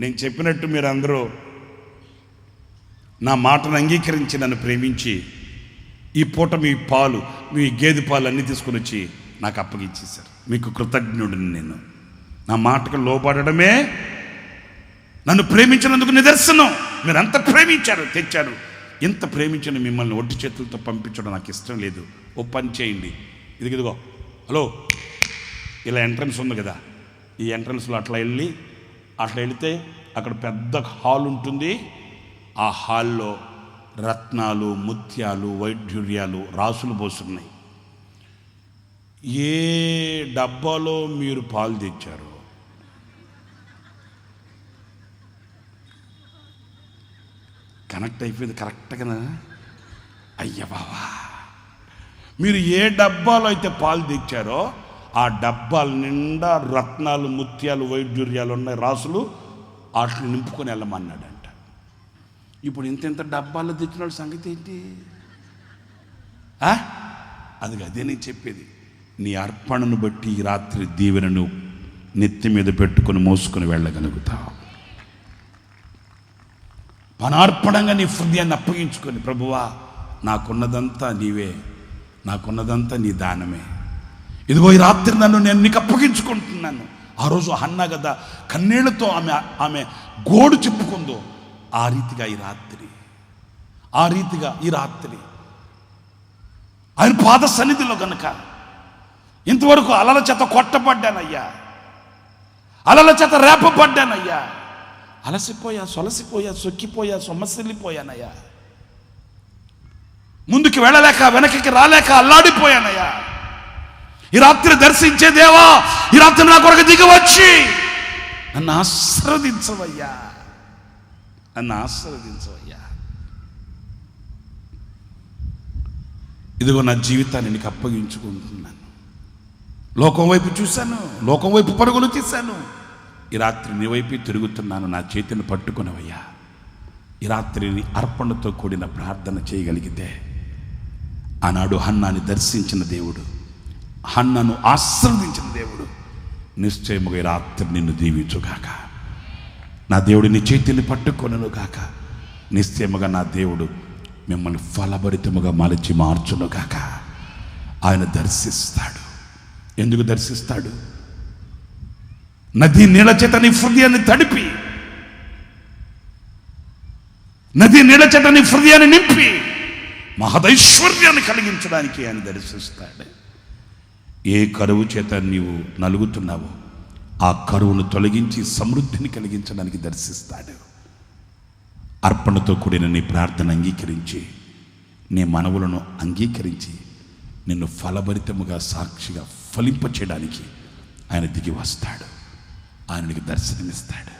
[SPEAKER 1] నేను చెప్పినట్టు మీరు అందరూ నా మాటను అంగీకరించి నన్ను ప్రేమించి ఈ పూట మీ గేదె పాలు అన్నీ తీసుకుని వచ్చి నాకు అప్పగించేశారు. మీకు కృతజ్ఞుడిని నేను. నా మాటకు లోబడమే నన్ను ప్రేమించినందుకు నిదర్శనం. మీరు అంత ప్రేమించారు, తెచ్చారు. ఇంత ప్రేమించిన మిమ్మల్ని ఒట్టి చేతులతో పంపించడం నాకు ఇష్టం లేదు. ఓ పని చేయండి, ఇదిగో హలో, ఇలా ఎంట్రన్స్ ఉంది కదా, ఈ ఎంట్రన్స్లో అట్లా వెళితే అక్కడ పెద్ద హాల్ ఉంటుంది. ఆ హాల్లో రత్నాలు, ముత్యాలు, వైఢూర్యాలు రాసులు పోస్తున్నాయి. ఏ డబ్బాలో మీరు పాలు తెచ్చారు, కనెక్ట్ అయిపోయింది కరెక్ట్గా. అయ్య బావా, మీరు ఏ డబ్బాలో అయితే పాలు తెచ్చారో ఆ డబ్బాల నిండా రత్నాలు, ముత్యాలు, వైఢూర్యాలు ఉన్నాయి, రాసులు, వాటిని నింపుకొని వెళ్ళమన్నాడంట. ఇప్పుడు ఇంత డబ్బాల్లో తెచ్చిన సంగతి ఏంటి? అదే నేను చెప్పేది. నీ అర్పణను బట్టి ఈ రాత్రి దీవెనను నెత్తి మీద పెట్టుకొని మోసుకొని వెళ్ళగలుగుతావు. పనార్పణంగా నీ హృదయాన్ని అప్పగించుకొని, ప్రభువా నాకున్నదంతా నీవే, నాకున్నదంతా నీ దానమే, ఇదిగో ఈ రాత్రి నేను నీకు అప్పగించుకుంటున్నాను. ఆ రోజు హన్నా కదా కన్నీళ్లతో ఆమె గోడు చెప్పుకుందో, ఆ రీతిగా ఈ రాత్రి ఆయన పాద సన్నిధిలో కనుక ఇంతవరకు అలల చేత కొట్టబడ్డానయ్యా, అలల చేత రేపబడ్డానయ్యా, అలసిపోయా, సొలసిపోయా, సొక్కిపోయా, సొమ్మసిల్లిపోయానయ్యా, ముందుకు వెళ్ళలేక వెనక్కి రాలేక అల్లాడిపోయానయ్యా. ఈ రాత్రి దర్శించే దేవా, ఈ రాత్రి నా కొరకు దిగి వచ్చి నన్ను ఆశీర్వదించవయ్యా, ఇదిగో నా జీవితాన్ని నీకు అప్పగించుకుంటున్నాను. లోకం వైపు చూశాను, లోకం వైపు పరుగులు తీశాను, ఈ రాత్రి నీ వైపు తిరుగుతున్నాను, నా చేతిని పట్టుకునవయ్యా. ఈ రాత్రి నీ అర్పణతో కూడిన ప్రార్థన చేయగలిగితే, ఆనాడు హన్నాని దర్శించిన దేవుడు, హన్నను ఆశీర్వదించిన దేవుడు నిశ్చయముగా ఈ రాత్రి నిన్ను దీవించుగాక. నా దేవుడు నీ చేతిని పట్టుకొనను గాక. నిశ్చయముగా నా దేవుడు మిమ్మల్ని ఫలభరితముగా మలచి మార్చును గాక. ఆయన దర్శిస్తాడు. ఎందుకు దర్శిస్తాడు? నది నీళ్ళ చేత నీ హృదయాన్ని తడిపి, నది నీళ్ళ చేత నీ హృదయాన్ని నింపి మహదైశ్వర్యాన్ని కలిగించడానికి ఆయన దర్శిస్తాడు. ఏ కరువు చేత నీవు నలుగుతున్నావో ఆ కరువును తొలగించి సమృద్ధిని కలిగించడానికి దర్శిస్తాడు. అర్పణతో కూడిన నీ ప్రార్థన అంగీకరించి, నీ మనవులను అంగీకరించి నిన్ను ఫలభరితముగా సాక్షిగా ఫలింపచేయడానికి ఆయన దిగి వస్తాడు. ఆయనకి దర్శనమిస్తాడు.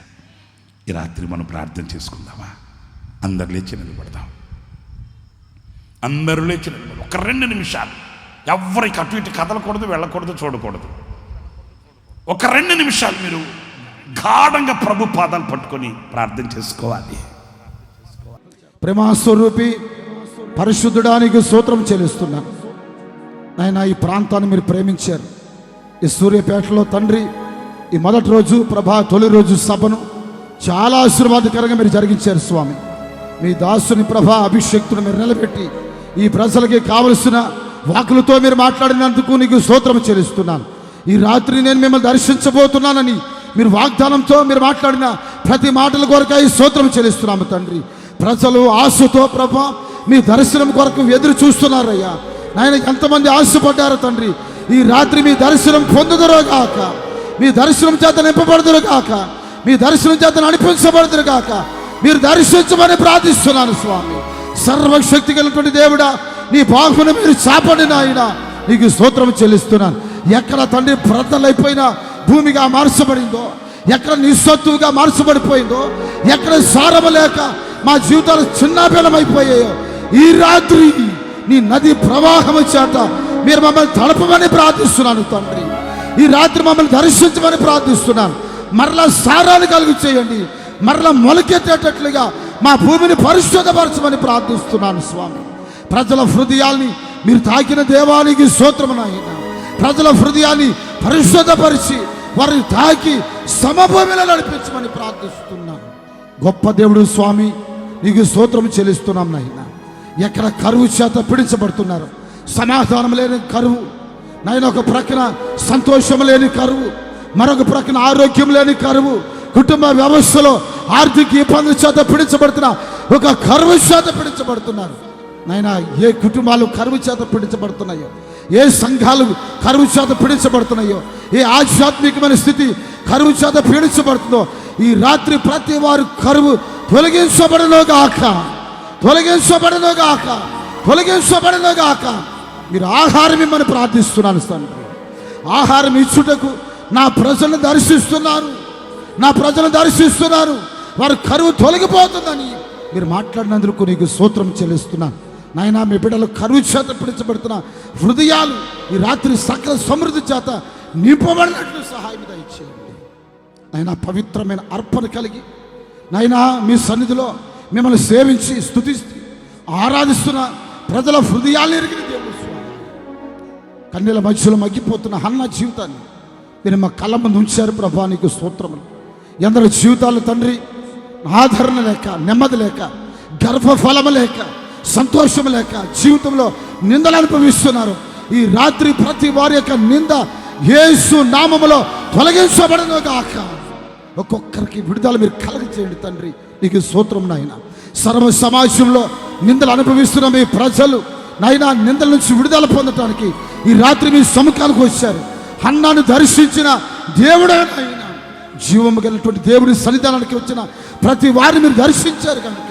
[SPEAKER 1] ఈ రాత్రి మనం ప్రార్థన చేసుకుందామా? అందరు లేచి నిలబడదాం. అందరూ లేచి నిలబడదాం. ఒక 2 నిమిషాలు ఎవరికి అటు ఇటు కదలకూడదు, వెళ్ళకూడదు, చూడకూడదు. ఒక 2 నిమిషాలు మీరు గాఢంగా ప్రభు పాదాలు పట్టుకొని ప్రార్థన చేసుకోవాలి.
[SPEAKER 2] ప్రేమస్వరూపి పరిశుద్ధుడానికి స్తోత్రం చెల్లిస్తున్నాను. నాయన, ఈ ప్రాంతాన్ని మీరు ప్రేమించారు. ఈ సూర్యాపేటలో తండ్రి, ఈ మొదటి రోజు ప్రభా తొలి రోజు సభను చాలా ఆశీర్వాదకరంగా మీరు జరిగించారు స్వామి. మీ దాసుని ప్రభా అభిషేక్తును మీరు నిలబెట్టి ఈ ప్రజలకి కావలసిన వాకులతో మీరు మాట్లాడినందుకు నీకు స్తోత్రం చెల్లిస్తున్నాను. ఈ రాత్రి నేను మిమ్మల్ని దర్శించబోతున్నానని మీరు వాగ్దానంతో మీరు మాట్లాడిన ప్రతి మాటల కొరకై స్తోత్రం చెల్లిస్తున్నాము తండ్రి. ప్రజలు ఆశతో ప్రభా మీ దర్శనం కొరకు ఎదురు చూస్తున్నారయ్యా. నాయన, ఎంతమంది ఆశపడ్డారు తండ్రి. ఈ రాత్రి మీ దర్శనం పొందుదురుగాక, మీ దర్శనం చేత నింపబడుదురుగాక, మీ దర్శనం చేత నడిపించబడుదురుగాక. మీరు దర్శించమని ప్రార్థిస్తున్నాను స్వామి. సర్వశక్తి కలిగినటువంటి దేవుడా, నీ బాహువును మీరు చాపండి నాయన. నీకు స్తోత్రం చెల్లిస్తున్నాను. ఎక్కడ తండ్రి ప్రజలైపోయినా భూమిగా మార్చబడిందో, ఎక్కడ నిస్సత్తుగా మార్చబడిపోయిందో, ఎక్కడ సారము లేక మా జీవితాలు చిన్నాభిన్నమైపోయాయో, ఈ రాత్రి నీ నది ప్రవాహము చేత మీరు మమ్మల్ని తడపమని ప్రార్థిస్తున్నాను తండ్రి. ఈ రాత్రి మమ్మల్ని దర్శించమని ప్రార్థిస్తున్నాను. మరలా సారాన్ని కలుగు చేయండి. మరలా మొలకెత్తేటట్లుగా మా భూమిని పరిశుద్ధపరచమని ప్రార్థిస్తున్నాను స్వామి. ప్రజల హృదయాల్ని మీరు తాకిన దేవానికి స్తోత్రము నాయన. ప్రజల హృదయాన్ని పరిశుద్ధపరిచి వారిని తాకి సమభూమిలో నడిపించమని ప్రార్థిస్తున్నాను. గొప్ప దేవుడు స్వామి, నీకు స్తోత్రం చెల్లిస్తున్నాం నాయన. ఎక్కడ కరువు చేత పీడించబడుతున్నారు, సమాధానం లేని కరువు నాయన, ఒక ప్రక్కన సంతోషం లేని కరువు, మరొక ప్రక్కన ఆరోగ్యం లేని కరువు, కుటుంబ వ్యవస్థలో ఆర్థిక ఇబ్బందుల చేత పీడించబడుతున్న ఒక కరువు చేత పీడించబడుతున్నారు నాయన. ఏ కుటుంబాలు కరువు చేత పీడించబడుతున్నాయో, ఏ సంఘాలు కరువు చేత పీడించబడుతున్నాయో, ఏ ఆధ్యాత్మికమైన స్థితి కరువు చేత పీడించబడుతుందో, ఈ రాత్రి ప్రతి వారు కరువు తొలగించబడనుగాక, తొలగించబడనుగాక, తొలగించబడనుగాక. మీరు ఆహారం ఇమ్మని ప్రార్థిస్తున్నాను తండ్రి. ఆహారం ఇచ్చుటకు నా ప్రజలను దర్శిస్తున్నారు, నా ప్రజలను దర్శిస్తున్నారు. వారు కరువు తొలగిపోతుందని మీరు మాట్లాడినందుకు నీకు స్తోత్రం చెల్లిస్తున్నాను నాయన. మీ బిడ్డలు కరువు చేత పిలిచబడుతున్న హృదయాలు ఈ రాత్రి సకల సమృద్ధి చేత నింపబడినట్లు సహాయం దయచేయండి నాయన. పవిత్రమైన అర్పణ కలిగి నాయన మీ సన్నిధిలో మిమ్మల్ని సేవించి స్తుతిస్తూ ఆరాధిస్తున్న ప్రజల హృదయాలు ఎరిగిన దేవుడు స్వామి. కన్నీల మధ్యలో మగ్గిపోతున్న హన్న జీవితాన్ని మీరు మా కళ్ళ ముందు ఉంచారు ప్రభా, నీకు స్తోత్రములు. ఎందరో జీవితాలు తండ్రి ఆదరణ లేక, నెమ్మది లేక, గర్భఫలము లేక, సంతోషం లేక జీవితంలో నిందలు అనుభవిస్తున్నారు. ఈ రాత్రి ప్రతి వారి యొక్క నింద యేసు నామములో తొలగించబడనుగాక. ఒక్కొక్కరికి విడుదల మీరు కలగచేయండి తండ్రి, నీకు స్తోత్రం నాయన. సర్వ సమాజంలో నిందలు అనుభవిస్తున్న మీ ప్రజలు నాయన, నిందల నుంచి విడుదల పొందటానికి ఈ రాత్రి మీ సముఖానికి వచ్చారు. హన్నాను దర్శించిన దేవుడే నాయన, జీవము కలిగినటువంటి దేవుడి సన్నిధానానికి వచ్చిన ప్రతి వారిని మీరు దర్శించారు కనుక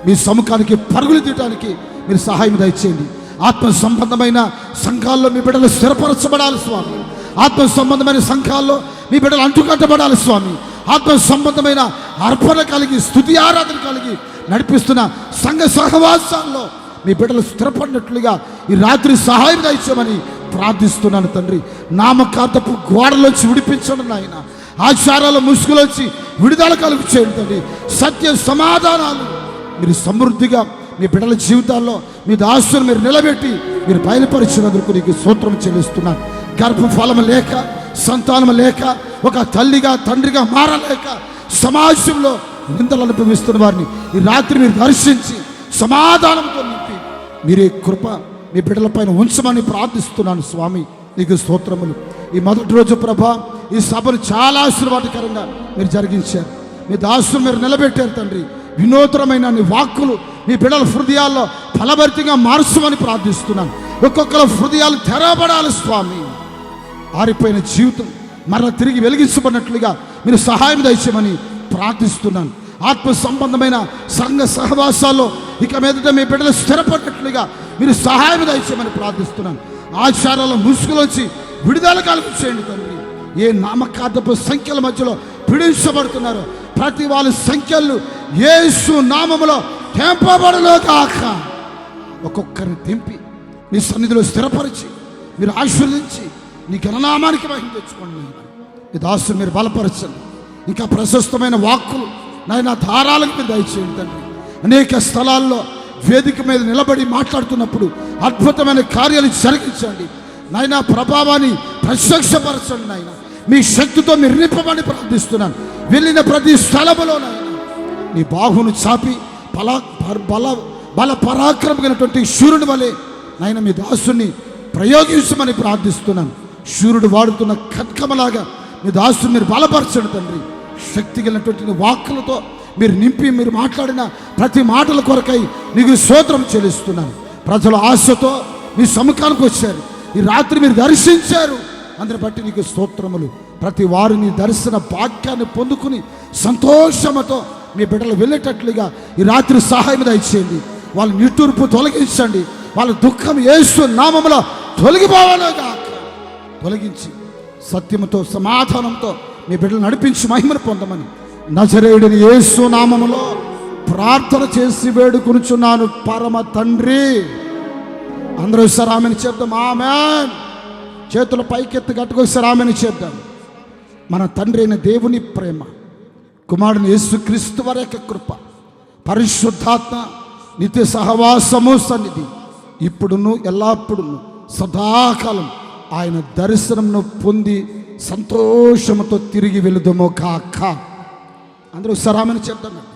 [SPEAKER 2] మీ సముఖానికి పరుగులు తీయడానికి మీరు సహాయం దయచేయండి. ఆత్మ సంబంధమైన సంఘాల్లో మీ బిడ్డలు స్థిరపరచబడాలి స్వామి. ఆత్మ సంబంధమైన సంఘాల్లో మీ బిడ్డలు అంటుకట్టబడాలి స్వామి. ఆత్మ సంబంధమైన అర్పణ కలిగి, స్తుతి ఆరాధన కలిగి నడిపిస్తున్న సంఘ సహవాసాల్లో మీ బిడ్డలు స్థిరపడినట్లుగా ఈ రాత్రి సహాయం దయచేయమని ప్రార్థిస్తున్నాను తండ్రి. నామకార్థపు గోడలోంచి విడిపించండి నాయన. ఆచారాల ముసుగులోంచి విడుదల కలుగు చేయండి తండ్రి. సత్య సమాధానాలు మీరు సమృద్ధిగా మీ బిడ్డల జీవితాల్లో మీ దాసులను మీరు నిలబెట్టి మీరు బయలుపరిచినందుకు నీకు స్తోత్రం చెల్లిస్తున్నాను. గర్భఫలం లేక, సంతానం లేక, ఒక తల్లిగా తండ్రిగా మారలేక సమాజంలో నిందలు అనుభవిస్తున్న వారిని ఈ రాత్రి మీరు దర్శించి సమాధానంతో నింపి మీరే కృప మీ బిడ్డల పైన ఉంచమని ప్రార్థిస్తున్నాను స్వామి. నీకు స్తోత్రములు. ఈ మొదటి రోజు ప్రభా ఈ సభను చాలా ఆశీర్వాదకరంగా మీరు జరిగించారు. మీ దాసులు మీరు నిలబెట్టారు తండ్రి. వినూత్నమైన నీ వాక్కులు మీ బిడ్డల హృదయాల్లో ఫలభరితంగా మార్చమని ప్రార్థిస్తున్నాను. ఒక్కొక్కరు హృదయాలు తెరవబడాలి స్వామి. ఆరిపోయిన జీవితం మరలా తిరిగి వెలిగించబడినట్లుగా మీరు సహాయం దయచేయమని ప్రార్థిస్తున్నాను. ఆత్మ సంబంధమైన సంఘ సహవాసాల్లో ఇక మీదట మీ బిడ్డలు స్థిరపడినట్లుగా మీరు సహాయం దయచేయమని ప్రార్థిస్తున్నాను. ఆచారాల ముసుగులోంచి విడుదల కలుగు చేయండి తండ్రి. ఏ నామకార్థపు సంఖ్యల మధ్యలో పీడించబడుతున్నారో ప్రతి వాళ్ళ సంఖ్యలు యేసు నామములో తెంపబడలో కాక ఒక్కొక్కరిని తెంపి మీ సన్నిధిలో స్థిరపరిచి మీరు ఆశీర్వదించి నీ ఘననామానికి మహిమ తెచ్చుకోండి. ఈ దాసుని మీరు బలపరచండి. ఇంకా ప్రశస్తమైన వాక్కులు నాయన ధారాలకు మీరు దయచేయండి తండ్రి. అనేక స్థలాల్లో వేదిక మీద నిలబడి మాట్లాడుతున్నప్పుడు అద్భుతమైన కార్యాలు జరిగించండి నాయన. ప్రభావాన్ని ప్రత్యక్షపరచండి నాయన. మీ శక్తితో మీరు నింపమని ప్రార్థిస్తున్నాను. వెళ్ళిన ప్రతి స్థలములో నాయన నీ బాహును చాపి బల పరాక్రమమైనటువంటి శూరుని వలె నాయన మీ దాసుని ప్రయోగించమని ప్రార్థిస్తున్నాను. శూరుడు వాడుతున్న ఖడ్గమలాగా మీ దాసుని మీరు బలపరచండి తండ్రి. శక్తి కలిగినటువంటి వాక్కులతో మీరు నింపి మీరు మాట్లాడిన ప్రతి మాటల కొరకై నీకు స్తోత్రం చెల్లిస్తున్నాను. ప్రజల ఆశతో మీ సముఖానికి వచ్చారు. ఈ రాత్రి మీరు దర్శించారు. అందరి బట్టి నీకు స్తోత్రములు. ప్రతి వారిని దర్శన భాగ్యాన్ని పొందుకుని సంతోషముతో మీ బిడ్డలు వెళ్ళేటట్లుగా ఈ రాత్రి సహాయం దయచేయండి. వాళ్ళ నిట్టూర్పు తొలగించండి. వాళ్ళ దుఃఖం యేసు నామములో తొలగిపోవాలిగా తొలగించి సత్యముతో సమాధానంతో మీ బిడ్డలు నడిపించి మహిమను పొందమని నజరేయుడిని యేసు నామములో ప్రార్థన చేసి వేడుకొనుచున్నాను పరమ తండ్రి. అందరూ ఒకసారి ఆమెను చెప్దాం. ఆమేన్. చేతుల పైకెత్తి గట్టుకొకసారి ఆమెను చెప్దాం. మన తండ్రి అయిన దేవుని ప్రేమ, కుమారుని యేసుక్రీస్తు వారి యొక్క కృప, పరిశుద్ధాత్మ నిత్య సహవాసము సన్నిధి ఇప్పుడును ఎల్లప్పుడును సదాకాలం ఆయన దర్శనమును పొంది సంతోషముతో తిరిగి వెళుదము కాక. అందరూ ఒకసారి ఆమెను చెప్తాను.